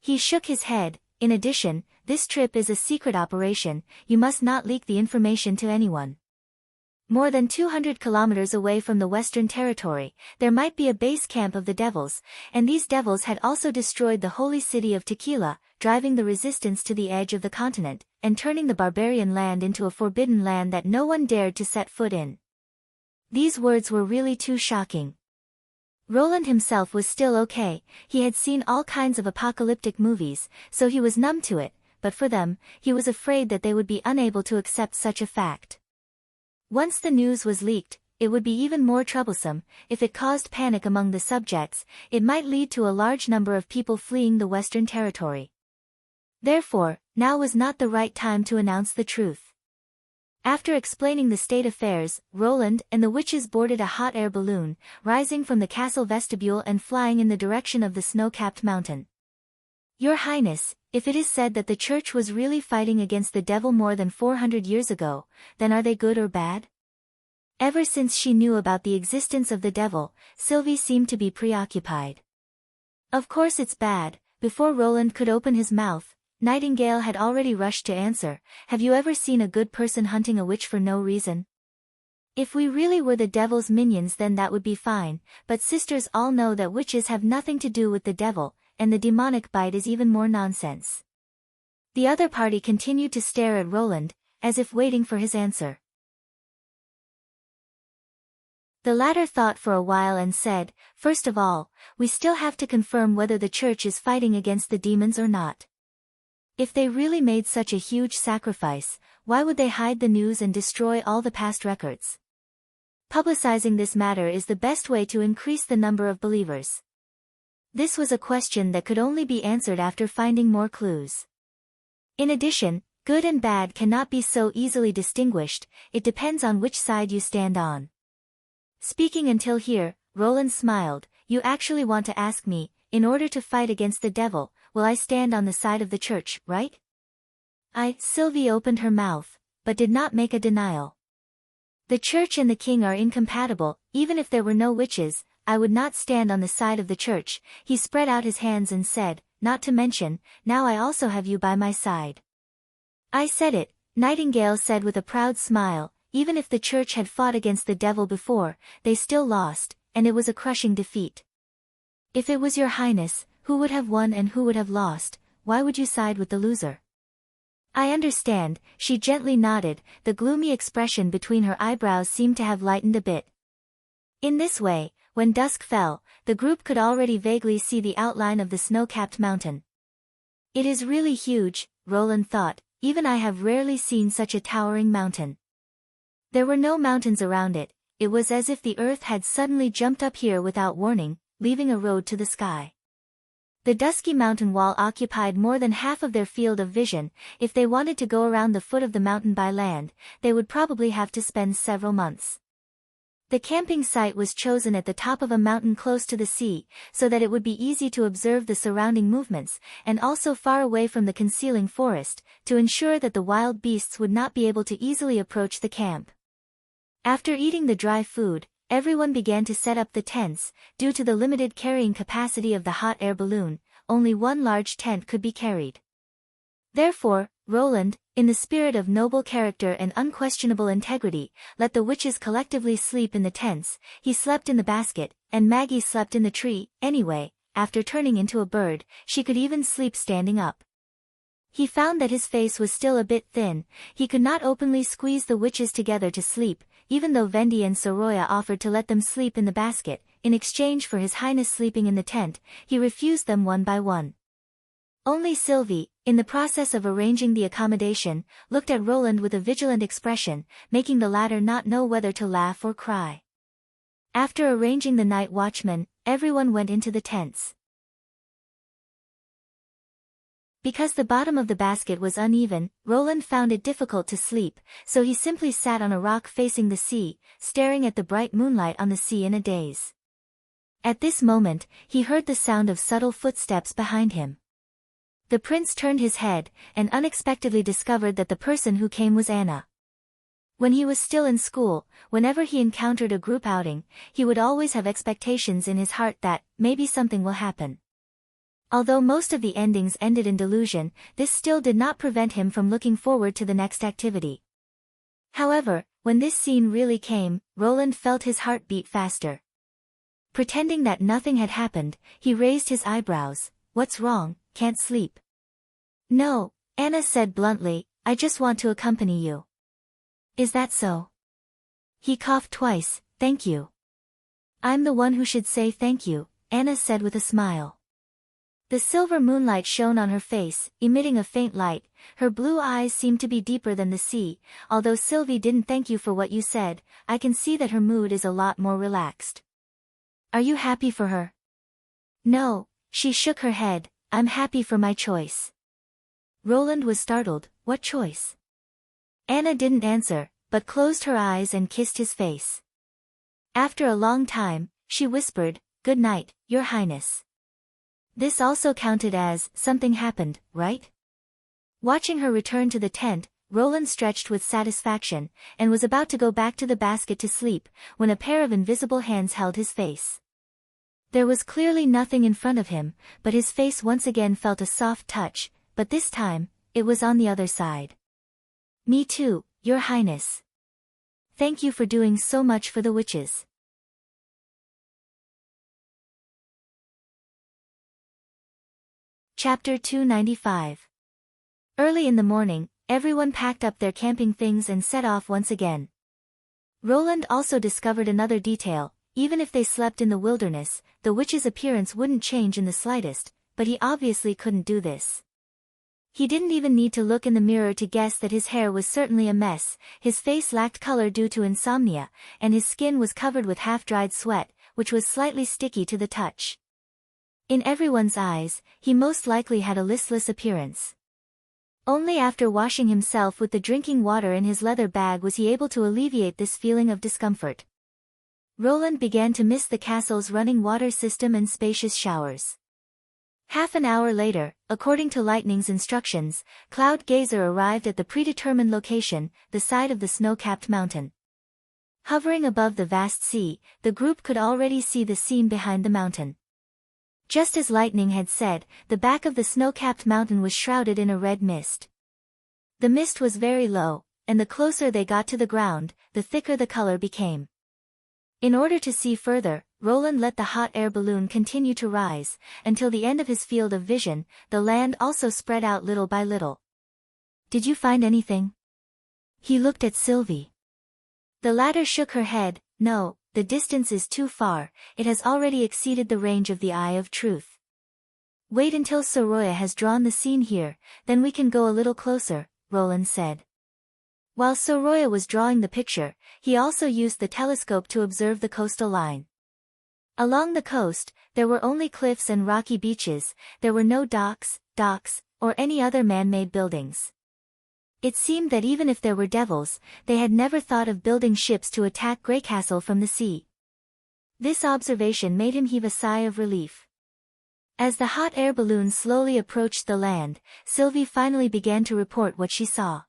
He shook his head. In addition, this trip is a secret operation, you must not leak the information to anyone. More than 200 kilometers away from the Western Territory, there might be a base camp of the devils, and these devils had also destroyed the holy city of Tequila, driving the resistance to the edge of the continent, and turning the barbarian land into a forbidden land that no one dared to set foot in. These words were really too shocking. Roland himself was still okay, he had seen all kinds of apocalyptic movies, so he was numb to it, but for them, he was afraid that they would be unable to accept such a fact. Once the news was leaked, it would be even more troublesome. If it caused panic among the subjects, it might lead to a large number of people fleeing the Western Territory. Therefore, now was not the right time to announce the truth. After explaining the state affairs, Roland and the witches boarded a hot air balloon, rising from the castle vestibule and flying in the direction of the snow-capped mountain. Your Highness, if it is said that the Church was really fighting against the devil more than 400 years ago, then are they good or bad? Ever since she knew about the existence of the devil, Sylvie seemed to be preoccupied. Of course it's bad. Before Roland could open his mouth, Nightingale had already rushed to answer, have you ever seen a good person hunting a witch for no reason? If we really were the devil's minions then that would be fine, but sisters all know that witches have nothing to do with the devil, and the demonic bite is even more nonsense. The other party continued to stare at Roland, as if waiting for his answer. The latter thought for a while and said, first of all, we still have to confirm whether the Church is fighting against the demons or not. If they really made such a huge sacrifice, why would they hide the news and destroy all the past records? Publicizing this matter is the best way to increase the number of believers. This was a question that could only be answered after finding more clues. In addition, good and bad cannot be so easily distinguished, it depends on which side you stand on. Speaking until here, Roland smiled, you actually want to ask me, in order to fight against the devil, will I stand on the side of the Church, right? Sylvie opened her mouth, but did not make a denial. The Church and the king are incompatible, even if there were no witches, I would not stand on the side of the Church. He spread out his hands and said, not to mention, now I also have you by my side." "I said it," Nightingale said with a proud smile. Even if the church had fought against the devil before, they still lost, and it was a crushing defeat. "If it was your highness, who would have won and who would have lost? Why would you side with the loser?" "I understand," she gently nodded. The gloomy expression between her eyebrows seemed to have lightened a bit. In this way, when dusk fell, the group could already vaguely see the outline of the snow-capped mountain. "It is really huge," Roland thought. "Even I have rarely seen such a towering mountain." There were no mountains around it. It was as if the earth had suddenly jumped up here without warning, leaving a road to the sky. The dusky mountain wall occupied more than half of their field of vision. If they wanted to go around the foot of the mountain by land, they would probably have to spend several months. The camping site was chosen at the top of a mountain close to the sea, so that it would be easy to observe the surrounding movements, and also far away from the concealing forest, to ensure that the wild beasts would not be able to easily approach the camp. After eating the dry food, everyone began to set up the tents. Due to the limited carrying capacity of the hot air balloon, only one large tent could be carried. Therefore, Roland, in the spirit of noble character and unquestionable integrity, let the witches collectively sleep in the tents. He slept in the basket, and Maggie slept in the tree. Anyway, after turning into a bird, she could even sleep standing up. He found that his face was still a bit thin. He could not openly squeeze the witches together to sleep, even though Vendi and Soroya offered to let them sleep in the basket. In exchange for his highness sleeping in the tent, he refused them one by one. Only Sylvie, in the process of arranging the accommodation, looked at Roland with a vigilant expression, making the latter not know whether to laugh or cry. After arranging the night watchman, everyone went into the tents. Because the bottom of the basket was uneven, Roland found it difficult to sleep, so he simply sat on a rock facing the sea, staring at the bright moonlight on the sea in a daze. At this moment, he heard the sound of subtle footsteps behind him. The prince turned his head, and unexpectedly discovered that the person who came was Anna. When he was still in school, whenever he encountered a group outing, he would always have expectations in his heart that, maybe something will happen. Although most of the endings ended in delusion, this still did not prevent him from looking forward to the next activity. However, when this scene really came, Roland felt his heart beat faster. Pretending that nothing had happened, he raised his eyebrows. "What's wrong? Can't sleep?" "No," Anna said bluntly, "I just want to accompany you." "Is that so?" He coughed twice. "Thank you." "I'm the one who should say thank you," Anna said with a smile. The silver moonlight shone on her face, emitting a faint light. Her blue eyes seemed to be deeper than the sea. "Although Sylvie didn't thank you for what you said, I can see that her mood is a lot more relaxed." "Are you happy for her?" "No," she shook her head. "I'm happy for my choice." Roland was startled. "What choice?" Anna didn't answer, but closed her eyes and kissed his face. After a long time, she whispered, "Good night, Your Highness." This also counted as, something happened, right? Watching her return to the tent, Roland stretched with satisfaction, and was about to go back to the basket to sleep, when a pair of invisible hands held his face. There was clearly nothing in front of him, but his face once again felt a soft touch, but this time, it was on the other side. "Me too, Your Highness. Thank you for doing so much for the witches." Chapter 295. Early in the morning, everyone packed up their camping things and set off once again. Roland also discovered another detail. Even if they slept in the wilderness, the witch's appearance wouldn't change in the slightest, but he obviously couldn't do this. He didn't even need to look in the mirror to guess that his hair was certainly a mess, his face lacked color due to insomnia, and his skin was covered with half-dried sweat, which was slightly sticky to the touch. In everyone's eyes, he most likely had a listless appearance. Only after washing himself with the drinking water in his leather bag was he able to alleviate this feeling of discomfort. Roland began to miss the castle's running water system and spacious showers. Half an hour later, according to Lightning's instructions, Cloud Gazer arrived at the predetermined location, the side of the snow-capped mountain. Hovering above the vast sea, the group could already see the scene behind the mountain. Just as lightning had said, the back of the snow-capped mountain was shrouded in a red mist. The mist was very low, and the closer they got to the ground, the thicker the color became. In order to see further, Roland let the hot air balloon continue to rise, until the end of his field of vision, the land also spread out little by little. "Did you find anything?" He looked at Sylvie. The latter shook her head. "No, the distance is too far, it has already exceeded the range of the eye of truth. Wait until Soroya has drawn the scene here, then we can go a little closer," Roland said. While Soroya was drawing the picture, he also used the telescope to observe the coastal line. Along the coast, there were only cliffs and rocky beaches, there were no docks, or any other man-made buildings. It seemed that even if there were devils, they had never thought of building ships to attack Greycastle from the sea. This observation made him heave a sigh of relief. As the hot air balloon slowly approached the land, Sylvie finally began to report what she saw.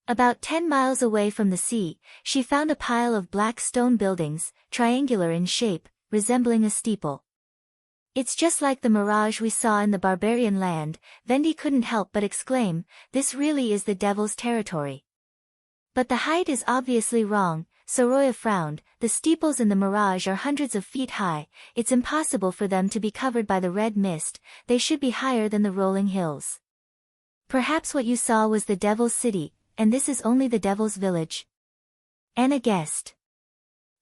About 10 miles away from the sea, she found a pile of black stone buildings, triangular in shape, resembling a steeple. "It's just like the mirage we saw in the barbarian land," Vendi couldn't help but exclaim. "This really is the devil's territory." "But the height is obviously wrong," Soroya frowned. "The steeples in the mirage are hundreds of feet high, it's impossible for them to be covered by the red mist, they should be higher than the rolling hills. Perhaps what you saw was the devil's city, and this is only the devil's village." Anna guessed.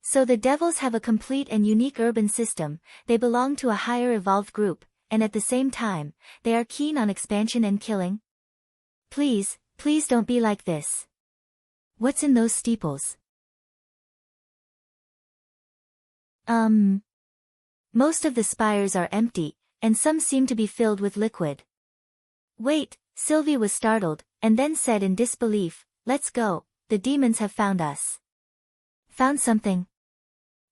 "So the devils have a complete and unique urban system, they belong to a higher evolved group, and at the same time, they are keen on expansion and killing? Please don't be like this. What's in those steeples?" Most of the spires are empty, and some seem to be filled with liquid." "Wait," Sylvie was startled, and then said in disbelief, "Let's go, the demons have found us." "Found something?"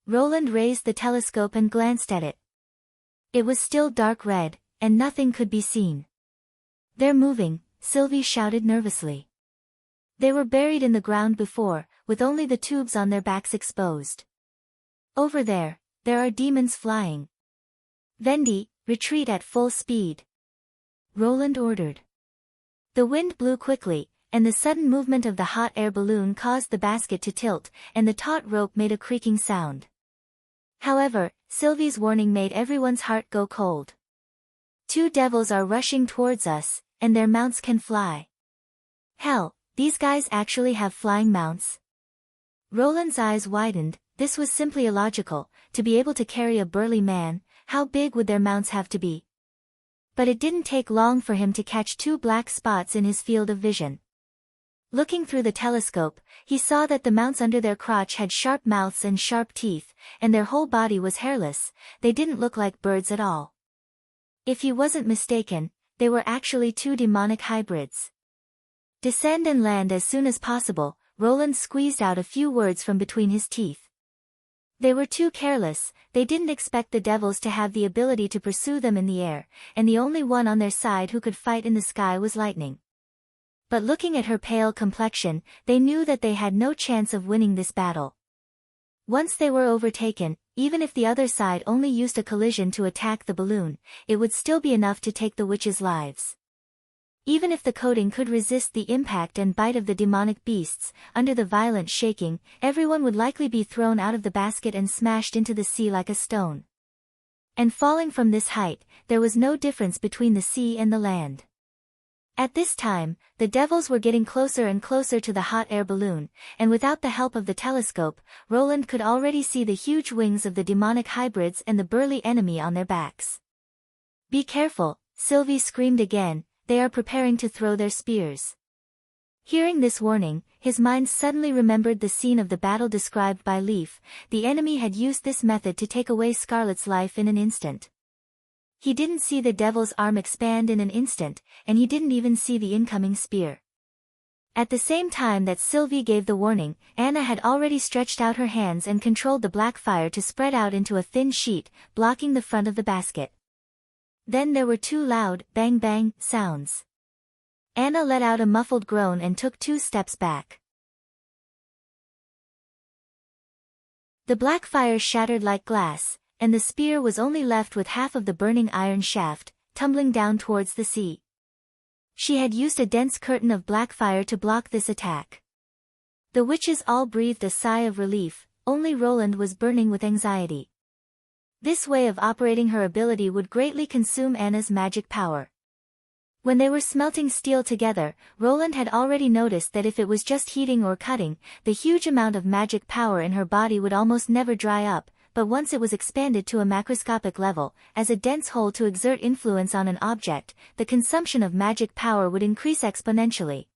Roland raised the telescope and glanced at it. It was still dark red, and nothing could be seen. "They're moving," Sylvie shouted nervously. They were buried in the ground before, with only the tubes on their backs exposed. "Over there are demons flying. Vendi, retreat at full speed," Roland ordered. The wind blew quickly, and the sudden movement of the hot air balloon caused the basket to tilt, and the taut rope made a creaking sound. However, Sylvie's warning made everyone's heart go cold. "Two devils are rushing towards us, and their mounts can fly. Hell, these guys actually have flying mounts?" Roland's eyes widened. This was simply illogical. To be able to carry a burly man, how big would their mounts have to be? But it didn't take long for him to catch two black spots in his field of vision. Looking through the telescope, he saw that the mounts under their crotch had sharp mouths and sharp teeth, and their whole body was hairless. They didn't look like birds at all. If he wasn't mistaken, they were actually two demonic hybrids. "Descend and land as soon as possible," Roland squeezed out a few words from between his teeth. They were too careless, they didn't expect the devils to have the ability to pursue them in the air, and the only one on their side who could fight in the sky was lightning. But looking at her pale complexion, they knew that they had no chance of winning this battle. Once they were overtaken, even if the other side only used a collision to attack the balloon, it would still be enough to take the witches' lives. Even if the coating could resist the impact and bite of the demonic beasts, under the violent shaking, everyone would likely be thrown out of the basket and smashed into the sea like a stone. And falling from this height, there was no difference between the sea and the land. At this time, the devils were getting closer and closer to the hot air balloon, and without the help of the telescope, Roland could already see the huge wings of the demonic hybrids and the burly enemy on their backs. "Be careful," Sylvie screamed again. "They are preparing to throw their spears." Hearing this warning, his mind suddenly remembered the scene of the battle described by Leaf. The enemy had used this method to take away Scarlet's life in an instant. He didn't see the devil's arm expand in an instant, and he didn't even see the incoming spear. At the same time that Sylvie gave the warning, Anna had already stretched out her hands and controlled the black fire to spread out into a thin sheet, blocking the front of the basket. Then there were two loud, bang-bang, sounds. Anna let out a muffled groan and took 2 steps back. The black fire shattered like glass, and the spear was only left with half of the burning iron shaft, tumbling down towards the sea. She had used a dense curtain of black fire to block this attack. The witches all breathed a sigh of relief, only Roland was burning with anxiety. This way of operating her ability would greatly consume Anna's magic power. When they were smelting steel together, Roland had already noticed that if it was just heating or cutting, the huge amount of magic power in her body would almost never dry up, but once it was expanded to a macroscopic level, as a dense whole to exert influence on an object, the consumption of magic power would increase exponentially.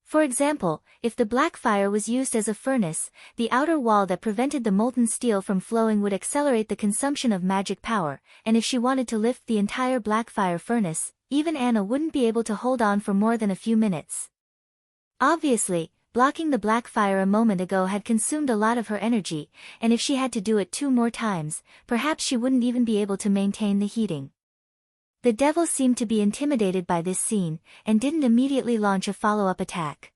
For example, if the black fire was used as a furnace, the outer wall that prevented the molten steel from flowing would accelerate the consumption of magic power, and if she wanted to lift the entire black fire furnace, even Anna wouldn't be able to hold on for more than a few minutes. Obviously, blocking the black fire a moment ago had consumed a lot of her energy, and if she had to do it 2 more times, perhaps she wouldn't even be able to maintain the heating. The devil seemed to be intimidated by this scene, and didn't immediately launch a follow-up attack.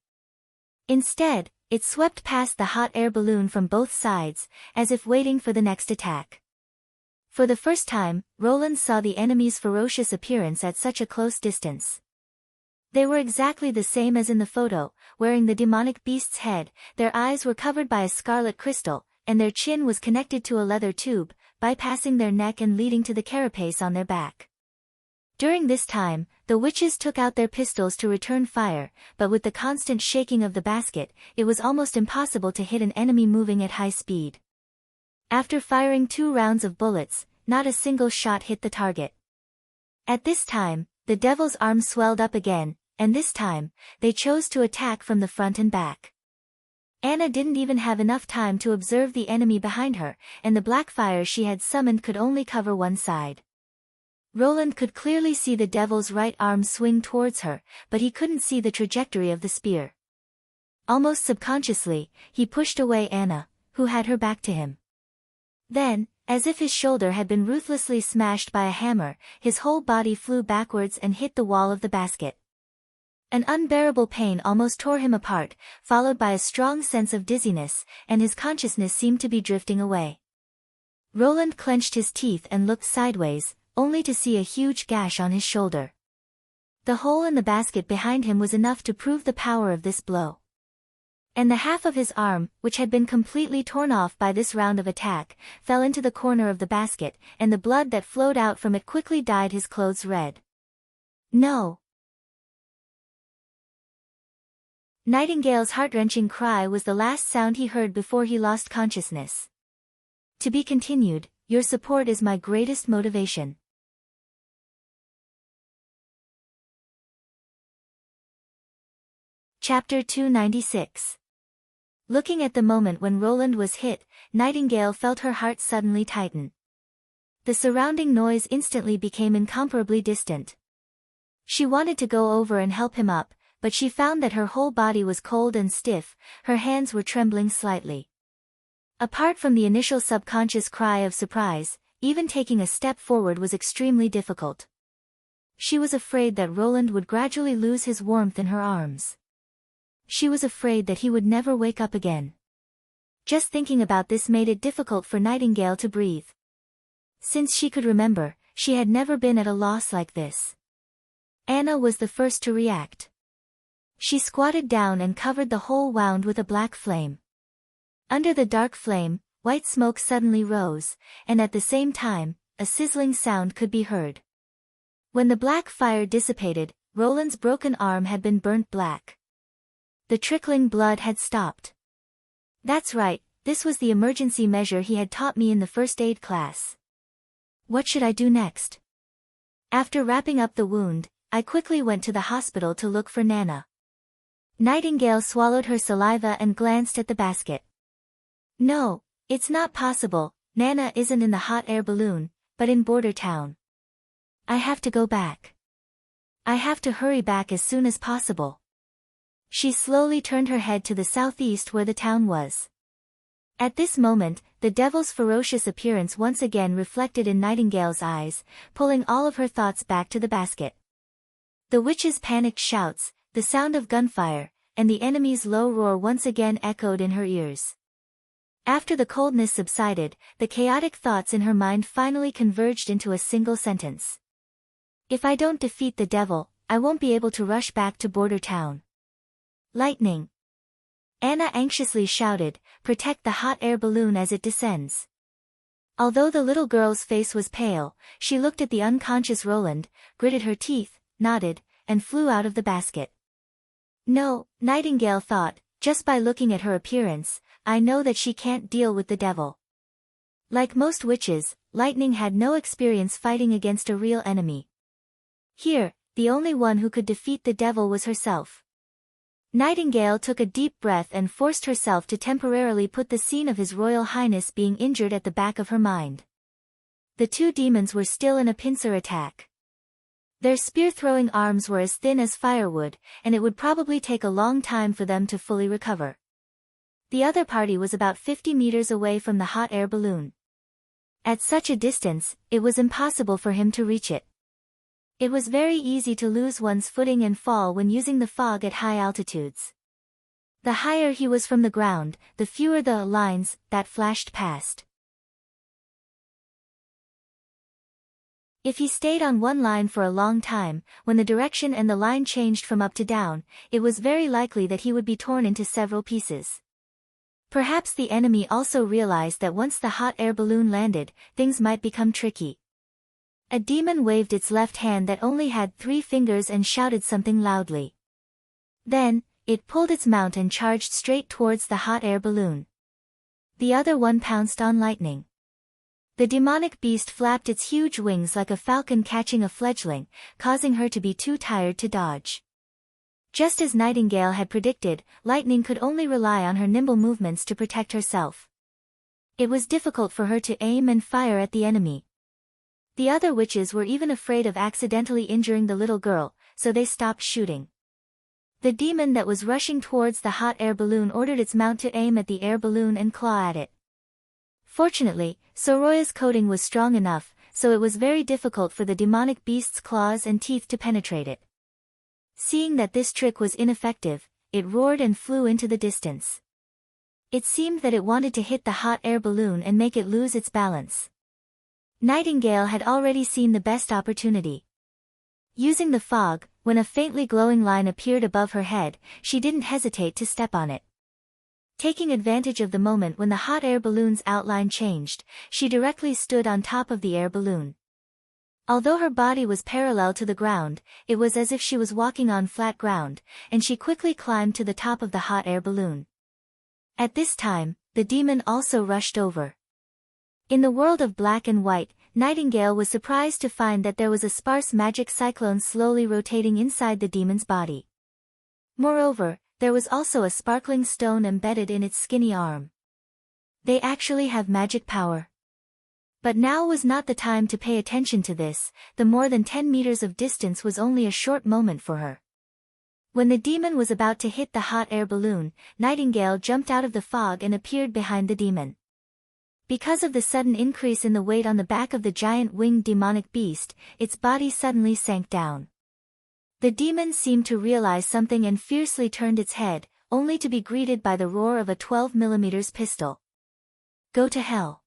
Instead, it swept past the hot air balloon from both sides, as if waiting for the next attack. For the first time, Roland saw the enemy's ferocious appearance at such a close distance. They were exactly the same as in the photo, wearing the demonic beast's head, their eyes were covered by a scarlet crystal, and their chin was connected to a leather tube, bypassing their neck and leading to the carapace on their back. During this time, the witches took out their pistols to return fire, but with the constant shaking of the basket, it was almost impossible to hit an enemy moving at high speed. After firing 2 rounds of bullets, not a single shot hit the target. At this time, the devil's arm swelled up again, and this time, they chose to attack from the front and back. Anna didn't even have enough time to observe the enemy behind her, and the black fire she had summoned could only cover one side. Roland could clearly see the devil's right arm swing towards her, but he couldn't see the trajectory of the spear. Almost subconsciously, he pushed away Anna, who had her back to him. Then, as if his shoulder had been ruthlessly smashed by a hammer, his whole body flew backwards and hit the wall of the basket. An unbearable pain almost tore him apart, followed by a strong sense of dizziness, and his consciousness seemed to be drifting away. Roland clenched his teeth and looked sideways, only to see a huge gash on his shoulder. The hole in the basket behind him was enough to prove the power of this blow. And the half of his arm, which had been completely torn off by this round of attack, fell into the corner of the basket, and the blood that flowed out from it quickly dyed his clothes red. No! Nightingale's heart-wrenching cry was the last sound he heard before he lost consciousness. To be continued. Your support is my greatest motivation. Chapter 296. Looking at the moment when Roland was hit, Nightingale felt her heart suddenly tighten. The surrounding noise instantly became incomparably distant. She wanted to go over and help him up, but she found that her whole body was cold and stiff, her hands were trembling slightly. Apart from the initial subconscious cry of surprise, even taking a step forward was extremely difficult. She was afraid that Roland would gradually lose his warmth in her arms. She was afraid that he would never wake up again. Just thinking about this made it difficult for Nightingale to breathe. Since she could remember, she had never been at a loss like this. Anna was the first to react. She squatted down and covered the whole wound with a black flame. Under the dark flame, white smoke suddenly rose, and at the same time, a sizzling sound could be heard. When the black fire dissipated, Roland's broken arm had been burnt black. The trickling blood had stopped. That's right, this was the emergency measure he had taught me in the first aid class. What should I do next? After wrapping up the wound, I quickly went to the hospital to look for Nana. Nightingale swallowed her saliva and glanced at the basket. No, it's not possible, Nana isn't in the hot air balloon, but in Border Town. I have to go back. I have to hurry back as soon as possible. She slowly turned her head to the southeast where the town was. At this moment, the devil's ferocious appearance once again reflected in Nightingale's eyes, pulling all of her thoughts back to the basket. The witch's panicked shouts, the sound of gunfire, and the enemy's low roar once again echoed in her ears. After the coldness subsided, the chaotic thoughts in her mind finally converged into a single sentence. If I don't defeat the devil, I won't be able to rush back to Border Town. Lightning! Anna anxiously shouted, protect the hot air balloon as it descends. Although the little girl's face was pale, she looked at the unconscious Roland, gritted her teeth, nodded, and flew out of the basket. No, Nightingale thought, just by looking at her appearance, I know that she can't deal with the devil. Like most witches, Lightning had no experience fighting against a real enemy. Here, the only one who could defeat the devil was herself. Nightingale took a deep breath and forced herself to temporarily put the scene of His Royal Highness being injured at the back of her mind. The two demons were still in a pincer attack. Their spear-throwing arms were as thin as firewood, and it would probably take a long time for them to fully recover. The other party was about 50 meters away from the hot air balloon. At such a distance, it was impossible for him to reach it. It was very easy to lose one's footing and fall when using the fog at high altitudes. The higher he was from the ground, the fewer the lines that flashed past. If he stayed on one line for a long time, when the direction and the line changed from up to down, it was very likely that he would be torn into several pieces. Perhaps the enemy also realized that once the hot air balloon landed, things might become tricky. A demon waved its left hand that only had 3 fingers and shouted something loudly. Then, it pulled its mount and charged straight towards the hot air balloon. The other one pounced on Lightning. The demonic beast flapped its huge wings like a falcon catching a fledgling, causing her to be too tired to dodge. Just as Nightingale had predicted, Lightning could only rely on her nimble movements to protect herself. It was difficult for her to aim and fire at the enemy. The other witches were even afraid of accidentally injuring the little girl, so they stopped shooting. The demon that was rushing towards the hot air balloon ordered its mount to aim at the air balloon and claw at it. Fortunately, Soroya's coating was strong enough, so it was very difficult for the demonic beast's claws and teeth to penetrate it. Seeing that this trick was ineffective, it roared and flew into the distance. It seemed that it wanted to hit the hot air balloon and make it lose its balance. Nightingale had already seen the best opportunity. Using the fog, when a faintly glowing line appeared above her head, she didn't hesitate to step on it. Taking advantage of the moment when the hot air balloon's outline changed, she directly stood on top of the air balloon. Although her body was parallel to the ground, it was as if she was walking on flat ground, and she quickly climbed to the top of the hot air balloon. At this time, the demon also rushed over. In the world of black and white, Nightingale was surprised to find that there was a sparse magic cyclone slowly rotating inside the demon's body. Moreover, there was also a sparkling stone embedded in its skinny arm. They actually have magic power. But now was not the time to pay attention to this. The more than 10 meters of distance was only a short moment for her. When the demon was about to hit the hot air balloon, Nightingale jumped out of the fog and appeared behind the demon. Because of the sudden increase in the weight on the back of the giant winged demonic beast, its body suddenly sank down. The demon seemed to realize something and fiercely turned its head, only to be greeted by the roar of a 12mm pistol. Go to hell.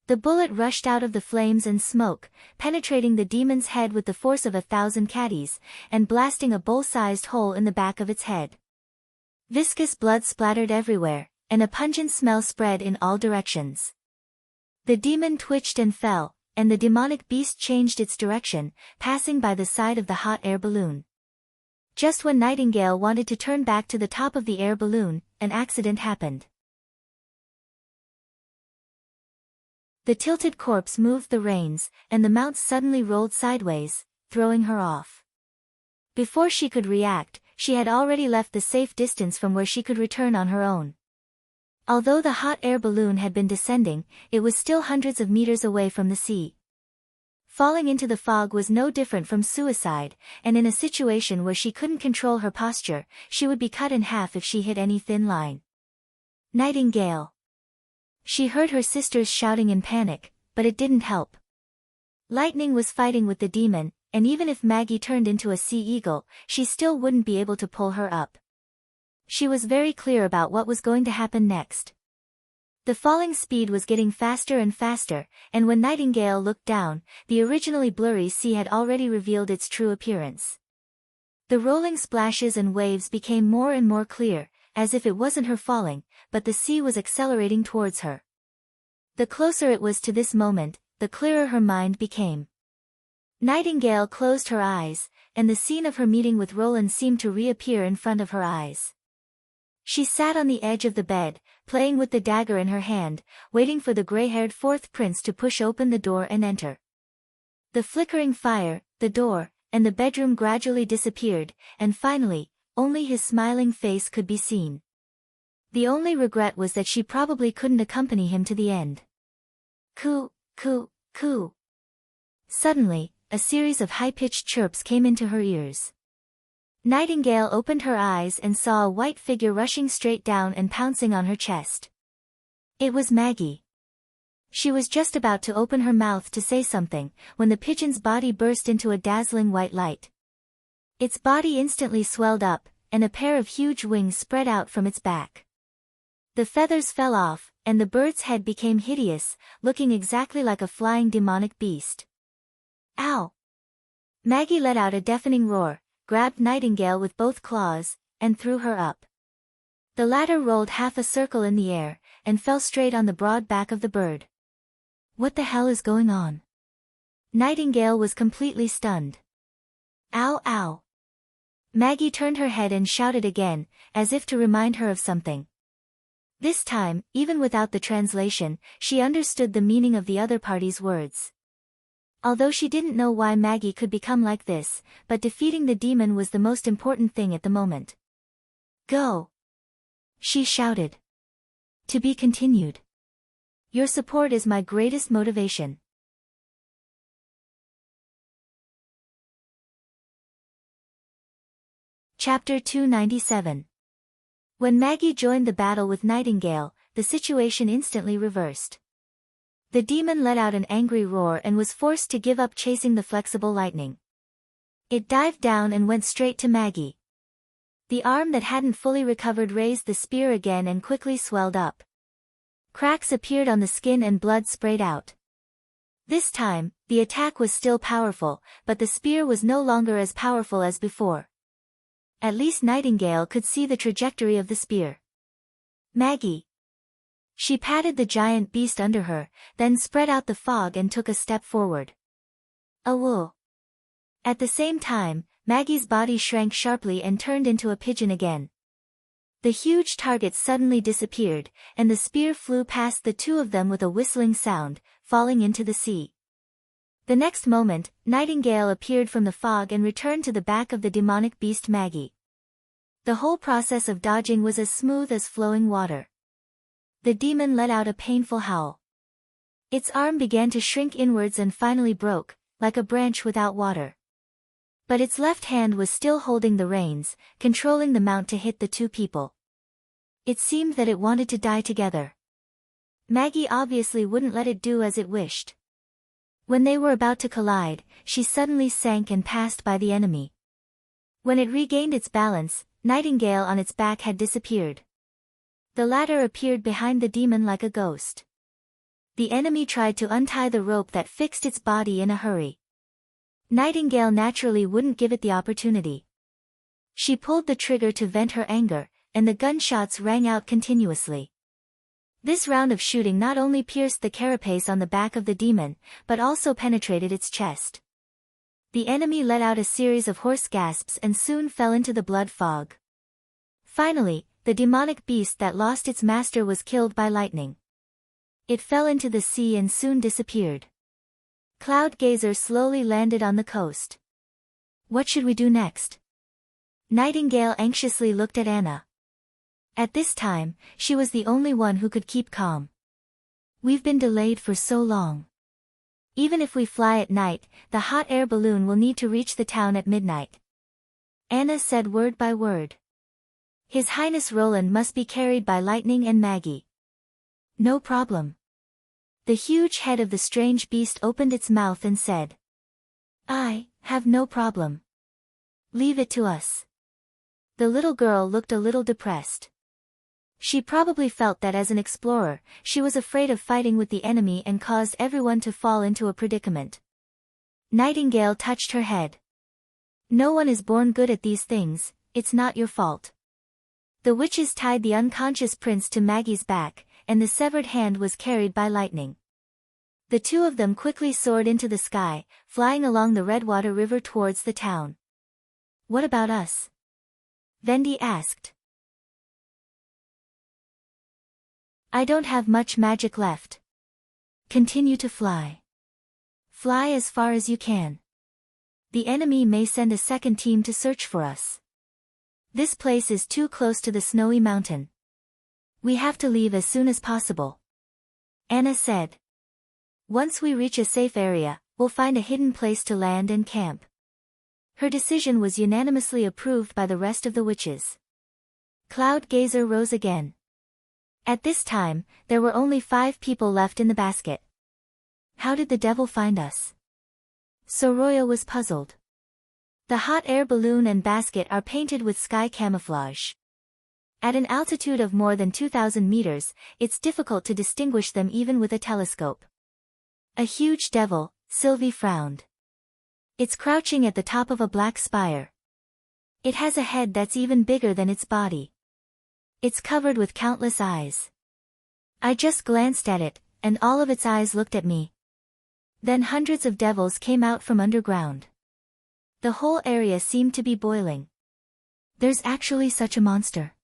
The bullet rushed out of the flames and smoke, penetrating the demon's head with the force of 1,000 caddies, and blasting a bowl-sized hole in the back of its head. Viscous blood splattered everywhere, and a pungent smell spread in all directions. The demon twitched and fell, and the demonic beast changed its direction, passing by the side of the hot air balloon. Just when Nightingale wanted to turn back to the top of the air balloon, an accident happened. The tilted corpse moved the reins, and the mount suddenly rolled sideways, throwing her off. Before she could react, she had already left the safe distance from where she could return on her own. Although the hot air balloon had been descending, it was still hundreds of meters away from the sea. Falling into the fog was no different from suicide, and in a situation where she couldn't control her posture, she would be cut in half if she hit any thin line. Nightingale. She heard her sisters shouting in panic, but it didn't help. Lightning was fighting with the demon, and even if Maggie turned into a sea eagle, she still wouldn't be able to pull her up. She was very clear about what was going to happen next. The falling speed was getting faster and faster, and when Nightingale looked down, the originally blurry sea had already revealed its true appearance. The rolling splashes and waves became more and more clear, as if it wasn't her falling, but the sea was accelerating towards her. The closer it was to this moment, the clearer her mind became. Nightingale closed her eyes, and the scene of her meeting with Roland seemed to reappear in front of her eyes. She sat on the edge of the bed, playing with the dagger in her hand, waiting for the gray-haired fourth prince to push open the door and enter. The flickering fire, the door, and the bedroom gradually disappeared, and finally, only his smiling face could be seen. The only regret was that she probably couldn't accompany him to the end. Coo, coo, coo. Suddenly, a series of high-pitched chirps came into her ears. Nightingale opened her eyes and saw a white figure rushing straight down and pouncing on her chest. It was Maggie. She was just about to open her mouth to say something, when the pigeon's body burst into a dazzling white light. Its body instantly swelled up, and a pair of huge wings spread out from its back. The feathers fell off, and the bird's head became hideous, looking exactly like a flying demonic beast. Ow! Maggie let out a deafening roar, grabbed Nightingale with both claws, and threw her up. The latter rolled half a circle in the air, and fell straight on the broad back of the bird. What the hell is going on? Nightingale was completely stunned. Ow, ow! Maggie turned her head and shouted again, as if to remind her of something. This time, even without the translation, she understood the meaning of the other party's words. Although she didn't know why Maggie could become like this, but defeating the demon was the most important thing at the moment. Go! She shouted. To be continued. Your support is my greatest motivation. Chapter 297. When Maggie joined the battle with Nightingale, the situation instantly reversed. The demon let out an angry roar and was forced to give up chasing the flexible lightning. It dived down and went straight to Maggie. The arm that hadn't fully recovered raised the spear again and quickly swelled up. Cracks appeared on the skin and blood sprayed out. This time, the attack was still powerful, but the spear was no longer as powerful as before. At least Nightingale could see the trajectory of the spear. Maggie! She patted the giant beast under her, then spread out the fog and took a step forward. Awoo! At the same time, Maggie's body shrank sharply and turned into a pigeon again. The huge target suddenly disappeared, and the spear flew past the two of them with a whistling sound, falling into the sea. The next moment, Nightingale appeared from the fog and returned to the back of the demonic beast Maggie. The whole process of dodging was as smooth as flowing water. The demon let out a painful howl. Its arm began to shrink inwards and finally broke, like a branch without water. But its left hand was still holding the reins, controlling the mount to hit the two people. It seemed that it wanted to die together. Maggie obviously wouldn't let it do as it wished. When they were about to collide, she suddenly sank and passed by the enemy. When it regained its balance, Nightingale on its back had disappeared. The latter appeared behind the demon like a ghost. The enemy tried to untie the rope that fixed its body in a hurry. Nightingale naturally wouldn't give it the opportunity. She pulled the trigger to vent her anger, and the gunshots rang out continuously. This round of shooting not only pierced the carapace on the back of the demon, but also penetrated its chest. The enemy let out a series of hoarse gasps and soon fell into the blood fog. Finally, the demonic beast that lost its master was killed by lightning. It fell into the sea and soon disappeared. Cloud Gazer slowly landed on the coast. What should we do next? Nightingale anxiously looked at Anna. At this time, she was the only one who could keep calm. We've been delayed for so long. Even if we fly at night, the hot air balloon will need to reach the town at midnight. Anna said word by word. His Highness Roland must be carried by lightning and Maggie. No problem. The huge head of the strange beast opened its mouth and said, I have no problem. Leave it to us. The little girl looked a little depressed. She probably felt that as an explorer, she was afraid of fighting with the enemy and caused everyone to fall into a predicament. Nightingale touched her head. No one is born good at these things, it's not your fault. The witches tied the unconscious prince to Maggie's back, and the severed hand was carried by lightning. The two of them quickly soared into the sky, flying along the Redwater River towards the town. What about us? Vendi asked. I don't have much magic left. Continue to fly. Fly as far as you can. The enemy may send a second team to search for us. This place is too close to the snowy mountain. We have to leave as soon as possible. Anna said. Once we reach a safe area, we'll find a hidden place to land and camp. Her decision was unanimously approved by the rest of the witches. Cloud Gazer rose again. At this time, there were only 5 people left in the basket. How did the devil find us? Soroya was puzzled. The hot air balloon and basket are painted with sky camouflage. At an altitude of more than 2,000 meters, it's difficult to distinguish them even with a telescope. A huge devil, Sylvie frowned. It's crouching at the top of a black spire. It has a head that's even bigger than its body. It's covered with countless eyes. I just glanced at it, and all of its eyes looked at me. Then hundreds of devils came out from underground. The whole area seemed to be boiling. There's actually such a monster.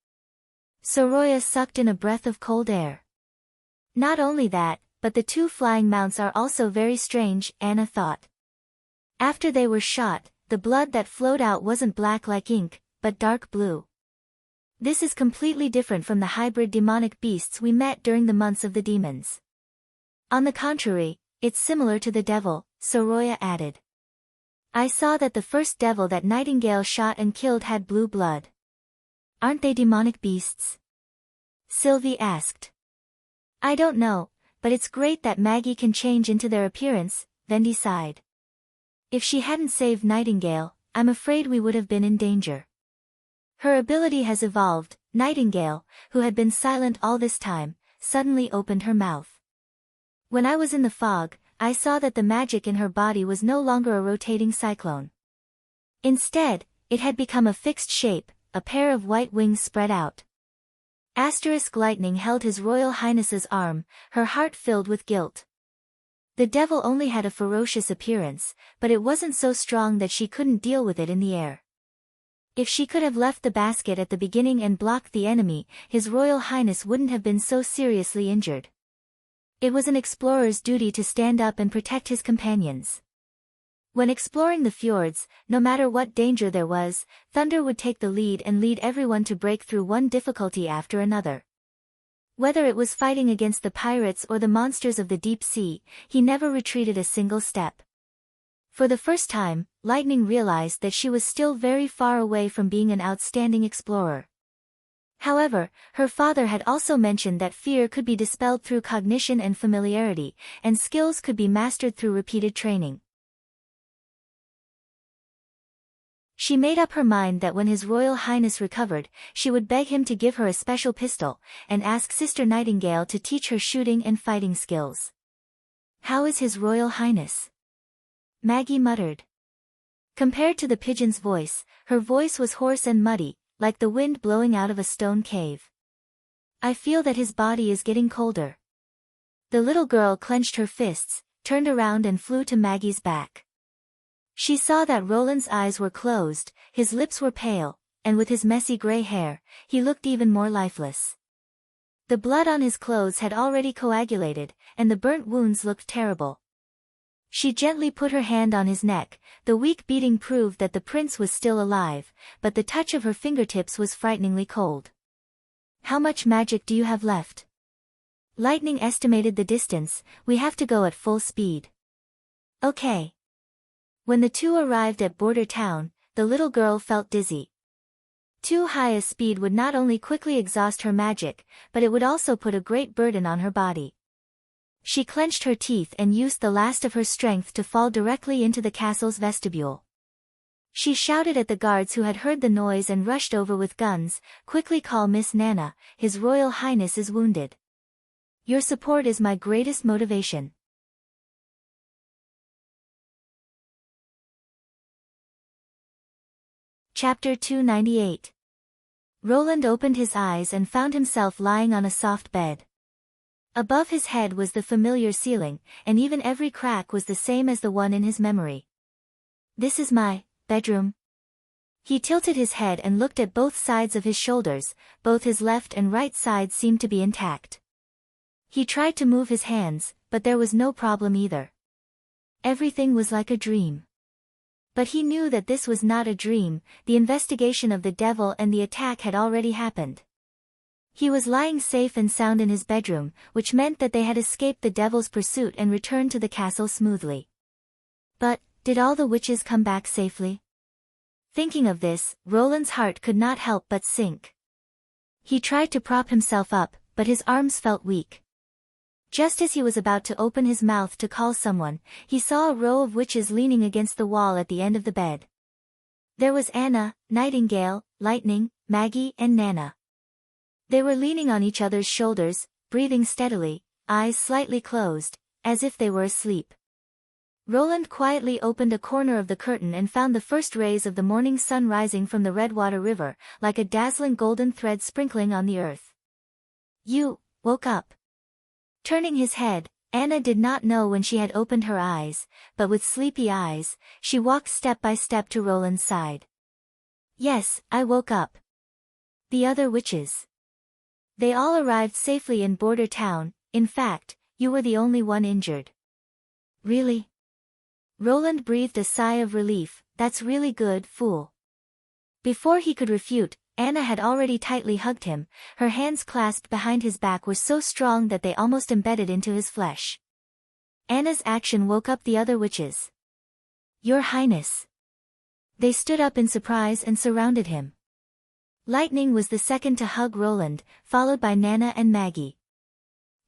Soroya sucked in a breath of cold air. Not only that, but the 2 flying mounts are also very strange, Anna thought. After they were shot, the blood that flowed out wasn't black like ink, but dark blue. This is completely different from the hybrid demonic beasts we met during the months of the demons. On the contrary, it's similar to the devil, Soroya added. I saw that the first devil that Nightingale shot and killed had blue blood. Aren't they demonic beasts? Sylvie asked. I don't know, but it's great that Maggie can change into their appearance, Vendi sighed. If she hadn't saved Nightingale, I'm afraid we would have been in danger. Her ability has evolved. Nightingale, who had been silent all this time, suddenly opened her mouth. When I was in the fog, I saw that the magic in her body was no longer a rotating cyclone. Instead, it had become a fixed shape, a pair of white wings spread out. Lightning held His Royal Highness's arm, her heart filled with guilt. The devil only had a ferocious appearance, but it wasn't so strong that she couldn't deal with it in the air. If she could have left the basket at the beginning and blocked the enemy, His Royal Highness wouldn't have been so seriously injured. It was an explorer's duty to stand up and protect his companions. When exploring the fjords, no matter what danger there was, Thunder would take the lead and lead everyone to break through one difficulty after another. Whether it was fighting against the pirates or the monsters of the deep sea, he never retreated a single step. For the first time, Lightning realized that she was still very far away from being an outstanding explorer. However, her father had also mentioned that fear could be dispelled through cognition and familiarity, and skills could be mastered through repeated training. She made up her mind that when His Royal Highness recovered, she would beg him to give her a special pistol, and ask Sister Nightingale to teach her shooting and fighting skills. How is His Royal Highness? Maggie muttered. Compared to the pigeon's voice, her voice was hoarse and muddy, like the wind blowing out of a stone cave. I feel that his body is getting colder. The little girl clenched her fists, turned around and flew to Maggie's back. She saw that Roland's eyes were closed, his lips were pale, and with his messy gray hair, he looked even more lifeless. The blood on his clothes had already coagulated, and the burnt wounds looked terrible. She gently put her hand on his neck. The weak beating proved that the prince was still alive, but the touch of her fingertips was frighteningly cold. How much magic do you have left? Lightning estimated the distance. We have to go at full speed. Okay. When the two arrived at Border Town, the little girl felt dizzy. Too high a speed would not only quickly exhaust her magic, but it would also put a great burden on her body. She clenched her teeth and used the last of her strength to fall directly into the castle's vestibule. She shouted at the guards who had heard the noise and rushed over with guns. "Quickly call Miss Nana, His Royal Highness is wounded. Your support is my greatest motivation." Chapter 298. Roland opened his eyes and found himself lying on a soft bed. Above his head was the familiar ceiling, and even every crack was the same as the one in his memory. "This is my bedroom." He tilted his head and looked at both sides of his shoulders. Both his left and right sides seemed to be intact. He tried to move his hands, but there was no problem either. Everything was like a dream. But he knew that this was not a dream. The investigation of the devil and the attack had already happened. He was lying safe and sound in his bedroom, which meant that they had escaped the devil's pursuit and returned to the castle smoothly. But, did all the witches come back safely? Thinking of this, Roland's heart could not help but sink. He tried to prop himself up, but his arms felt weak. Just as he was about to open his mouth to call someone, he saw a row of witches leaning against the wall at the end of the bed. There was Anna, Nightingale, Lightning, Maggie and Nana. They were leaning on each other's shoulders, breathing steadily, eyes slightly closed, as if they were asleep. Roland quietly opened a corner of the curtain and found the first rays of the morning sun rising from the Redwater River, like a dazzling golden thread sprinkling on the earth. "You woke up." Turning his head, Anna did not know when she had opened her eyes, but with sleepy eyes, she walked step by step to Roland's side. "Yes, I woke up." "The other witches?" "They all arrived safely in Border Town. In fact, you were the only one injured." "Really?" Roland breathed a sigh of relief. "That's really good, fool." Before he could refute, Anna had already tightly hugged him. Her hands clasped behind his back were so strong that they almost embedded into his flesh. Anna's action woke up the other witches. "Your Highness." They stood up in surprise and surrounded him. Lightning was the second to hug Roland, followed by Nana and Maggie.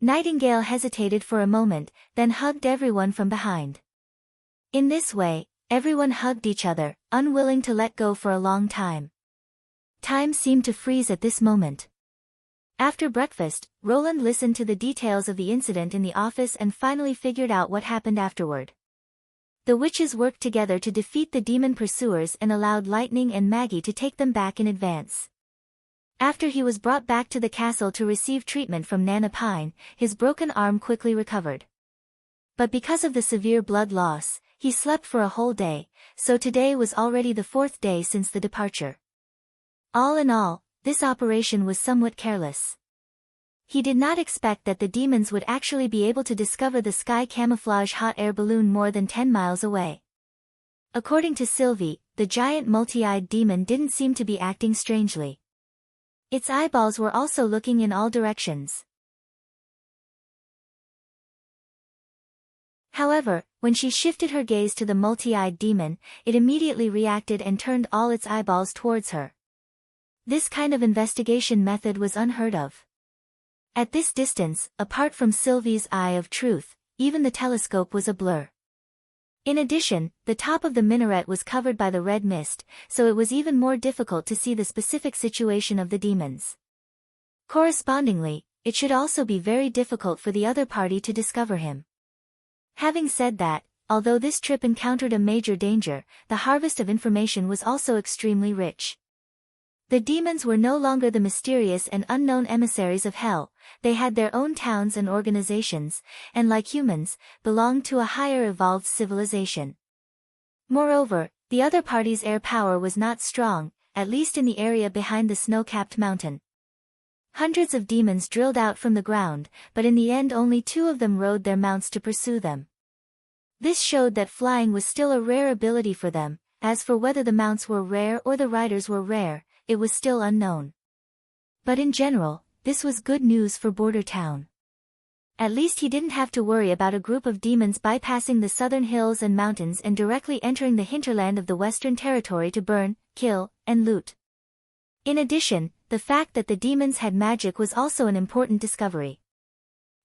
Nightingale hesitated for a moment, then hugged everyone from behind. In this way, everyone hugged each other, unwilling to let go for a long time. Time seemed to freeze at this moment. After breakfast, Roland listened to the details of the incident in the office and finally figured out what happened afterward. The witches worked together to defeat the demon pursuers and allowed Lightning and Maggie to take them back in advance. After he was brought back to the castle to receive treatment from Nana Pine, his broken arm quickly recovered. But because of the severe blood loss, he slept for a whole day, so today was already the 4th day since the departure. All in all, this operation was somewhat careless. He did not expect that the demons would actually be able to discover the sky camouflage hot air balloon more than 10 miles away. According to Sylvie, the giant multi-eyed demon didn't seem to be acting strangely. Its eyeballs were also looking in all directions. However, when she shifted her gaze to the multi-eyed demon, it immediately reacted and turned all its eyeballs towards her. This kind of investigation method was unheard of. At this distance, apart from Sylvie's eye of truth, even the telescope was a blur. In addition, the top of the minaret was covered by the red mist, so it was even more difficult to see the specific situation of the demons. Correspondingly, it should also be very difficult for the other party to discover him. Having said that, although this trip encountered a major danger, the harvest of information was also extremely rich. The demons were no longer the mysterious and unknown emissaries of hell. They had their own towns and organizations, and like humans, belonged to a higher evolved civilization. Moreover, the other party's air power was not strong, at least in the area behind the snow-capped mountain. Hundreds of demons drilled out from the ground, but in the end only 2 of them rode their mounts to pursue them. This showed that flying was still a rare ability for them. As for whether the mounts were rare or the riders were rare, it was still unknown. But in general, this was good news for Border Town. At least he didn't have to worry about a group of demons bypassing the southern hills and mountains and directly entering the hinterland of the Western Territory to burn, kill, and loot. In addition, the fact that the demons had magic was also an important discovery.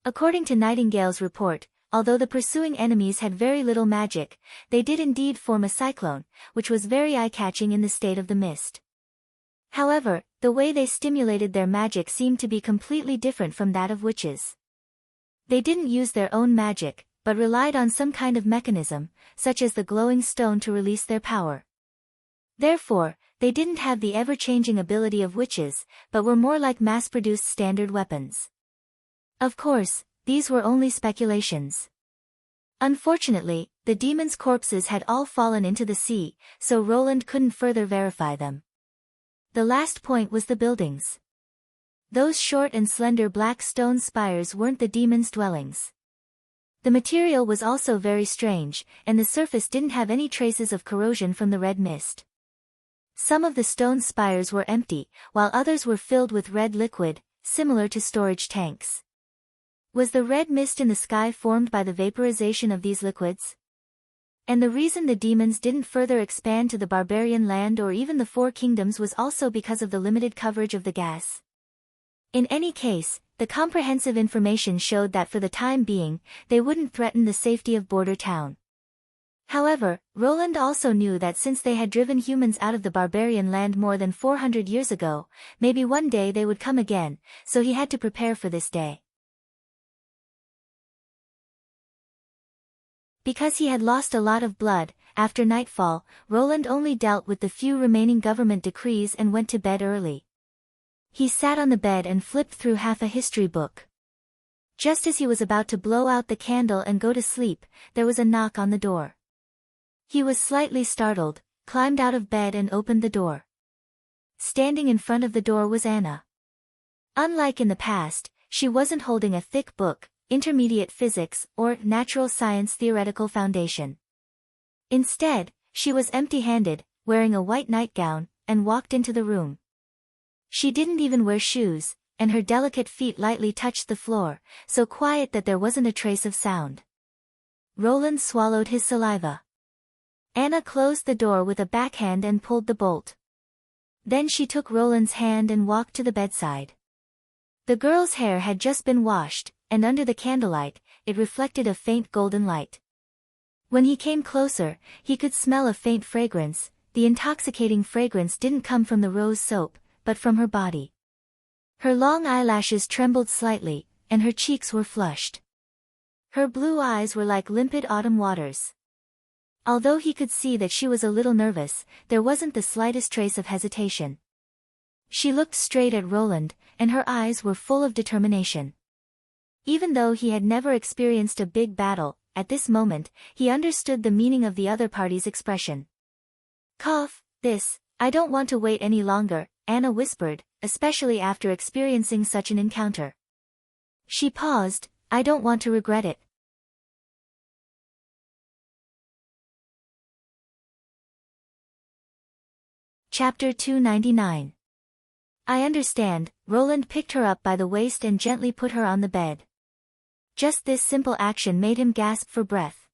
According to Nightingale's report, although the pursuing enemies had very little magic, they did indeed form a cyclone, which was very eye-catching in the state of the mist. However, the way they stimulated their magic seemed to be completely different from that of witches. They didn't use their own magic, but relied on some kind of mechanism, such as the glowing stone, to release their power. Therefore, they didn't have the ever-changing ability of witches, but were more like mass-produced standard weapons. Of course, these were only speculations. Unfortunately, the demons' corpses had all fallen into the sea, so Roland couldn't further verify them. The last point was the buildings. Those short and slender black stone spires weren't the demons' dwellings. The material was also very strange, and the surface didn't have any traces of corrosion from the red mist. Some of the stone spires were empty, while others were filled with red liquid, similar to storage tanks. Was the red mist in the sky formed by the vaporization of these liquids? And the reason the demons didn't further expand to the barbarian land or even the Four Kingdoms was also because of the limited coverage of the gas. In any case, the comprehensive information showed that for the time being, they wouldn't threaten the safety of Border Town. However, Roland also knew that since they had driven humans out of the barbarian land more than 400 years ago, maybe one day they would come again, so he had to prepare for this day. Because he had lost a lot of blood, after nightfall, Roland only dealt with the few remaining government decrees and went to bed early. He sat on the bed and flipped through half a history book. Just as he was about to blow out the candle and go to sleep, there was a knock on the door. He was slightly startled, climbed out of bed and opened the door. Standing in front of the door was Anna. Unlike in the past, she wasn't holding a thick book, intermediate physics, or natural science theoretical foundation. Instead, she was empty-handed, wearing a white nightgown, and walked into the room. She didn't even wear shoes, and her delicate feet lightly touched the floor, so quiet that there wasn't a trace of sound. Roland swallowed his saliva. Anna closed the door with a backhand and pulled the bolt. Then she took Roland's hand and walked to the bedside. The girl's hair had just been washed, and under the candlelight, it reflected a faint golden light. When he came closer, he could smell a faint fragrance. The intoxicating fragrance didn't come from the rose soap, but from her body. Her long eyelashes trembled slightly, and her cheeks were flushed. Her blue eyes were like limpid autumn waters. Although he could see that she was a little nervous, there wasn't the slightest trace of hesitation. She looked straight at Roland, and her eyes were full of determination. Even though he had never experienced a big battle, at this moment, he understood the meaning of the other party's expression. I don't want to wait any longer, Anna whispered, especially after experiencing such an encounter. She paused, I don't want to regret it. Chapter 299. I understand. Roland picked her up by the waist and gently put her on the bed. Just this simple action made him gasp for breath.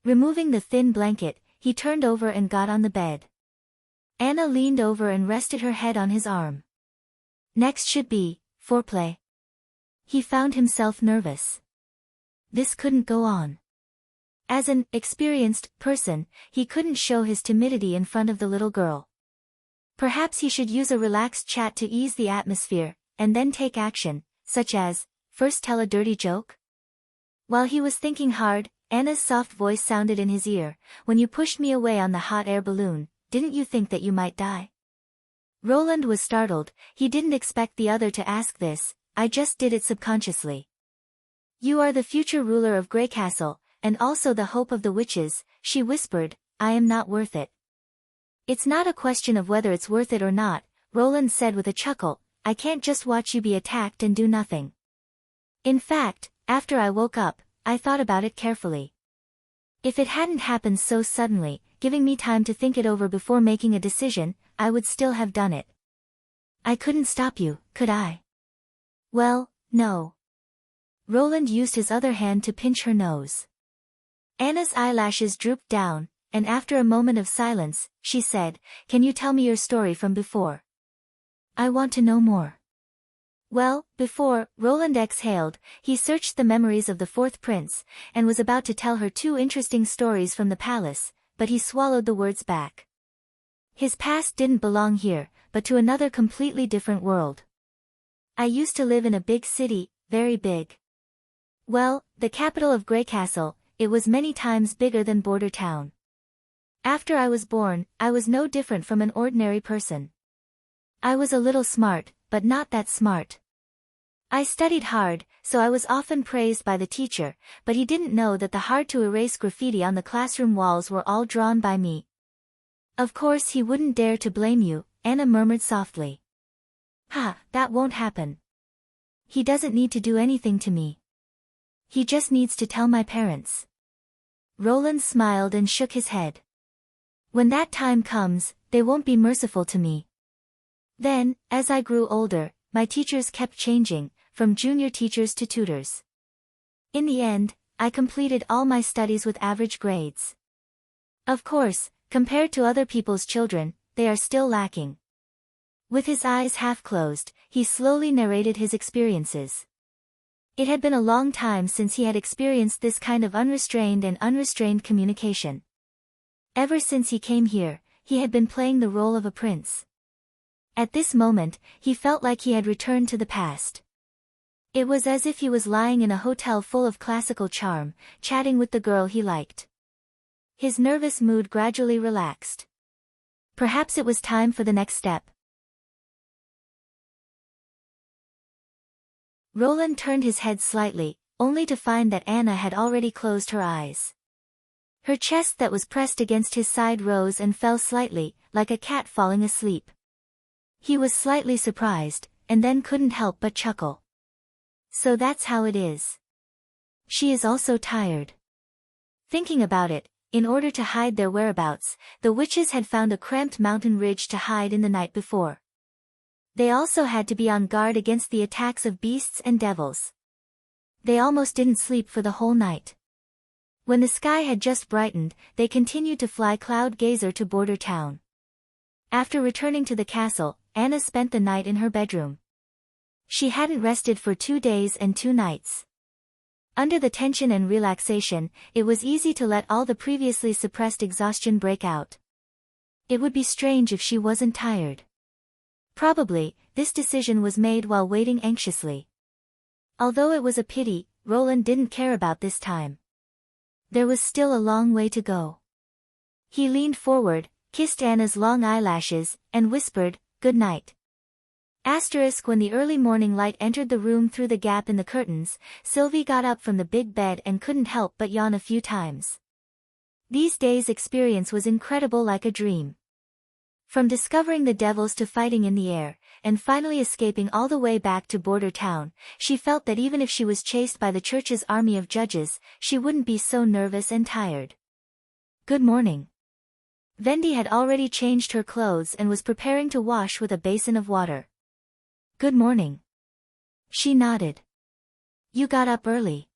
Removing the thin blanket, he turned over and got on the bed. Anna leaned over and rested her head on his arm. Next should be foreplay. He found himself nervous. This couldn't go on. As an experienced person, he couldn't show his timidity in front of the little girl. Perhaps he should use a relaxed chat to ease the atmosphere, and then take action, such as, first tell a dirty joke? While he was thinking hard, Anna's soft voice sounded in his ear, when you pushed me away on the hot air balloon, didn't you think that you might die? Roland was startled. He didn't expect the other to ask this. I just did it subconsciously. You are the future ruler of Greycastle, and also the hope of the witches, she whispered. I am not worth it. It's not a question of whether it's worth it or not, Roland said with a chuckle. I can't just watch you be attacked and do nothing. In fact, after I woke up, I thought about it carefully. If it hadn't happened so suddenly, giving me time to think it over before making a decision, I would still have done it. I couldn't stop you, could I? Well, no. Roland used his other hand to pinch her nose. Anna's eyelashes drooped down, and after a moment of silence, she said, Can you tell me your story from before? I want to know more. Well, before Roland exhaled, he searched the memories of the fourth prince, and was about to tell her 2 interesting stories from the palace, but he swallowed the words back. His past didn't belong here, but to another completely different world. I used to live in a big city, very big. Well, the capital of Grey Castle. It was many times bigger than Border Town. After I was born, I was no different from an ordinary person. I was a little smart, but not that smart. I studied hard, so I was often praised by the teacher, but he didn't know that the hard-to-erase graffiti on the classroom walls were all drawn by me. Of course he wouldn't dare to blame you, Anna murmured softly. Ha, that won't happen. He doesn't need to do anything to me. He just needs to tell my parents. Roland smiled and shook his head. When that time comes, they won't be merciful to me. Then, as I grew older, my teachers kept changing, from junior teachers to tutors. In the end, I completed all my studies with average grades. Of course, compared to other people's children, they are still lacking. With his eyes half closed, he slowly narrated his experiences. It had been a long time since he had experienced this kind of unrestrained and unrestrained communication. Ever since he came here, he had been playing the role of a prince. At this moment, he felt like he had returned to the past. It was as if he was lying in a hotel full of classical charm, chatting with the girl he liked. His nervous mood gradually relaxed. Perhaps it was time for the next step. Roland turned his head slightly, only to find that Anna had already closed her eyes. Her chest that was pressed against his side rose and fell slightly, like a cat falling asleep. He was slightly surprised, and then couldn't help but chuckle. So that's how it is. She is also tired. Thinking about it, in order to hide their whereabouts, the witches had found a cramped mountain ridge to hide in the night before. They also had to be on guard against the attacks of beasts and devils. They almost didn't sleep for the whole night. When the sky had just brightened, they continued to fly Cloud Gazer to Border Town. After returning to the castle, Anna spent the night in her bedroom. She hadn't rested for 2 days and 2 nights. Under the tension and relaxation, it was easy to let all the previously suppressed exhaustion break out. It would be strange if she wasn't tired. Probably, this decision was made while waiting anxiously. Although it was a pity, Roland didn't care about this time. There was still a long way to go. He leaned forward, kissed Anna's long eyelashes, and whispered, "Good night." When the early morning light entered the room through the gap in the curtains, Sylvie got up from the big bed and couldn't help but yawn a few times. These days' experience was incredible, like a dream. From discovering the devils to fighting in the air, and finally escaping all the way back to Border Town, she felt that even if she was chased by the church's army of judges, she wouldn't be so nervous and tired. Good morning. Vendi had already changed her clothes and was preparing to wash with a basin of water. Good morning. She nodded. You got up early.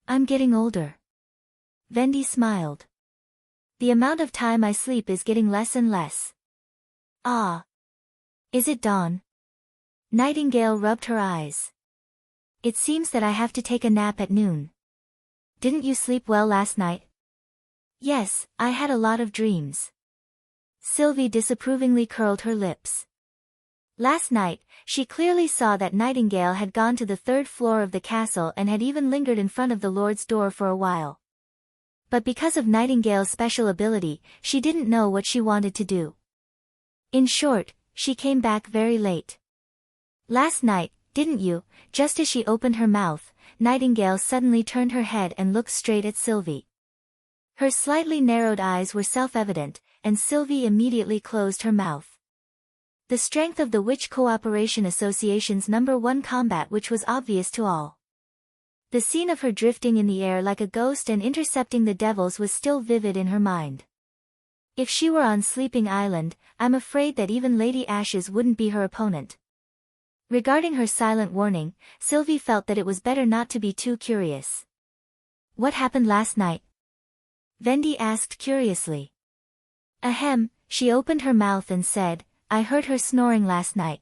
I'm getting older. Vendi smiled. The amount of time I sleep is getting less and less. Ah. Is it dawn? Nightingale rubbed her eyes. It seems that I have to take a nap at noon. Didn't you sleep well last night? Yes, I had a lot of dreams. Sylvie disapprovingly curled her lips. Last night, she clearly saw that Nightingale had gone to the 3rd floor of the castle and had even lingered in front of the Lord's door for a while. But because of Nightingale's special ability, she didn't know what she wanted to do. In short, she came back very late. Last night, didn't you? Just as she opened her mouth, Nightingale suddenly turned her head and looked straight at Sylvie. Her slightly narrowed eyes were self-evident, and Sylvie immediately closed her mouth. The strength of the Witch Cooperation Association's #1 combat, which was obvious to all. The scene of her drifting in the air like a ghost and intercepting the devils was still vivid in her mind. If she were on Sleeping Island, I'm afraid that even Lady Ashes wouldn't be her opponent. Regarding her silent warning, Sylvie felt that it was better not to be too curious. What happened last night? Vendi asked curiously. Ahem, she opened her mouth and said, I heard her snoring last night.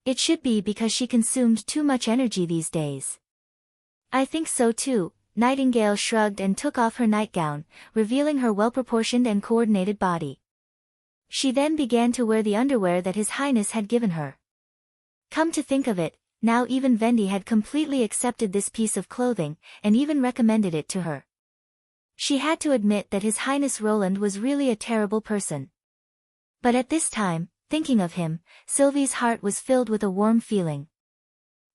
It should be because she consumed too much energy these days. I think so too. Nightingale shrugged and took off her nightgown, revealing her well-proportioned and coordinated body. She then began to wear the underwear that His Highness had given her. Come to think of it, now even Vendi had completely accepted this piece of clothing, and even recommended it to her. She had to admit that His Highness Roland was really a terrible person. But at this time, thinking of him, Sylvie's heart was filled with a warm feeling.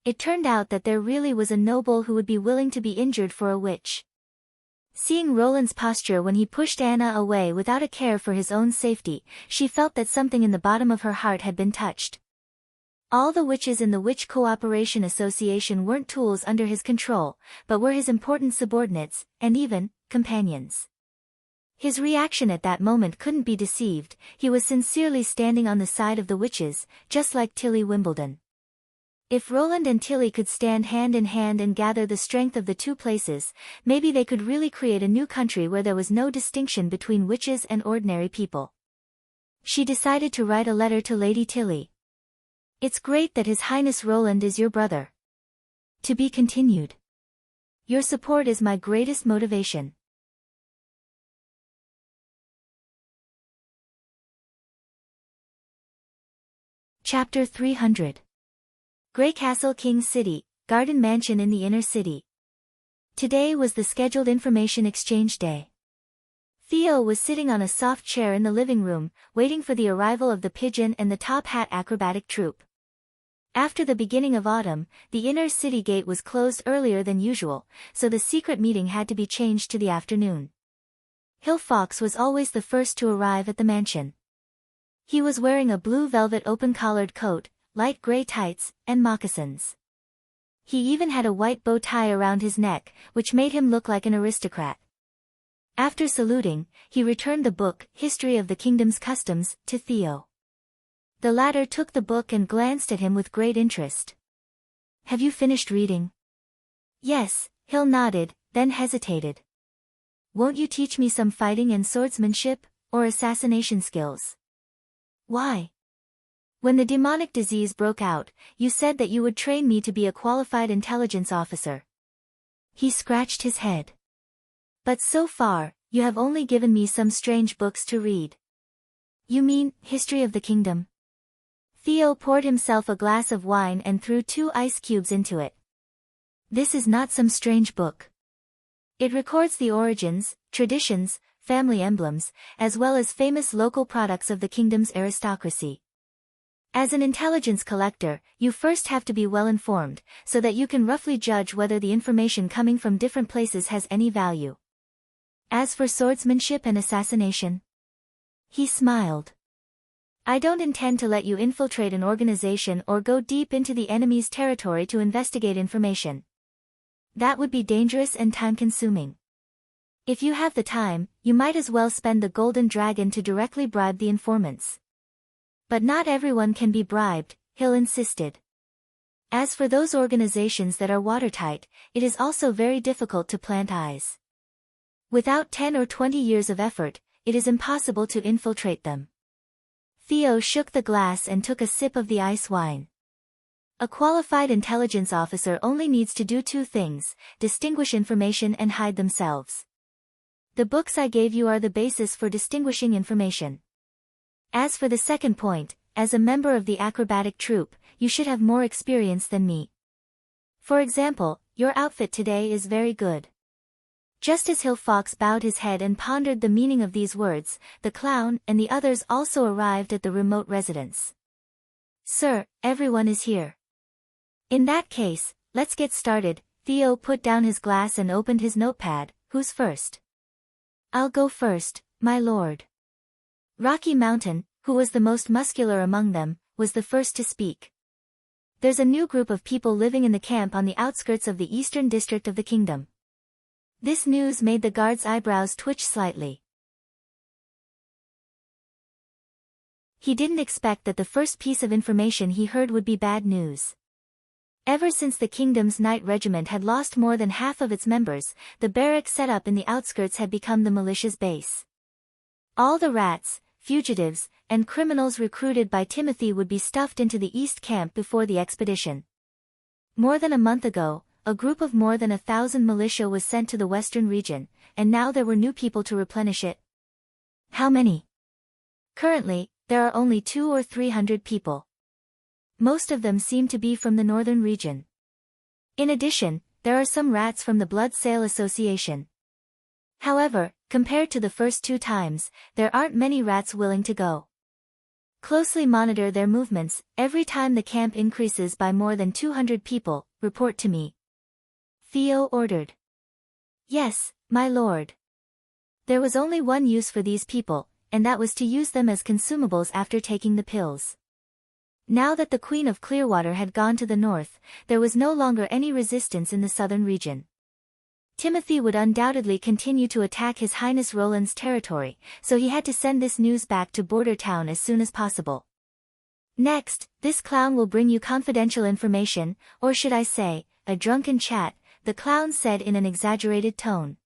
It turned out that there really was a noble who would be willing to be injured for a witch. Seeing Roland's posture when he pushed Anna away without a care for his own safety, she felt that something in the bottom of her heart had been touched. All the witches in the Witch Cooperation Association weren't tools under his control, but were his important subordinates, and even companions. His reaction at that moment couldn't be deceived. He was sincerely standing on the side of the witches, just like Tilly Wimbledon. If Roland and Tilly could stand hand in hand and gather the strength of the two places, maybe they could really create a new country where there was no distinction between witches and ordinary people. She decided to write a letter to Lady Tilly. It's great that His Highness Roland is your brother. To be continued. Your support is my greatest motivation. Chapter 300. Grey Castle, King's City, Garden Mansion in the Inner City. Today was the scheduled information exchange day. Theo was sitting on a soft chair in the living room, waiting for the arrival of the Pigeon and the Top Hat acrobatic troupe. After the beginning of autumn, the inner city gate was closed earlier than usual, so the secret meeting had to be changed to the afternoon. Hill Fox was always the first to arrive at the mansion. He was wearing a blue velvet open-collared coat, light gray tights, and moccasins. He even had a white bow tie around his neck, which made him look like an aristocrat. After saluting, he returned the book, History of the Kingdom's Customs, to Theo. The latter took the book and glanced at him with great interest. Have you finished reading? Yes, Hill nodded, then hesitated. Won't you teach me some fighting and swordsmanship, or assassination skills? Why? When the demonic disease broke out, you said that you would train me to be a qualified intelligence officer. He scratched his head. But so far, you have only given me some strange books to read. You mean, History of the Kingdom? Theo poured himself a glass of wine and threw 2 ice cubes into it. This is not some strange book. It records the origins, traditions, family emblems, as well as famous local products of the kingdom's aristocracy. As an intelligence collector, you first have to be well informed, so that you can roughly judge whether the information coming from different places has any value. As for swordsmanship and assassination, he smiled. I don't intend to let you infiltrate an organization or go deep into the enemy's territory to investigate information. That would be dangerous and time-consuming. If you have the time, you might as well spend the Golden Dragon to directly bribe the informants. But not everyone can be bribed, Hill insisted. As for those organizations that are watertight, it is also very difficult to plant eyes. Without 10 or 20 years of effort, it is impossible to infiltrate them. Theo shook the glass and took a sip of the ice wine. A qualified intelligence officer only needs to do 2 things, distinguish information and hide themselves. The books I gave you are the basis for distinguishing information. As for the second point, as a member of the acrobatic troupe, you should have more experience than me. For example, your outfit today is very good. Just as Hill Fox bowed his head and pondered the meaning of these words, the clown and the others also arrived at the remote residence. Sir, everyone is here. In that case, let's get started. Theo put down his glass and opened his notepad. Who's first? I'll go first, my lord. Rocky Mountain, who was the most muscular among them, was the first to speak. There's a new group of people living in the camp on the outskirts of the eastern district of the kingdom. This news made the guard's eyebrows twitch slightly. He didn't expect that the first piece of information he heard would be bad news. Ever since the kingdom's night regiment had lost more than half of its members, the barracks set up in the outskirts had become the militia's base. All the rats, fugitives, and criminals recruited by Timothy would be stuffed into the East Camp before the expedition. More than a month ago, a group of more than 1,000 militia was sent to the western region, and now there were new people to replenish it. How many? Currently, there are only 200 or 300 people. Most of them seem to be from the northern region. In addition, there are some rats from the Blood Sale Association. However, compared to the first 2 times, there aren't many rats willing to go. Closely monitor their movements. Every time the camp increases by more than 200 people, report to me. Theo ordered. Yes, my lord. There was only one use for these people, and that was to use them as consumables after taking the pills. Now that the Queen of Clearwater had gone to the north, there was no longer any resistance in the southern region. Timothy would undoubtedly continue to attack His Highness Roland's territory, so he had to send this news back to Border Town as soon as possible. Next, this clown will bring you confidential information, or should I say, a drunken chat, the clown said in an exaggerated tone.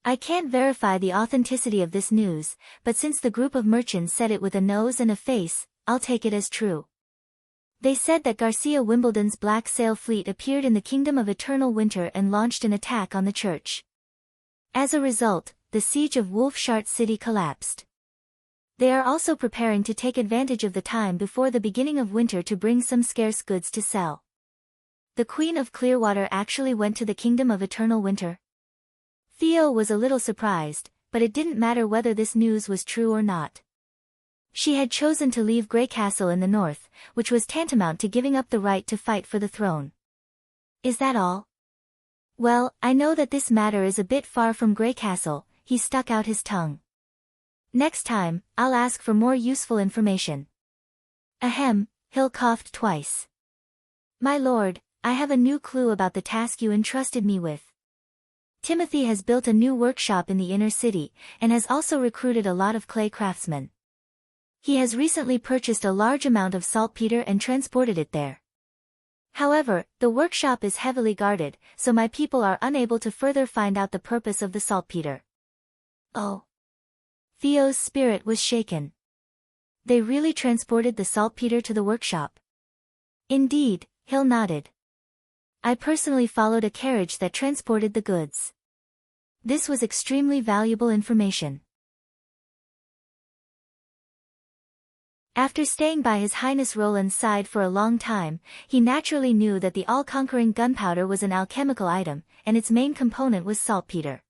I can't verify the authenticity of this news, but since the group of merchants said it with a nose and a face, I'll take it as true. They said that Garcia Wimbledon's Black Sail fleet appeared in the Kingdom of Eternal Winter and launched an attack on the church. As a result, the siege of Wolfshart City collapsed. They are also preparing to take advantage of the time before the beginning of winter to bring some scarce goods to sell. The Queen of Clearwater actually went to the Kingdom of Eternal Winter. Theo was a little surprised, but it didn't matter whether this news was true or not. She had chosen to leave Grey Castle in the north, which was tantamount to giving up the right to fight for the throne. Is that all? Well, I know that this matter is a bit far from Grey Castle, he stuck out his tongue. Next time, I'll ask for more useful information. Ahem, Hill coughed twice. My lord, I have a new clue about the task you entrusted me with. Timothy has built a new workshop in the inner city, and has also recruited a lot of clay craftsmen. He has recently purchased a large amount of saltpeter and transported it there. However, the workshop is heavily guarded, so my people are unable to further find out the purpose of the saltpeter. Oh. Theo's spirit was shaken. They really transported the saltpeter to the workshop? Indeed, Hill nodded. I personally followed a carriage that transported the goods. This was extremely valuable information. After staying by His Highness Roland's side for a long time, he naturally knew that the all-conquering gunpowder was an alchemical item, and its main component was saltpeter.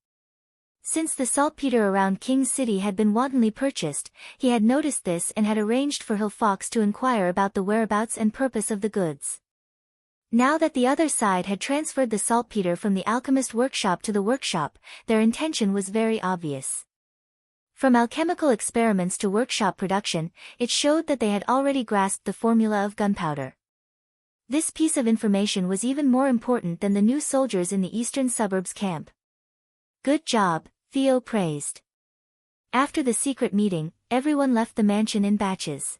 Since the saltpeter around King's City had been wantonly purchased, he had noticed this and had arranged for Hill Fox to inquire about the whereabouts and purpose of the goods. Now that the other side had transferred the saltpeter from the alchemist workshop to the workshop, their intention was very obvious. From alchemical experiments to workshop production, it showed that they had already grasped the formula of gunpowder. This piece of information was even more important than the new soldiers in the eastern suburbs camp. Good job, Theo praised. After the secret meeting, everyone left the mansion in batches.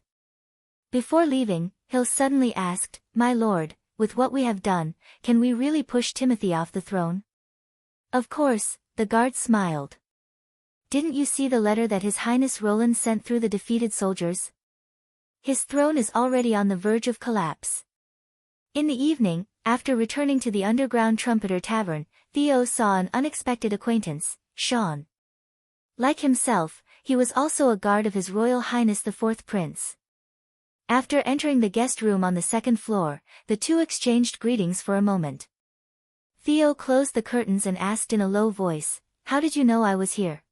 Before leaving, Hill suddenly asked, My lord, with what we have done, can we really push Timothy off the throne? Of course, the guard smiled. Didn't you see the letter that His Highness Roland sent through the defeated soldiers? His throne is already on the verge of collapse. In the evening, after returning to the underground Trumpeter Tavern, Theo saw an unexpected acquaintance, Sean. Like himself, he was also a guard of His Royal Highness the Fourth Prince. After entering the guest room on the second floor, the two exchanged greetings for a moment. Theo closed the curtains and asked in a low voice, How did you know I was here?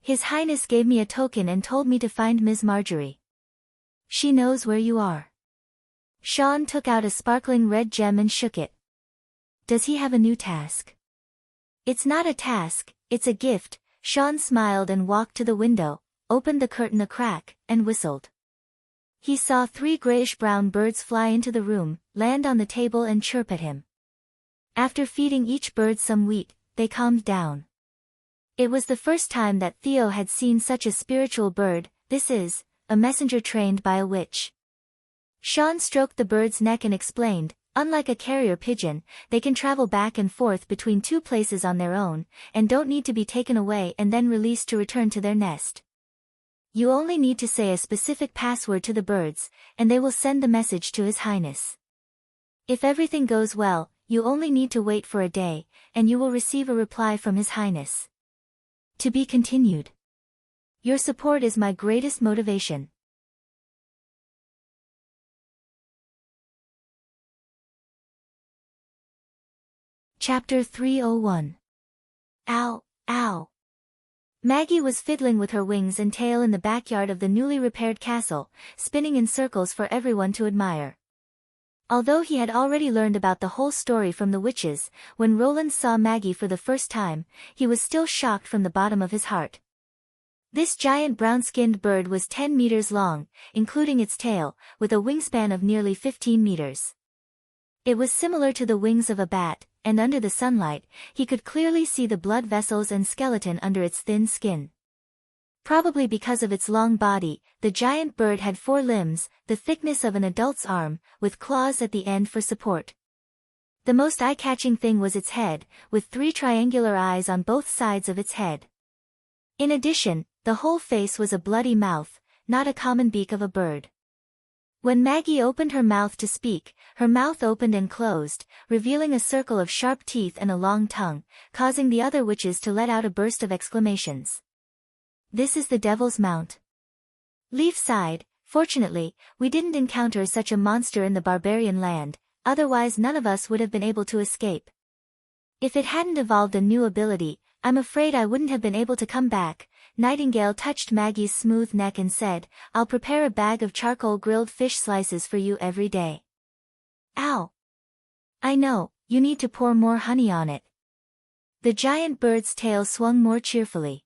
His Highness gave me a token and told me to find Ms. Marjorie. She knows where you are. Sean took out a sparkling red gem and shook it. Does he have a new task? It's not a task, it's a gift. Sean smiled and walked to the window, opened the curtain a crack, and whistled. He saw 3 grayish-brown birds fly into the room, land on the table and chirp at him. After feeding each bird some wheat, they calmed down. It was the first time that Theo had seen such a spiritual bird. This is a messenger trained by a witch. Sean stroked the bird's neck and explained, unlike a carrier pigeon, they can travel back and forth between 2 places on their own, and don't need to be taken away and then released to return to their nest. You only need to say a specific password to the birds, and they will send the message to His Highness. If everything goes well, you only need to wait for a day, and you will receive a reply from His Highness. To be continued. Your support is my greatest motivation. Chapter 301. Ow, ow. Maggie was fiddling with her wings and tail in the backyard of the newly repaired castle, spinning in circles for everyone to admire. Although he had already learned about the whole story from the witches, when Roland saw Maggie for the first time, he was still shocked from the bottom of his heart. This giant brown-skinned bird was 10 meters long, including its tail, with a wingspan of nearly 15 meters. It was similar to the wings of a bat, and under the sunlight, he could clearly see the blood vessels and skeleton under its thin skin. Probably because of its long body, the giant bird had 4 limbs, the thickness of an adult's arm, with claws at the end for support. The most eye-catching thing was its head, with 3 triangular eyes on both sides of its head. In addition, the whole face was a bloody mouth, not a common beak of a bird. When Maggie opened her mouth to speak, her mouth opened and closed, revealing a circle of sharp teeth and a long tongue, causing the other witches to let out a burst of exclamations. This is the Devil's Mount. Leaf sighed. Fortunately, we didn't encounter such a monster in the barbarian land, otherwise none of us would have been able to escape. If it hadn't evolved a new ability, I'm afraid I wouldn't have been able to come back. Nightingale touched Maggie's smooth neck and said, I'll prepare a bag of charcoal grilled fish slices for you every day. Ow! I know, you need to pour more honey on it. The giant bird's tail swung more cheerfully.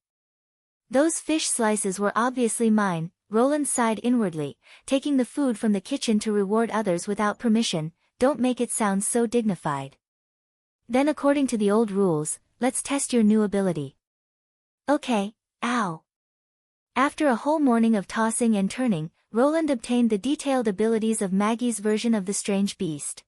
Those fish slices were obviously mine, Roland sighed inwardly, taking the food from the kitchen to reward others without permission. Don't make it sound so dignified. Then according to the old rules, let's test your new ability. Okay. Ow! After a whole morning of tossing and turning, Roland obtained the detailed abilities of Maggie's version of the strange beast.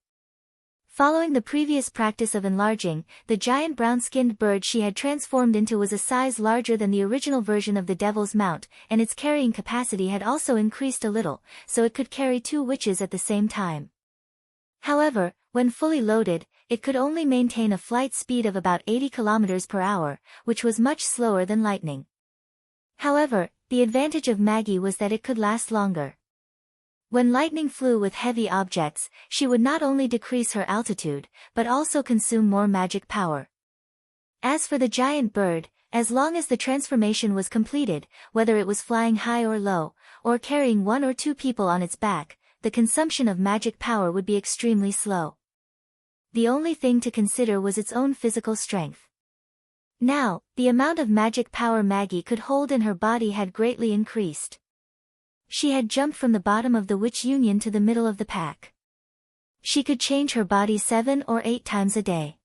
Following the previous practice of enlarging, the giant brown-skinned bird she had transformed into was a size larger than the original version of the Devil's Mount, and its carrying capacity had also increased a little, so it could carry 2 witches at the same time. However, when fully loaded, it could only maintain a flight speed of about 80 kilometers per hour, which was much slower than lightning. However, the advantage of Maggie was that it could last longer. When lightning flew with heavy objects, she would not only decrease her altitude, but also consume more magic power. As for the giant bird, as long as the transformation was completed, whether it was flying high or low, or carrying 1 or 2 people on its back, the consumption of magic power would be extremely slow. The only thing to consider was its own physical strength. Now, the amount of magic power Maggie could hold in her body had greatly increased. She had jumped from the bottom of the Witch Union to the middle of the pack. She could change her body 7 or 8 times a day.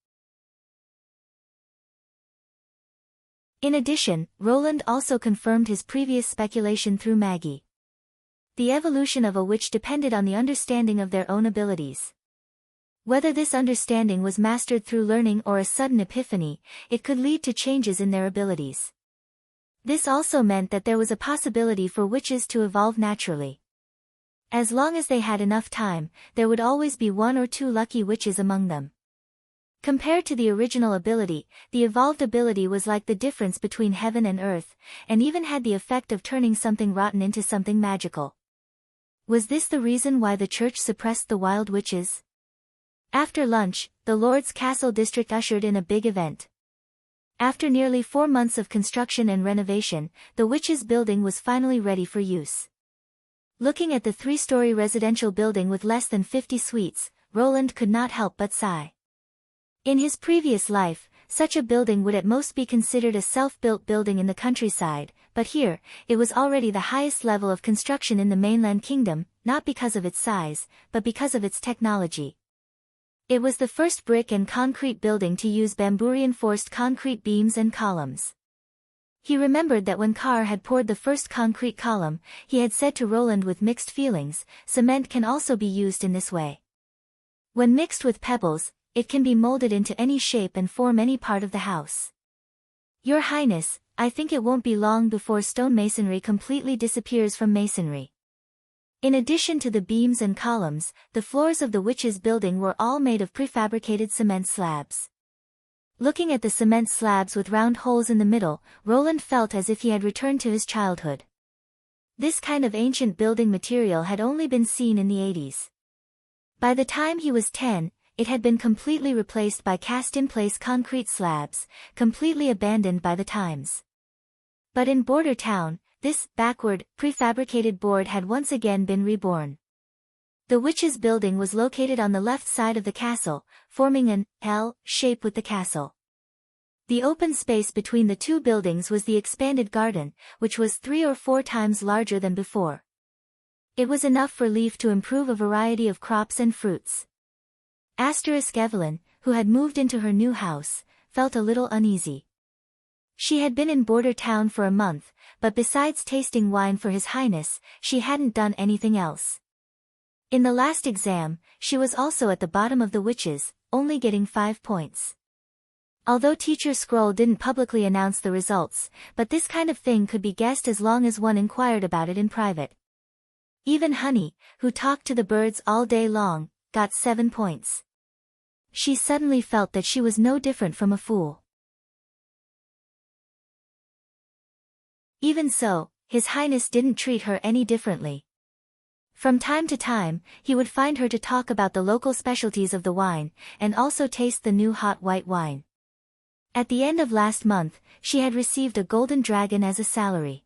In addition, Roland also confirmed his previous speculation through Maggie. The evolution of a witch depended on the understanding of their own abilities. Whether this understanding was mastered through learning or a sudden epiphany, it could lead to changes in their abilities. This also meant that there was a possibility for witches to evolve naturally. As long as they had enough time, there would always be 1 or 2 lucky witches among them. Compared to the original ability, the evolved ability was like the difference between heaven and earth, and even had the effect of turning something rotten into something magical. Was this the reason why the church suppressed the wild witches? After lunch, the Lord's Castle district ushered in a big event. After nearly 4 months of construction and renovation, the witches' building was finally ready for use. Looking at the 3-story residential building with less than 50 suites, Roland could not help but sigh. In his previous life, such a building would at most be considered a self-built building in the countryside, but here, it was already the highest level of construction in the mainland kingdom, not because of its size, but because of its technology. It was the first brick and concrete building to use bamboo-reinforced concrete beams and columns. He remembered that when Carr had poured the first concrete column, he had said to Roland with mixed feelings, cement can also be used in this way. When mixed with pebbles, it can be molded into any shape and form any part of the house. Your Highness, I think it won't be long before stonemasonry completely disappears from masonry. In addition to the beams and columns, the floors of the witch's building were all made of prefabricated cement slabs. Looking at the cement slabs with round holes in the middle, Roland felt as if he had returned to his childhood. This kind of ancient building material had only been seen in the 80s. By the time he was 10, it had been completely replaced by cast-in-place concrete slabs, completely abandoned by the times. But in Border Town, this backward, prefabricated board had once again been reborn. The witch's building was located on the left side of the castle, forming an L shape with the castle. The open space between the two buildings was the expanded garden, which was 3 or 4 times larger than before. It was enough for Leaf to improve a variety of crops and fruits. Evelyn, who had moved into her new house, felt a little uneasy. She had been in Border Town for a month, but besides tasting wine for His Highness, she hadn't done anything else. In the last exam, she was also at the bottom of the witches, only getting 5 points. Although Teacher Scroll didn't publicly announce the results, but this kind of thing could be guessed as long as one inquired about it in private. Even Honey, who talked to the birds all day long, got 7 points. She suddenly felt that she was no different from a fool. Even so, His Highness didn't treat her any differently. From time to time, he would find her to talk about the local specialties of the wine, and also taste the new hot white wine. At the end of last month, she had received a golden dragon as a salary.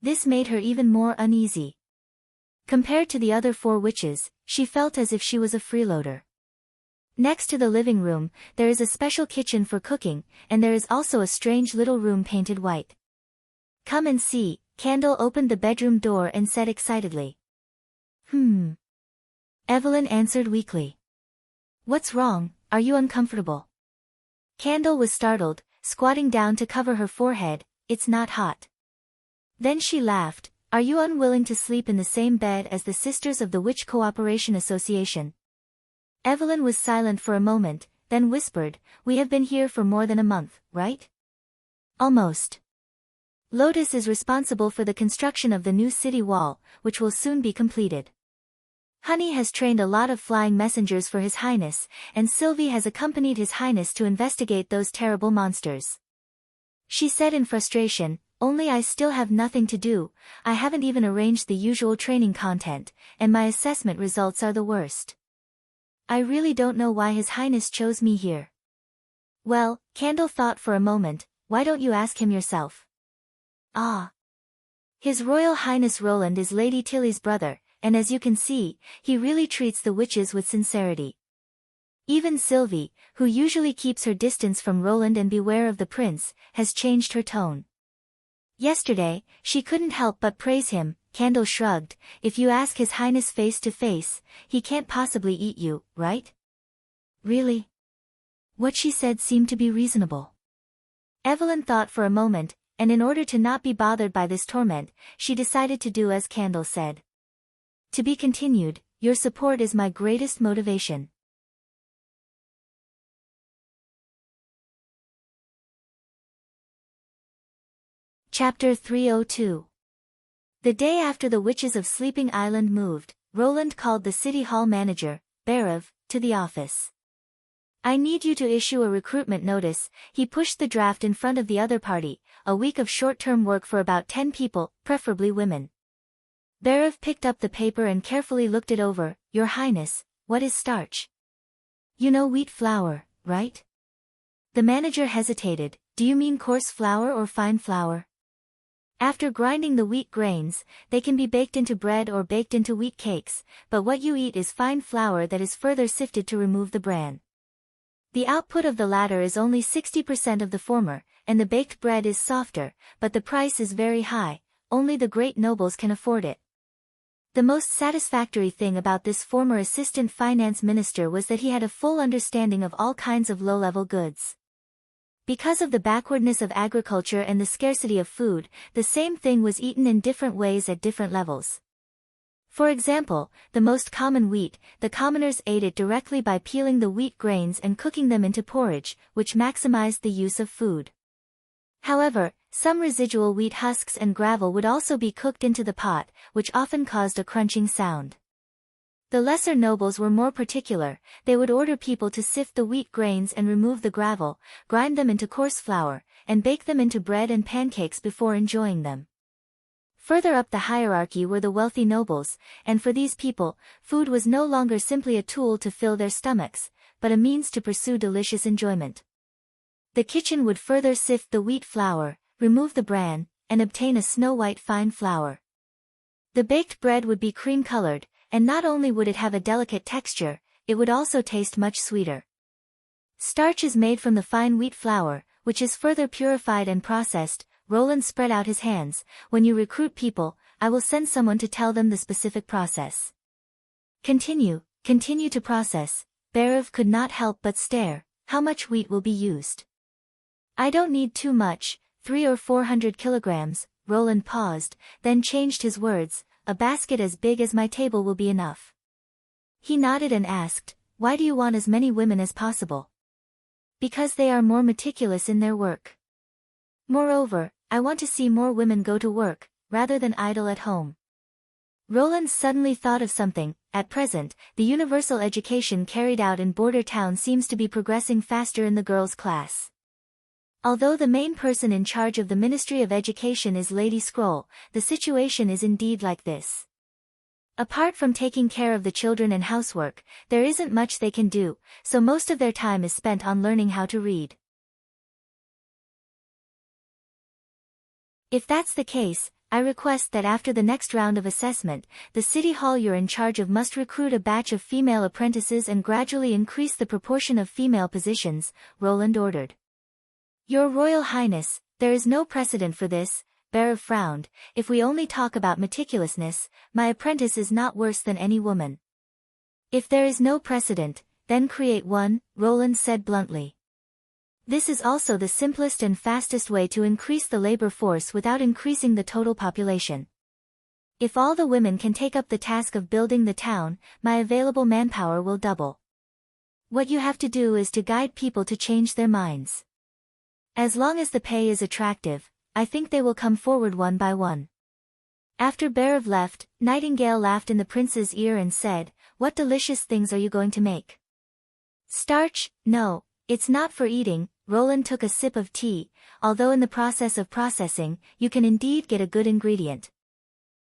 This made her even more uneasy. Compared to the other 4 witches, she felt as if she was a freeloader. Next to the living room, there is a special kitchen for cooking, and there is also a strange little room painted white. "Come and see," Candle opened the bedroom door and said excitedly. Evelyn answered weakly. "What's wrong, are you uncomfortable?" Candle was startled, squatting down to cover her forehead. "It's not hot." Then she laughed. "Are you unwilling to sleep in the same bed as the Sisters of the Witch Cooperation Association?" Evelyn was silent for a moment, then whispered, "We have been here for more than a month, right?" "Almost. Lotus is responsible for the construction of the new city wall, which will soon be completed. Honey has trained a lot of flying messengers for His Highness, and Sylvie has accompanied His Highness to investigate those terrible monsters." She said in frustration, "Only I still have nothing to do. I haven't even arranged the usual training content, and my assessment results are the worst. I really don't know why His Highness chose me here." "Well," Candle thought for a moment, "why don't you ask him yourself?" "Ah. His Royal Highness Roland is Lady Tilly's brother, and as you can see, he really treats the witches with sincerity." Even Sylvie, who usually keeps her distance from Roland and beware of the prince, has changed her tone. "Yesterday, she couldn't help but praise him," Candle shrugged. "If you ask His Highness face to face, he can't possibly eat you, right?" "Really?" What she said seemed to be reasonable. Evelyn thought for a moment, and in order to not be bothered by this torment, she decided to do as Candle said. "To be continued, your support is my greatest motivation." Chapter 302. The day after the witches of Sleeping Island moved, Roland called the City Hall manager, Barav, to the office. "I need you to issue a recruitment notice." He pushed the draft in front of the other party, a week of short-term work for about 10 people, preferably women. Barav picked up the paper and carefully looked it over. "Your Highness, what is starch?" "You know wheat flour, right?" The manager hesitated. "Do you mean coarse flour or fine flour?" "After grinding the wheat grains, they can be baked into bread or baked into wheat cakes, but what you eat is fine flour that is further sifted to remove the bran. The output of the latter is only 60% of the former, and the baked bread is softer, but the price is very high, only the great nobles can afford it." The most satisfactory thing about this former assistant finance minister was that he had a full understanding of all kinds of low-level goods. Because of the backwardness of agriculture and the scarcity of food, the same thing was eaten in different ways at different levels. For example, the most common wheat, the commoners ate it directly by peeling the wheat grains and cooking them into porridge, which maximized the use of food. However, some residual wheat husks and gravel would also be cooked into the pot, which often caused a crunching sound. The lesser nobles were more particular. They would order people to sift the wheat grains and remove the gravel, grind them into coarse flour, and bake them into bread and pancakes before enjoying them. Further up the hierarchy were the wealthy nobles, and for these people, food was no longer simply a tool to fill their stomachs, but a means to pursue delicious enjoyment. The kitchen would further sift the wheat flour, remove the bran, and obtain a snow-white fine flour. The baked bread would be cream-colored, and not only would it have a delicate texture, it would also taste much sweeter. Starch is made from the fine wheat flour, which is further purified and processed. Roland spread out his hands. When you recruit people, I will send someone to tell them the specific process. Continue to process. Berev could not help but stare. How much wheat will be used? I don't need too much, 300 or 400 kilograms. Roland paused, then changed his words. A basket as big as my table will be enough. He nodded and asked, why do you want as many women as possible? Because they are more meticulous in their work. Moreover, I want to see more women go to work, rather than idle at home. Roland suddenly thought of something. At present, the universal education carried out in border town seems to be progressing faster in the girls' class. Although the main person in charge of the Ministry of Education is Lady Scroll, the situation is indeed like this. Apart from taking care of the children and housework, there isn't much they can do, so most of their time is spent on learning how to read. If that's the case, I request that after the next round of assessment, the city hall you're in charge of must recruit a batch of female apprentices and gradually increase the proportion of female positions, Roland ordered. Your Royal Highness, there is no precedent for this. Berev frowned. If we only talk about meticulousness, my apprentice is not worse than any woman. If there is no precedent, then create one, Roland said bluntly. This is also the simplest and fastest way to increase the labor force without increasing the total population. If all the women can take up the task of building the town, my available manpower will double. What you have to do is to guide people to change their minds. As long as the pay is attractive, I think they will come forward one by one. After Berev left, Nightingale laughed in the prince's ear and said, what delicious things are you going to make? Starch? No, it's not for eating. Roland took a sip of tea. Although in the process of processing, you can indeed get a good ingredient.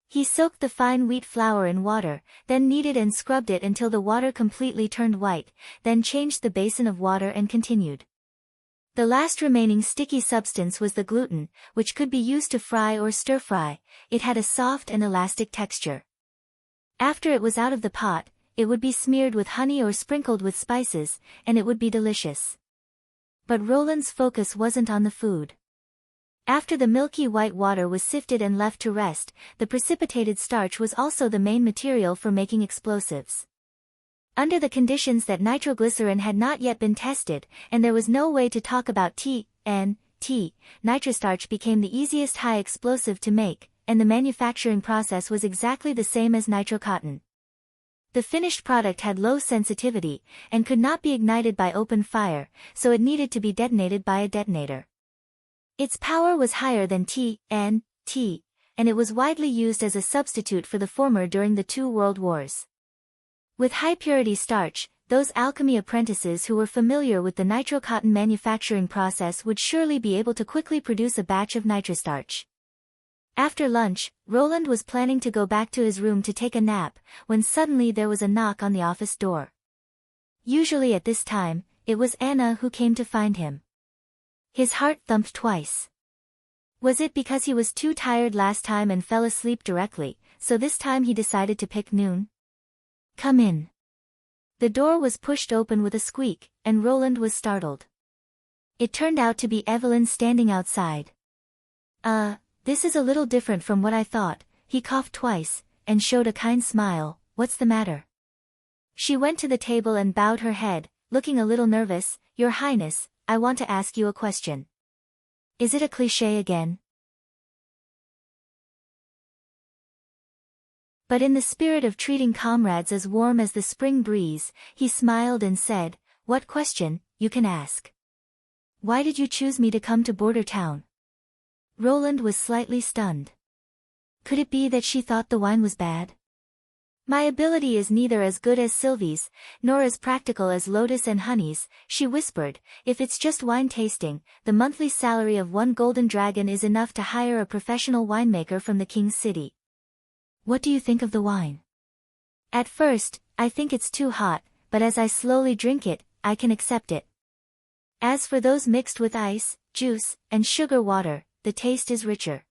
He soaked the fine wheat flour in water, then kneaded and scrubbed it until the water completely turned white, then changed the basin of water and continued. The last remaining sticky substance was the gluten, which could be used to fry or stir-fry. It had a soft and elastic texture. After it was out of the pot, it would be smeared with honey or sprinkled with spices, and it would be delicious. But Roland's focus wasn't on the food. After the milky white water was sifted and left to rest, the precipitated starch was also the main material for making explosives. Under the conditions that nitroglycerin had not yet been tested, and there was no way to talk about TNT, nitrostarch became the easiest high explosive to make, and the manufacturing process was exactly the same as nitrocotton. The finished product had low sensitivity, and could not be ignited by open fire, so it needed to be detonated by a detonator. Its power was higher than TNT, and it was widely used as a substitute for the former during the two world wars. With high-purity starch, those alchemy apprentices who were familiar with the nitrocotton manufacturing process would surely be able to quickly produce a batch of nitrostarch. After lunch, Roland was planning to go back to his room to take a nap, when suddenly there was a knock on the office door. Usually at this time, it was Anna who came to find him. His heart thumped twice. Was it because he was too tired last time and fell asleep directly, so this time he decided to pick noon? Come in. The door was pushed open with a squeak, and Roland was startled. It turned out to be Evelyn standing outside. This is a little different from what I thought. He coughed twice, and showed a kind smile. What's the matter? She went to the table and bowed her head, looking a little nervous. Your Highness, I want to ask you a question. Is it a cliché again? But in the spirit of treating comrades as warm as the spring breeze, he smiled and said, what question, you can ask. Why did you choose me to come to Border Town? Roland was slightly stunned. Could it be that she thought the wine was bad? My ability is neither as good as Sylvie's, nor as practical as Lotus and Honey's, she whispered. If it's just wine tasting, the monthly salary of 1 golden dragon is enough to hire a professional winemaker from the king's city. What do you think of the wine? At first, I think it's too hot, but as I slowly drink it, I can accept it. As for those mixed with ice, juice, and sugar water, the taste is richer.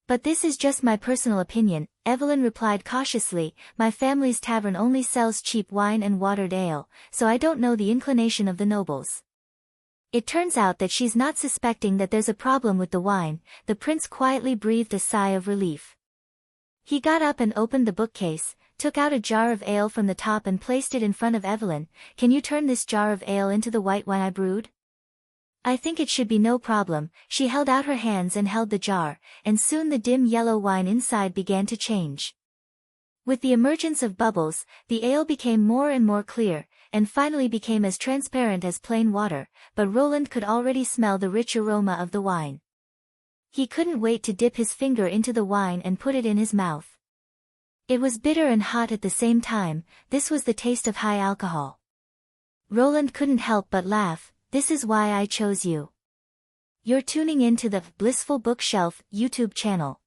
But this is just my personal opinion, Evelyn replied cautiously. My family's tavern only sells cheap wine and watered ale, so I don't know the inclination of the nobles. It turns out that she's not suspecting that there's a problem with the wine. The prince quietly breathed a sigh of relief. He got up and opened the bookcase, took out a jar of ale from the top and placed it in front of Evelyn. Can you turn this jar of ale into the white wine I brewed? I think it should be no problem. She held out her hands and held the jar, and soon the dim yellow wine inside began to change. With the emergence of bubbles, the ale became more and more clear, and finally became as transparent as plain water, but Roland could already smell the rich aroma of the wine. He couldn't wait to dip his finger into the wine and put it in his mouth. It was bitter and hot at the same time. This was the taste of high alcohol. Roland couldn't help but laugh. This is why I chose you. You're tuning in to the Blissful Bookshelf YouTube channel.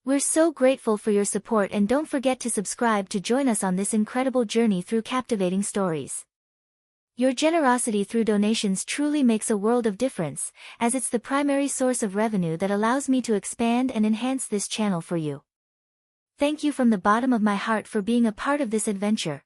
We're so grateful for your support, and don't forget to subscribe to join us on this incredible journey through captivating stories. Your generosity through donations truly makes a world of difference, as it's the primary source of revenue that allows me to expand and enhance this channel for you. Thank you from the bottom of my heart for being a part of this adventure.